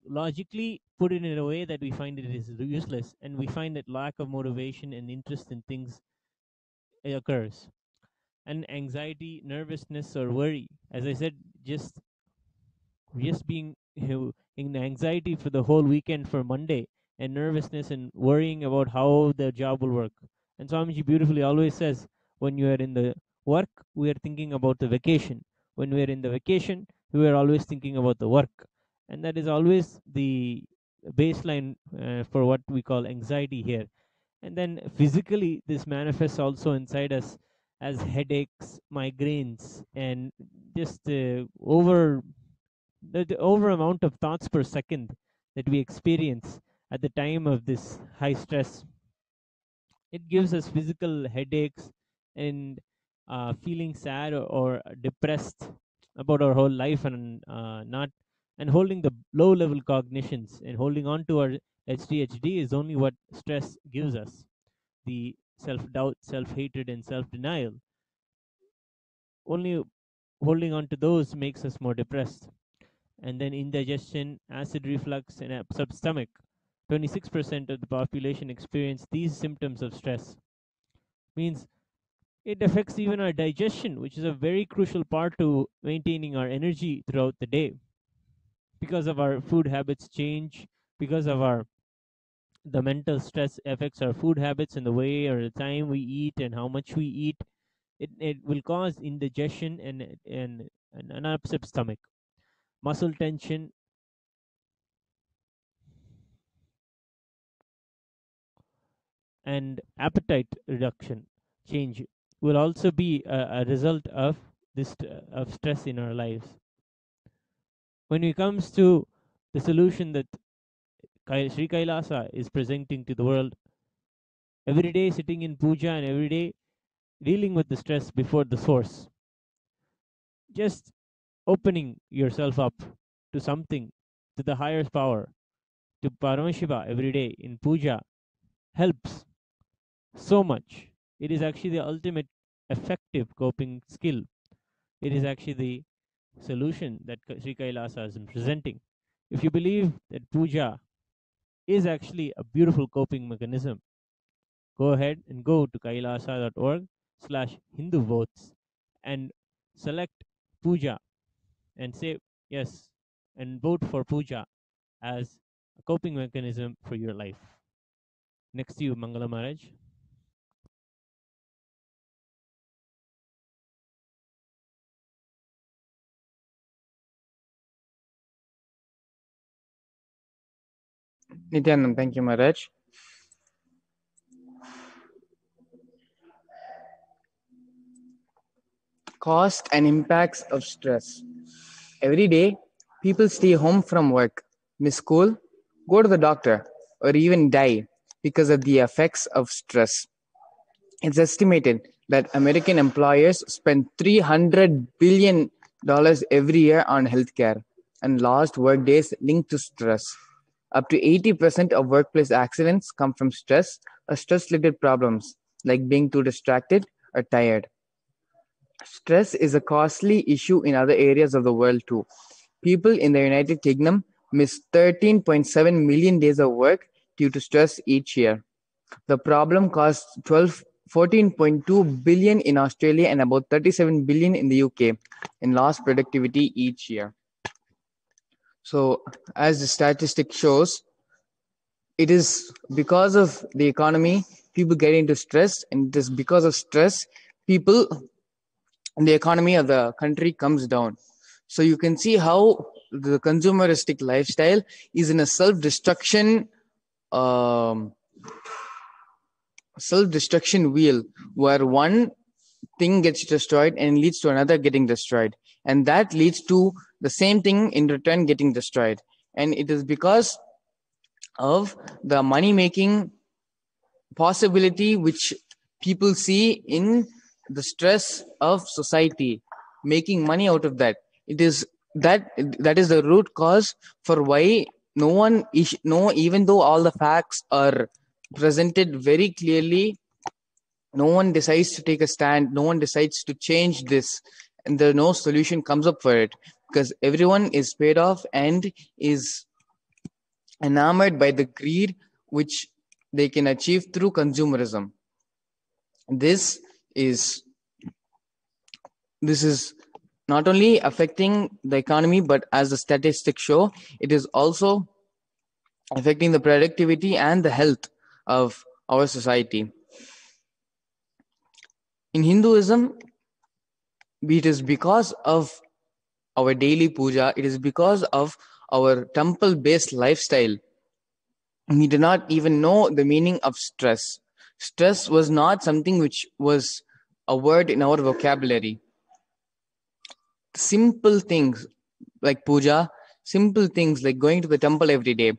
logically put it in a way that we find it is useless, and we find that lack of motivation and interest in things occurs. And anxiety, nervousness, or worry, as I said, just being in anxiety for the whole weekend for Monday, and nervousness and worrying about how the job will work. And Swamiji beautifully always says, when you are in the work, we are thinking about the vacation. When we are in the vacation, we are always thinking about the work. And that is always the baseline for what we call anxiety here. And then physically, this manifests also inside us as headaches, migraines, and just the over amount of thoughts per second that we experience at the time of this high stress. It gives us physical headaches and feeling sad or depressed about our whole life, and not and holding the low level cognitions and holding on to our HDHD is only what stress gives us. The self doubt, self hatred, and self denial. Only holding on to those makes us more depressed. And then indigestion, acid reflux, and upset stomach. 26% of the population experience these symptoms of stress. Means it affects even our digestion, which is a very crucial part to maintaining our energy throughout the day. Because of our food habits change, because of our the mental stress affects our food habits and the way or the time we eat and how much we eat. It will cause indigestion and an upset stomach, muscle tension, and appetite reduction change will also be a result of of stress in our lives. When it comes to the solution that Sri Kailasa is presenting to the world, every day sitting in puja and every day dealing with the stress before the source, just opening yourself up to something, to the higher power, to Paramashiva every day in puja helps so much. It is actually the ultimate effective coping skill. It is actually the solution that Sri Kailasa is presenting. If you believe that puja is actually a beautiful coping mechanism, go ahead and go to kailasa.org/Hindu votes and select puja and say yes and vote for puja as a coping mechanism for your life. Next to you, Mangala Maharaj.
Nithyanand, thank you, Maharaj. Cost and impacts of stress. Every day, people stay home from work, miss school, go to the doctor, or even die because of the effects of stress. It's estimated that American employers spend $300 billion every year on healthcare and lost workdays linked to stress. Up to 80% of workplace accidents come from stress or stress-related problems like being too distracted or tired. Stress is a costly issue in other areas of the world too. People in the United Kingdom miss 13.7 million days of work due to stress each year. The problem costs 14.2 billion in Australia and about 37 billion in the UK in lost productivity each year. So, as the statistic shows, it is because of the economy people get into stress, and it is because of stress people the economy of the country comes down. So you can see how the consumeristic lifestyle is in a self-destruction self-destruction wheel where one thing gets destroyed and leads to another getting destroyed, and that leads to the same thing in return getting destroyed. And it is because of the money making possibility which people see in the stress of society, making money out of that. It is that is the root cause for why no one is no even though all the facts are presented very clearly, no one decides to take a stand, no one decides to change this, and there no solution comes up for it, because everyone is paid off and is enamored by the greed which they can achieve through consumerism. This is this is not only affecting the economy, but as the statistics show, it is also affecting the productivity and the health of our society. In Hinduism, it is because of our daily puja, it is because of our temple based lifestyle. We do not even know the meaning of stress. Stress was not something which was a word in our vocabulary. Simple things like puja, simple things like going to the temple every day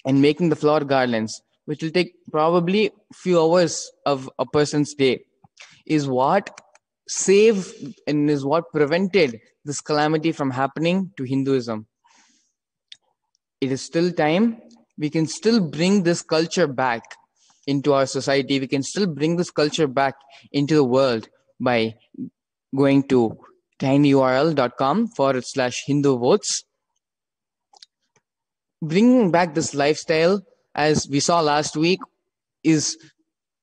and making the flower garlands, which will take probably few hours of a person's day, is what saved and is what prevented this calamity from happening to Hinduism. It is still time. We can still bring this culture back into our society. We can still bring this culture back into the world by going to tinyurl.com/Hindu votes. Bringing back this lifestyle, as we saw last week, is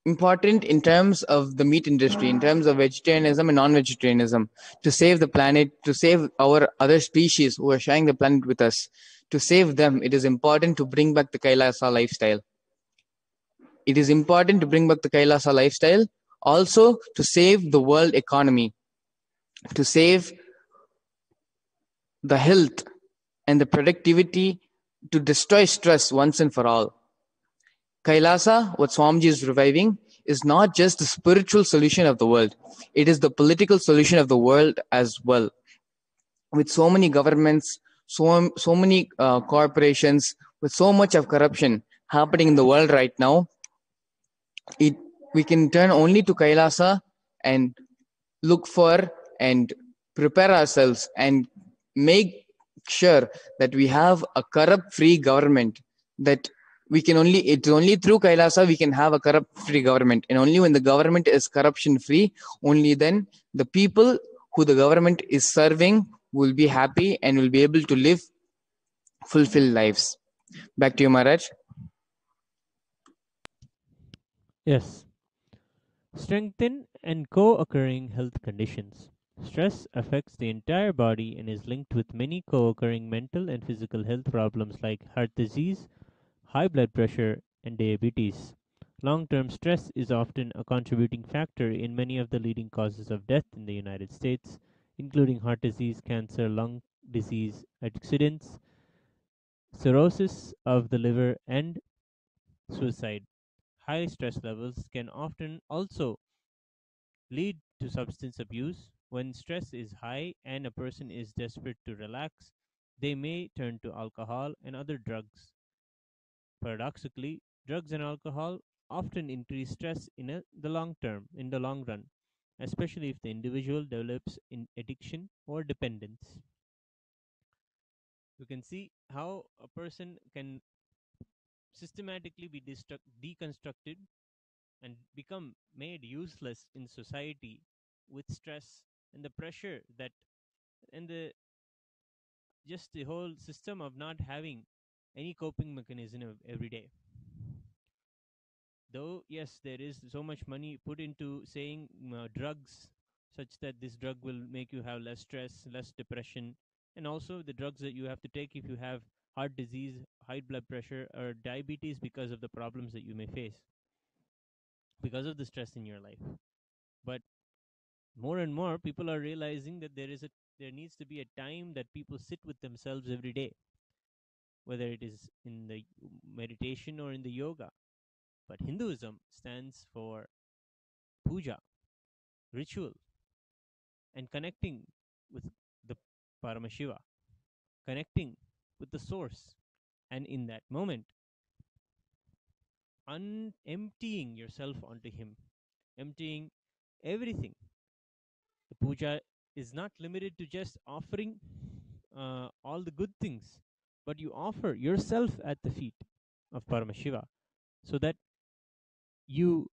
important in terms of the meat industry, in terms of vegetarianism and non-vegetarianism, to save the planet, to save our other species who are sharing the planet with us. To save them, it is important to bring back the Kailasa lifestyle. It is important to bring back the Kailasa lifestyle also to save the world economy, to save the health and the productivity, to destroy stress once and for all. Kailasa, what Swamiji is reviving, is not just the spiritual solution of the world, it is the political solution of the world as well. With so many governments, so many corporations, with so much of corruption happening in the world right now, we can turn only to Kailasa and look for and prepare ourselves and make sure that we have a corrupt free government, that it's only through Kailasa we can have a corrupt free government, and only when the government is corruption free, only then the people who the government is serving will be happy and will be able to live fulfilled lives. Back to you, Maharaj.
Yes. Strengthen and co occurring health conditions. Stress affects the entire body and is linked with many co occurring mental and physical health problems like heart disease, high blood pressure, and diabetes. Long term stress is often a contributing factor in many of the leading causes of death in the United States, including heart disease, cancer, lung disease, accidents, cirrhosis of the liver, and suicide. High stress levels can often also lead to substance abuse. When stress is high and a person is desperate to relax, they may turn to alcohol and other drugs. Paradoxically, drugs and alcohol often increase stress the long term, in the long run, especially if the individual develops in addiction or dependence. You can see how a person can systematically be deconstructed and become made useless in society with stress and the pressure that and the just the whole system of not having any coping mechanism of every day. Though yes, there is so much money put into saying drugs, such that this drug will make you have less stress, less depression, and also the drugs that you have to take if you have heart disease, high blood pressure, or diabetes because of the problems that you may face because of the stress in your life. But more and more people are realizing that there needs to be a time that people sit with themselves every day, whether it is in the meditation or in the yoga, But Hinduism stands for puja, ritual, and connecting with the Paramashiva, connecting with the source. And in that moment, emptying yourself onto Him, emptying everything. The puja is not limited to just offering all the good things, but you offer yourself at the feet of Paramashiva so that you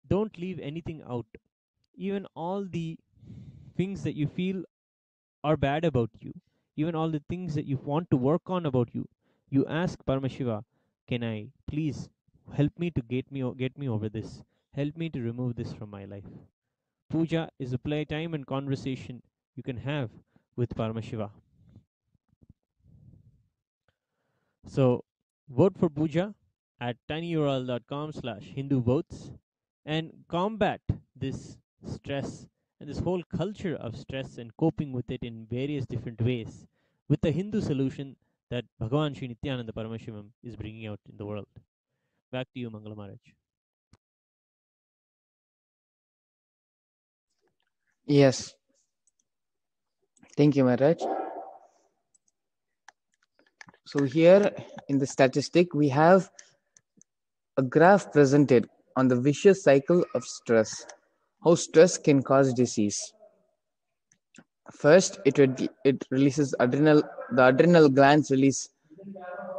don't leave anything out. Even all the things that you feel are bad about you, even all the things that you want to work on about you, you ask Paramashiva, can I please help me to get me over this? Help me to remove this from my life. Puja is a playtime and conversation you can have with Paramashiva. So vote for puja at tinyurl.com/Hindu votes and combat this stress and this whole culture of stress and coping with it in various different ways with the Hindu solution that Bhagavan Sri Nithyananda Paramashivam is bringing out in the world. Back to you, Mangala Maharaj.
Yes. Thank you, Maharaj. So here in the statistic, we have a graph presented on the vicious cycle of stress, how stress can cause disease. First, it releases the adrenal glands release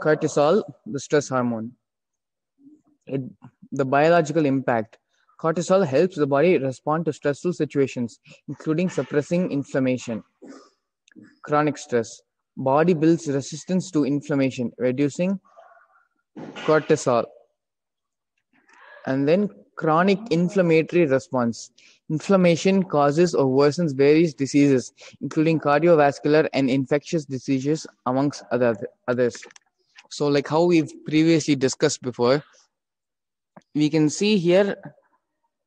cortisol, the stress hormone. The biological impact. Cortisol helps the body respond to stressful situations, including suppressing inflammation. Chronic stress. Body builds resistance to inflammation, reducing cortisol. And then chronic inflammatory response. Inflammation causes or worsens various diseases, including cardiovascular and infectious diseases, amongst others. So like how we've previously discussed before, we can see here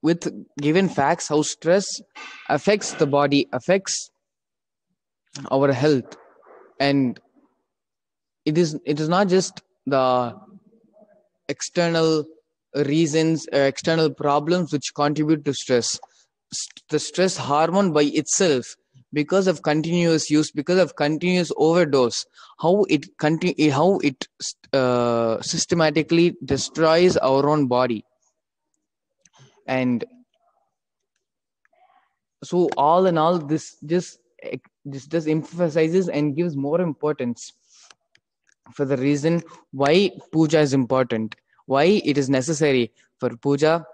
with given facts how stress affects the body, affects our health. And it is not just the external reasons, external problems which contribute to stress. The stress hormone by itself, because of continuous use, because of continuous overdose, how it systematically destroys our own body. And so all in all, this just emphasizes and gives more importance for the reason why puja is important, why it is necessary for puja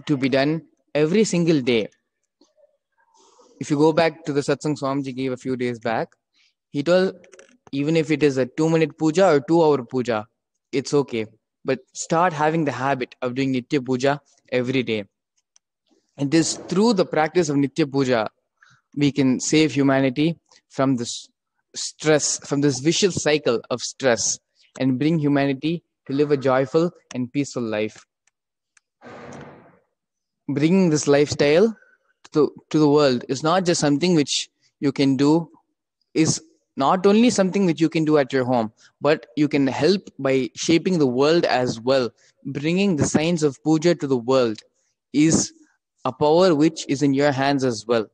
to be done every single day. If you go back to the Satsang Swamiji gave a few days back, he told even if it is a 2-minute puja or 2-hour puja, it's okay. But start having the habit of doing Nitya Puja every day. And this through the practice of Nitya Puja, we can save humanity from this stress, from this vicious cycle of stress, and bring humanity to live a joyful and peaceful life. Bringing this lifestyle to the world is not just something which you can do, is not only something which you can do at your home, but you can help by shaping the world as well. Bringing the science of puja to the world is a power which is in your hands as well.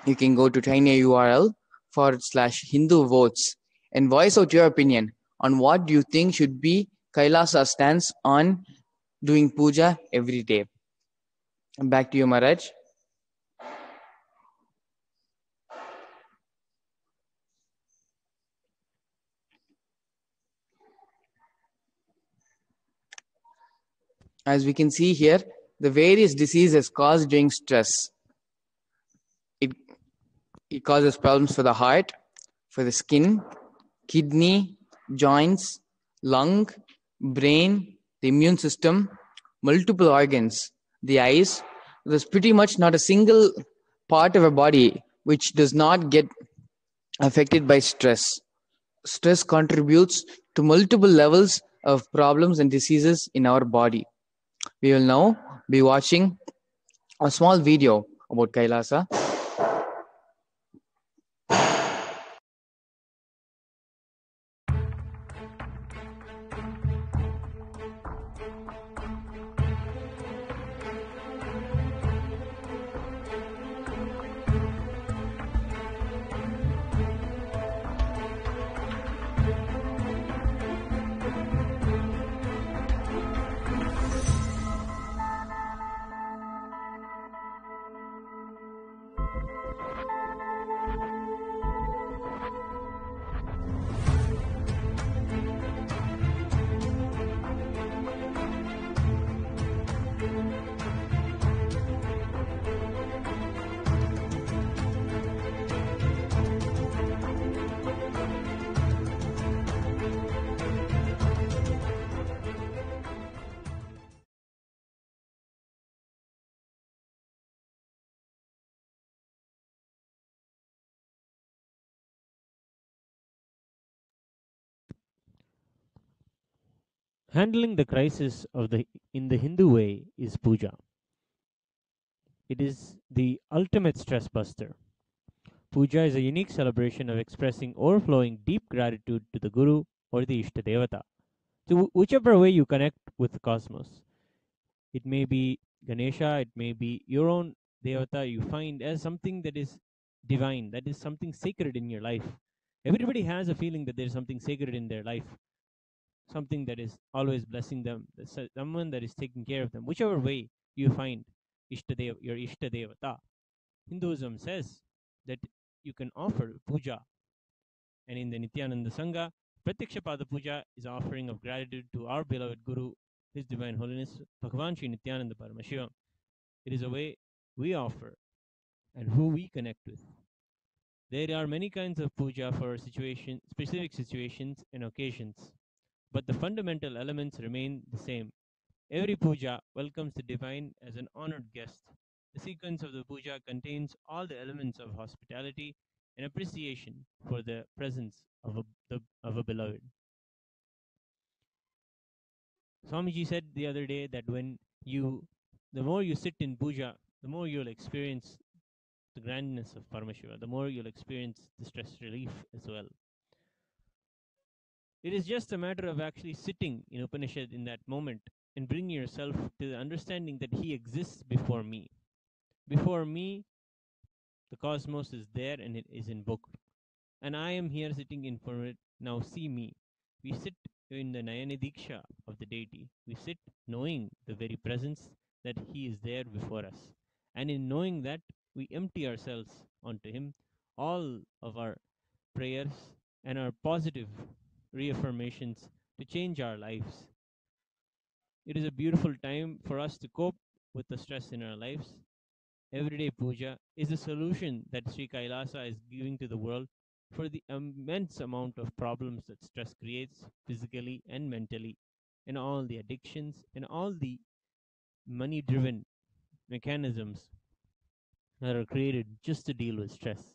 You can go to tinyurl.com/Hindu votes and voice out your opinion on what you think should be Kailasa's stance on doing puja every day. Back to you, Maharaj. As we can see here, the various diseases caused during stress. It causes problems for the heart, for the skin, kidney, joints, lung, brain, the immune system, multiple organs, the eyes. There's pretty much not a single part of our body which does not get affected by stress. Stress contributes to multiple levels of problems and diseases in our body. We will now be watching a small video about Kailasa.
Handling the crisis in the Hindu way is puja. It is the ultimate stress buster. Puja is a unique celebration of expressing overflowing deep gratitude to the Guru or the Ishta Devata. So, whichever way you connect with the cosmos, it may be Ganesha, it may be your own Devata you find as something that is divine, that is something sacred in your life. Everybody has a feeling that there's something sacred in their life, something that is always blessing them, someone that is taking care of them. Whichever way you find your Ishta Devata, Hinduism says that you can offer puja. And in the Nithyananda Sangha, Pratyakshapada Puja is offering of gratitude to our beloved Guru, His Divine Holiness, Bhagavan Sri Nithyananda Paramashivam. It is a way we offer and who we connect with. There are many kinds of puja for specific situations and occasions, but the fundamental elements remain the same. Every puja welcomes the divine as an honored guest. The sequence of the puja contains all the elements of hospitality and appreciation for the presence of a beloved. Swamiji said the other day that the more you sit in puja, the more you'll experience the grandness of Paramashiva, the more you'll experience the stress relief as well. It is just a matter of actually sitting in Upanishad in that moment and bringing yourself to the understanding that he exists before me. Before me, the cosmos is there and it is invoked. And I am here sitting in front of it. Now see me. We sit in the Nayana Diksha of the deity. We sit knowing the very presence that he is there before us. And in knowing that, we empty ourselves onto him, all of our prayers and our positive reaffirmations to change our lives. It is a beautiful time for us to cope with the stress in our lives. Everyday puja is a solution that Sri Kailasa is giving to the world for the immense amount of problems that stress creates physically and mentally, and all the addictions and all the money driven mechanisms that are created just to deal with stress.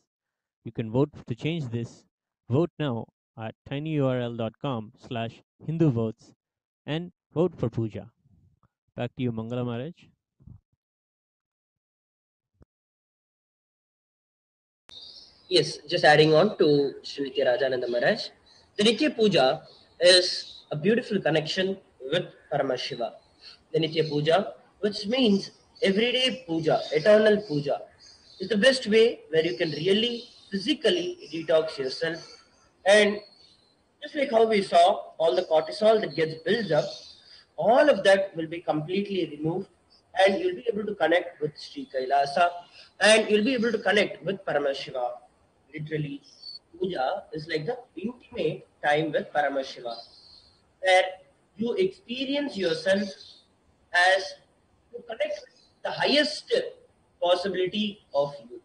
You can vote to change this. Vote now at tinyurl.com/Hindu votes and vote for puja. Back to you, Mangala Maharaj.
Yes, just adding on to Sri Nitya Rajananda Maharaj, the Nitya Puja is a beautiful connection with Paramashiva. The Nitya Puja, which means everyday puja, eternal puja, is the best way where you can really physically detox yourself. And just like how we saw, all the cortisol that gets built up, all of that will be completely removed, and you'll be able to connect with Sri Kailasa, and you'll be able to connect with Paramashiva. Literally, puja is like the intimate time with Paramashiva, where you experience yourself as you connect with the highest possibility of you.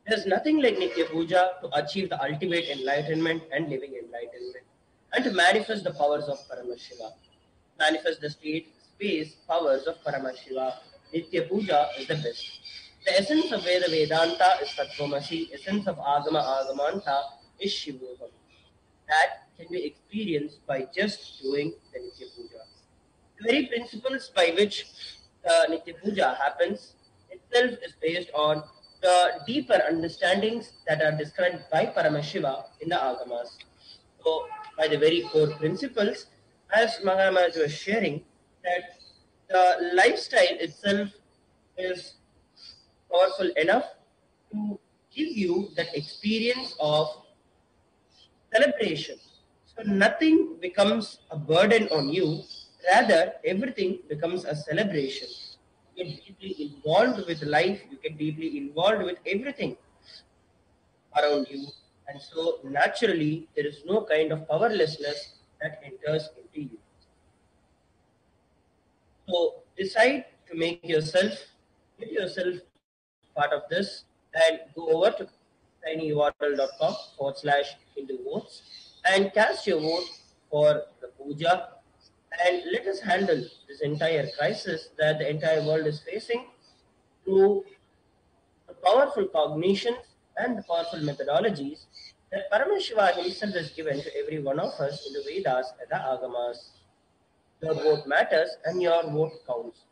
There's nothing like Nitya Puja to achieve the ultimate enlightenment and living enlightenment, and to manifest the powers of Paramashiva. Manifest the space powers of Paramashiva. Nitya Puja is the best. The essence of Veda Vedanta is Tattvamasi. Essence of Agama Agamanta is Shivoham. That can be experienced by just doing the Nitya Puja. The very principles by which Nitya Puja happens itself is based on the deeper understandings that are described by Paramashiva in the Agamas. So, by the very core principles, as Maharaj was sharing, that the lifestyle itself is powerful enough to give you that experience of celebration. So nothing becomes a burden on you, rather, everything becomes a celebration. You get deeply involved with life, you get deeply involved with everything around you, and so naturally, there is no kind of powerlessness that enters into you. So decide to get yourself part of this, and go over to tinyurl.com/Hindu votes and cast your vote for the puja. And let us handle this entire crisis that the entire world is facing through the powerful cognitions and the powerful methodologies that Paramashiva himself has given to every one of us in the Vedas and the Agamas. Your vote matters and your vote counts.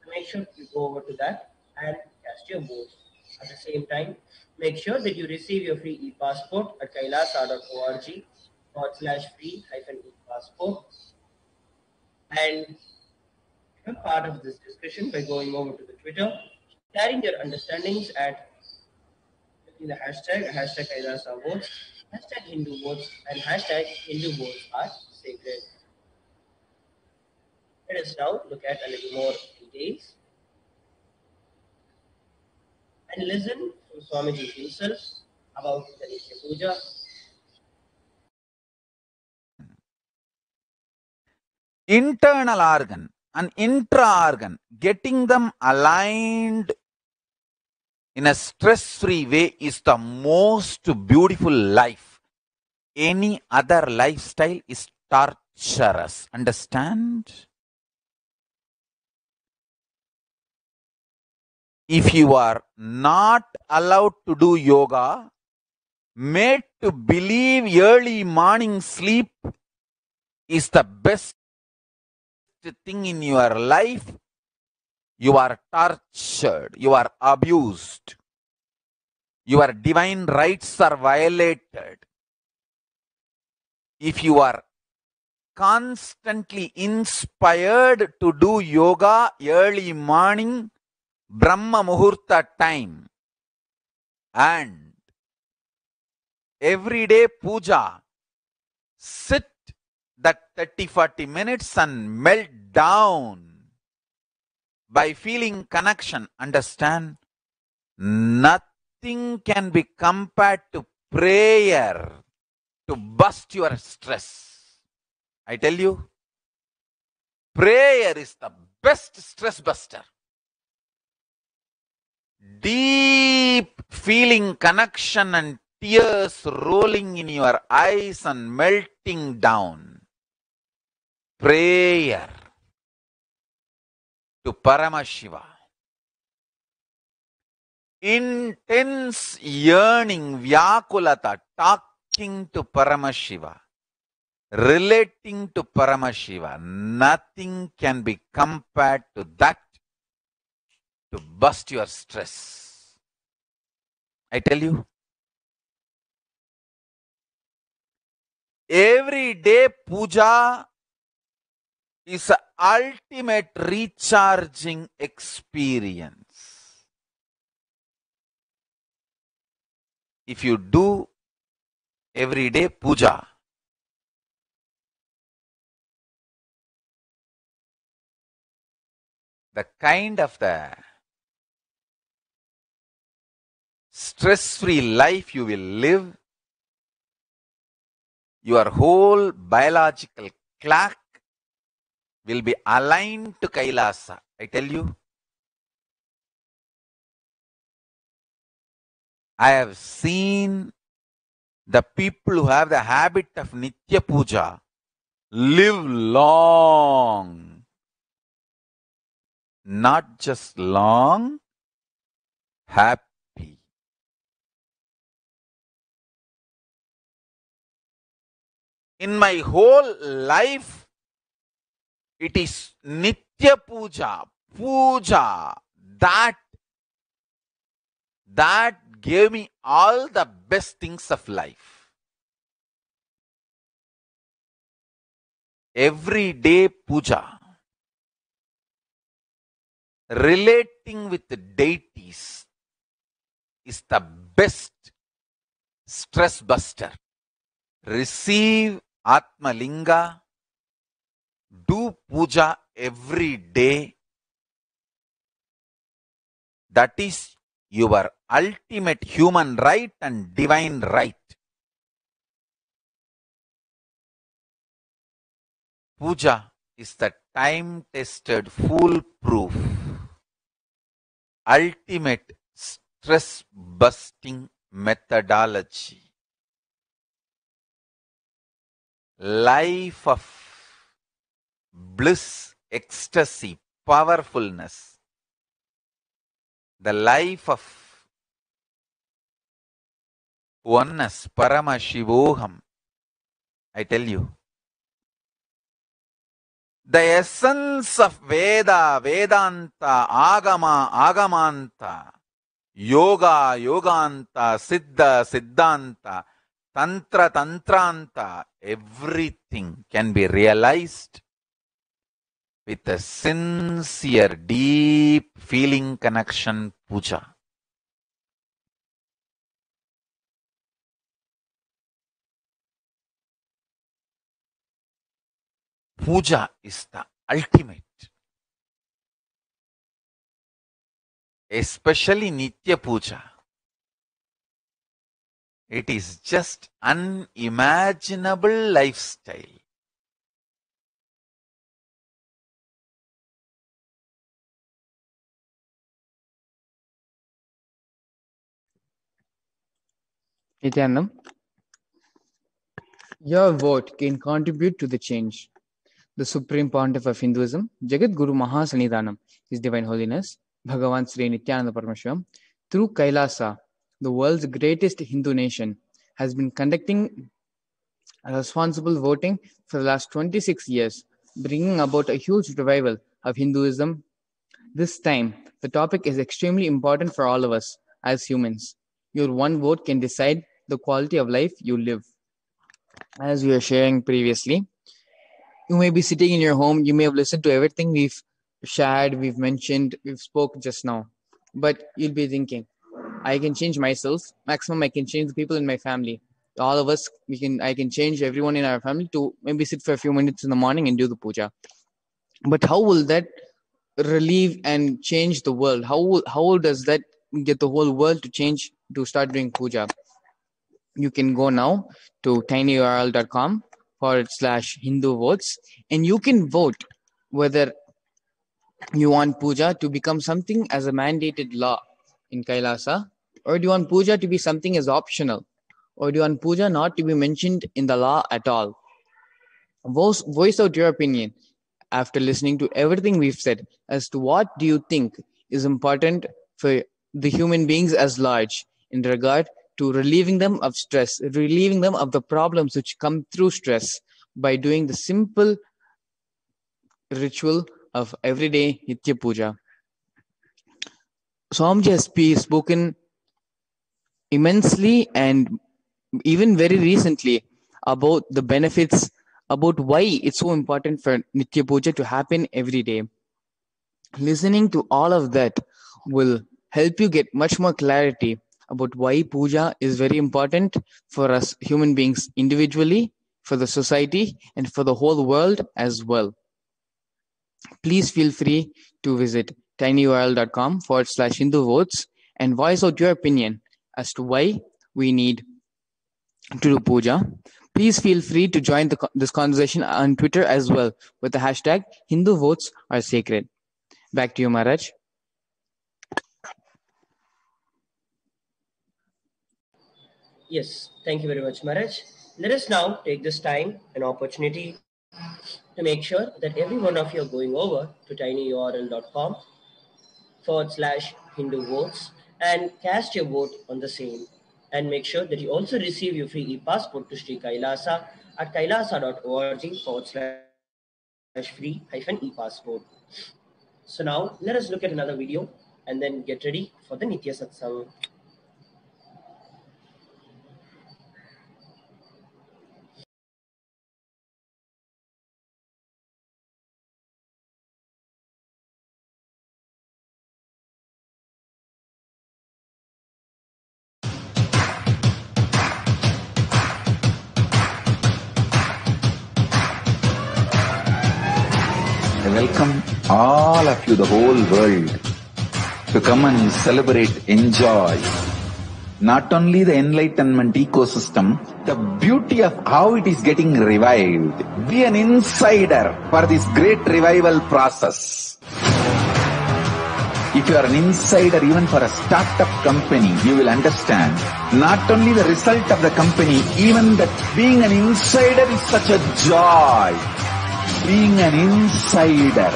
Make sure you go over to that and cast your votes. At the same time, make sure that you receive your free e-passport at kailasa.org/free e-passport and become part of this discussion by going over to the Twitter, sharing your understandings at using the hashtag Kailasa votes, hashtag Hindu votes, and hashtag Hindu votes are sacred. Let us now look at a little more details and listen to Swamiji himself about the Nitya Puja.
Internal organ and intra-organ, getting them aligned in a stress-free way is the most beautiful life. Any other lifestyle is torturous. Understand? If you are not allowed to do yoga, made to believe early morning sleep is the best thing in your life, you are tortured, you are abused, your divine rights are violated. If you are constantly inspired to do yoga early morning, Brahma Muhurta time, and everyday puja, sit that 30-40 minutes and melt down by feeling connection. Understand? Nothing can be compared to prayer to bust your stress. I tell you, prayer is the best stress buster. Deep feeling connection and tears rolling in your eyes and melting down. Prayer to Paramashiva. Intense yearning, Vyakulata, talking to Paramashiva, relating to Paramashiva. Nothing can be compared to that to bust your stress. I tell you, every day puja is an ultimate recharging experience. If you do everyday puja, the kind of the stress-free life you will live, your whole biological clock will be aligned to Kailasa. I tell you, I have seen the people who have the habit of Nitya Puja live long. Not just long, happy. In my whole life, it is Nitya Puja, Puja, that gave me all the best things of life. Everyday puja, relating with the deities is the best stress buster. Receive Atma Linga, do puja every day. That is your ultimate human right and divine right. Puja is the time-tested, foolproof, ultimate stress-busting methodology. Life of bliss, ecstasy, powerfulness. The life of oneness, Paramashivoham. I tell you, The essence of Veda, Vedanta, Agama, Agamanta, Yoga, Yoganta, Siddha, Siddhanta, Tantra, Tantranta, everything can be realized with a sincere, deep feeling connection puja. Puja is the ultimate. Especially Nitya Puja. It is just unimaginable lifestyle.
Nithyanandam, your vote can contribute to the change. The Supreme Pontiff of Hinduism, Jagat Guru Mahasannidhanam, His Divine Holiness, Bhagavan Sri Nithyananda Paramashivam, through Kailasa, the world's greatest Hindu nation, has been conducting responsible voting for the last 26 years, bringing about a huge revival of Hinduism. This time, the topic is extremely important for all of us as humans. Your one vote can decide the quality of life you live. As we were sharing previously, you may be sitting in your home, you may have listened to everything we've shared, we've mentioned, we've spoke just now. But you'll be thinking, I can change myself, maximum I can change the people in my family. All of us, I can change everyone in our family to maybe sit for a few minutes in the morning and do the puja. But how will that relieve and change the world? How does that get the whole world to change to start doing puja? You can go now to tinyurl.com/Hindu votes, and you can vote whether you want puja to become something as a mandated law in Kailasa, or do you want puja to be something as optional, or do you want puja not to be mentioned in the law at all? Voice out your opinion after listening to everything we've said as to what do you think is important for the human beings as large in regard to relieving them of stress, relieving them of the problems which come through stress by doing the simple ritual of everyday Nitya Puja. Swamiji has spoken immensely and even very recently about the benefits, about why it's so important for Nitya Puja to happen every day. Listening to all of that will help you get much more clarity about why puja is very important for us human beings individually, for the society, and for the whole world as well. Please feel free to visit tinyurl.com/Hindu votes and voice out your opinion as to why we need to do puja. Please feel free to join this conversation on Twitter as well with the hashtag Hindu votes are sacred. Back to you, Maharaj.
Yes, thank you very much, Maharaj. Let us now take this time and opportunity to make sure that every one of you are going over to tinyurl.com/Hindu votes and cast your vote on the same. And make sure that you also receive your free e-passport to Sri Kailasa at kailasa.org/free-e-passport. So now let us look at another video and then get ready for the Nitya Satsang.
I welcome all of you, the whole world, to come and celebrate, enjoy not only the enlightenment ecosystem, the beauty of how it is getting revived. Be an insider for this great revival process. If you are an insider even for a startup company, you will understand not only the result of the company, even that being an insider is such a joy. Being an insider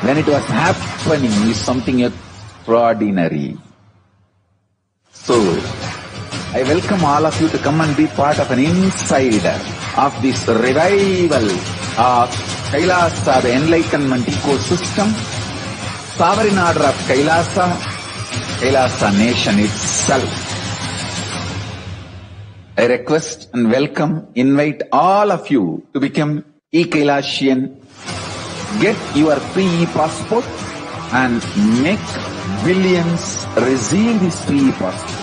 when it was happening is something extraordinary. So, I welcome all of you to come and be part of an insider of this revival of
Kailasa, the enlightenment ecosystem, sovereign order of Kailasa, Kailasa nation itself. I request and invite all of you to become e-Kailasian. Get your free passport and make billions receive this free passport.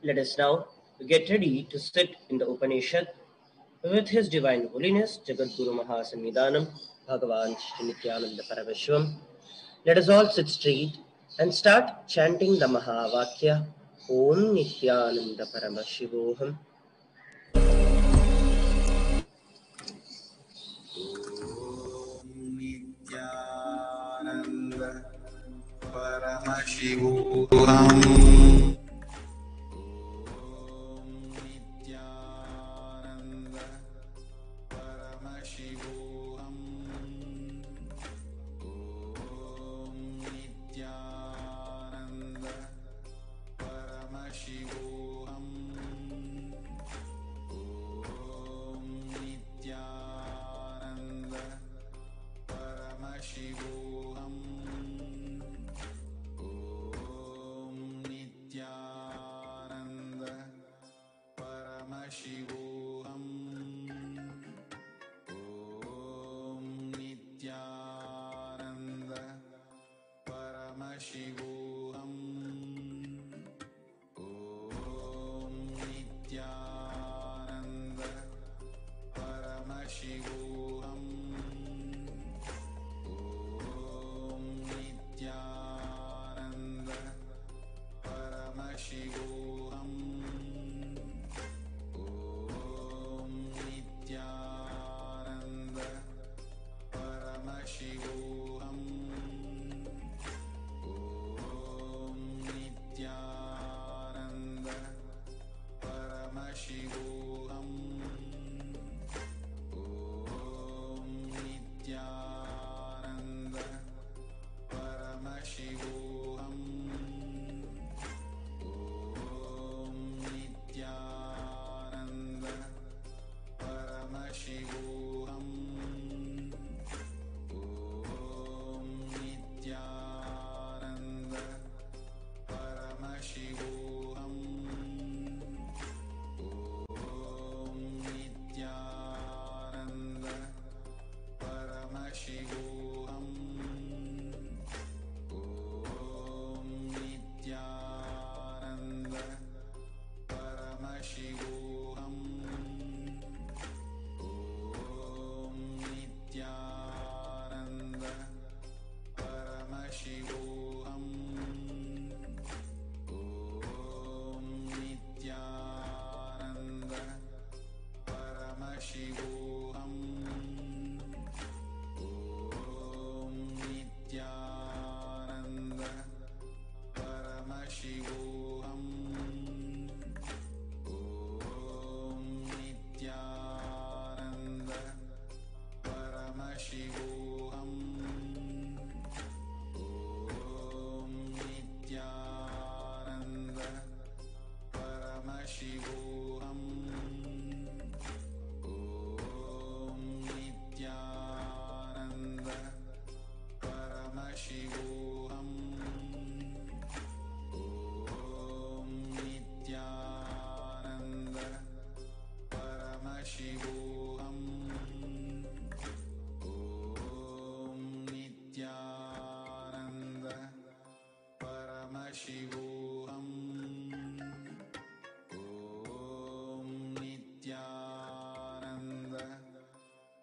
Let us now get ready to sit in the Upanishad with His Divine Holiness Jagadguru Mahasannidhanam Bhagavan Shri Nithyananda Paramashivam. Let us all sit straight and start chanting the Mahavakya Om Nithyananda Paramashivoham.
Nithyananda Paramashivoham.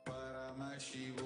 Paramashivoham.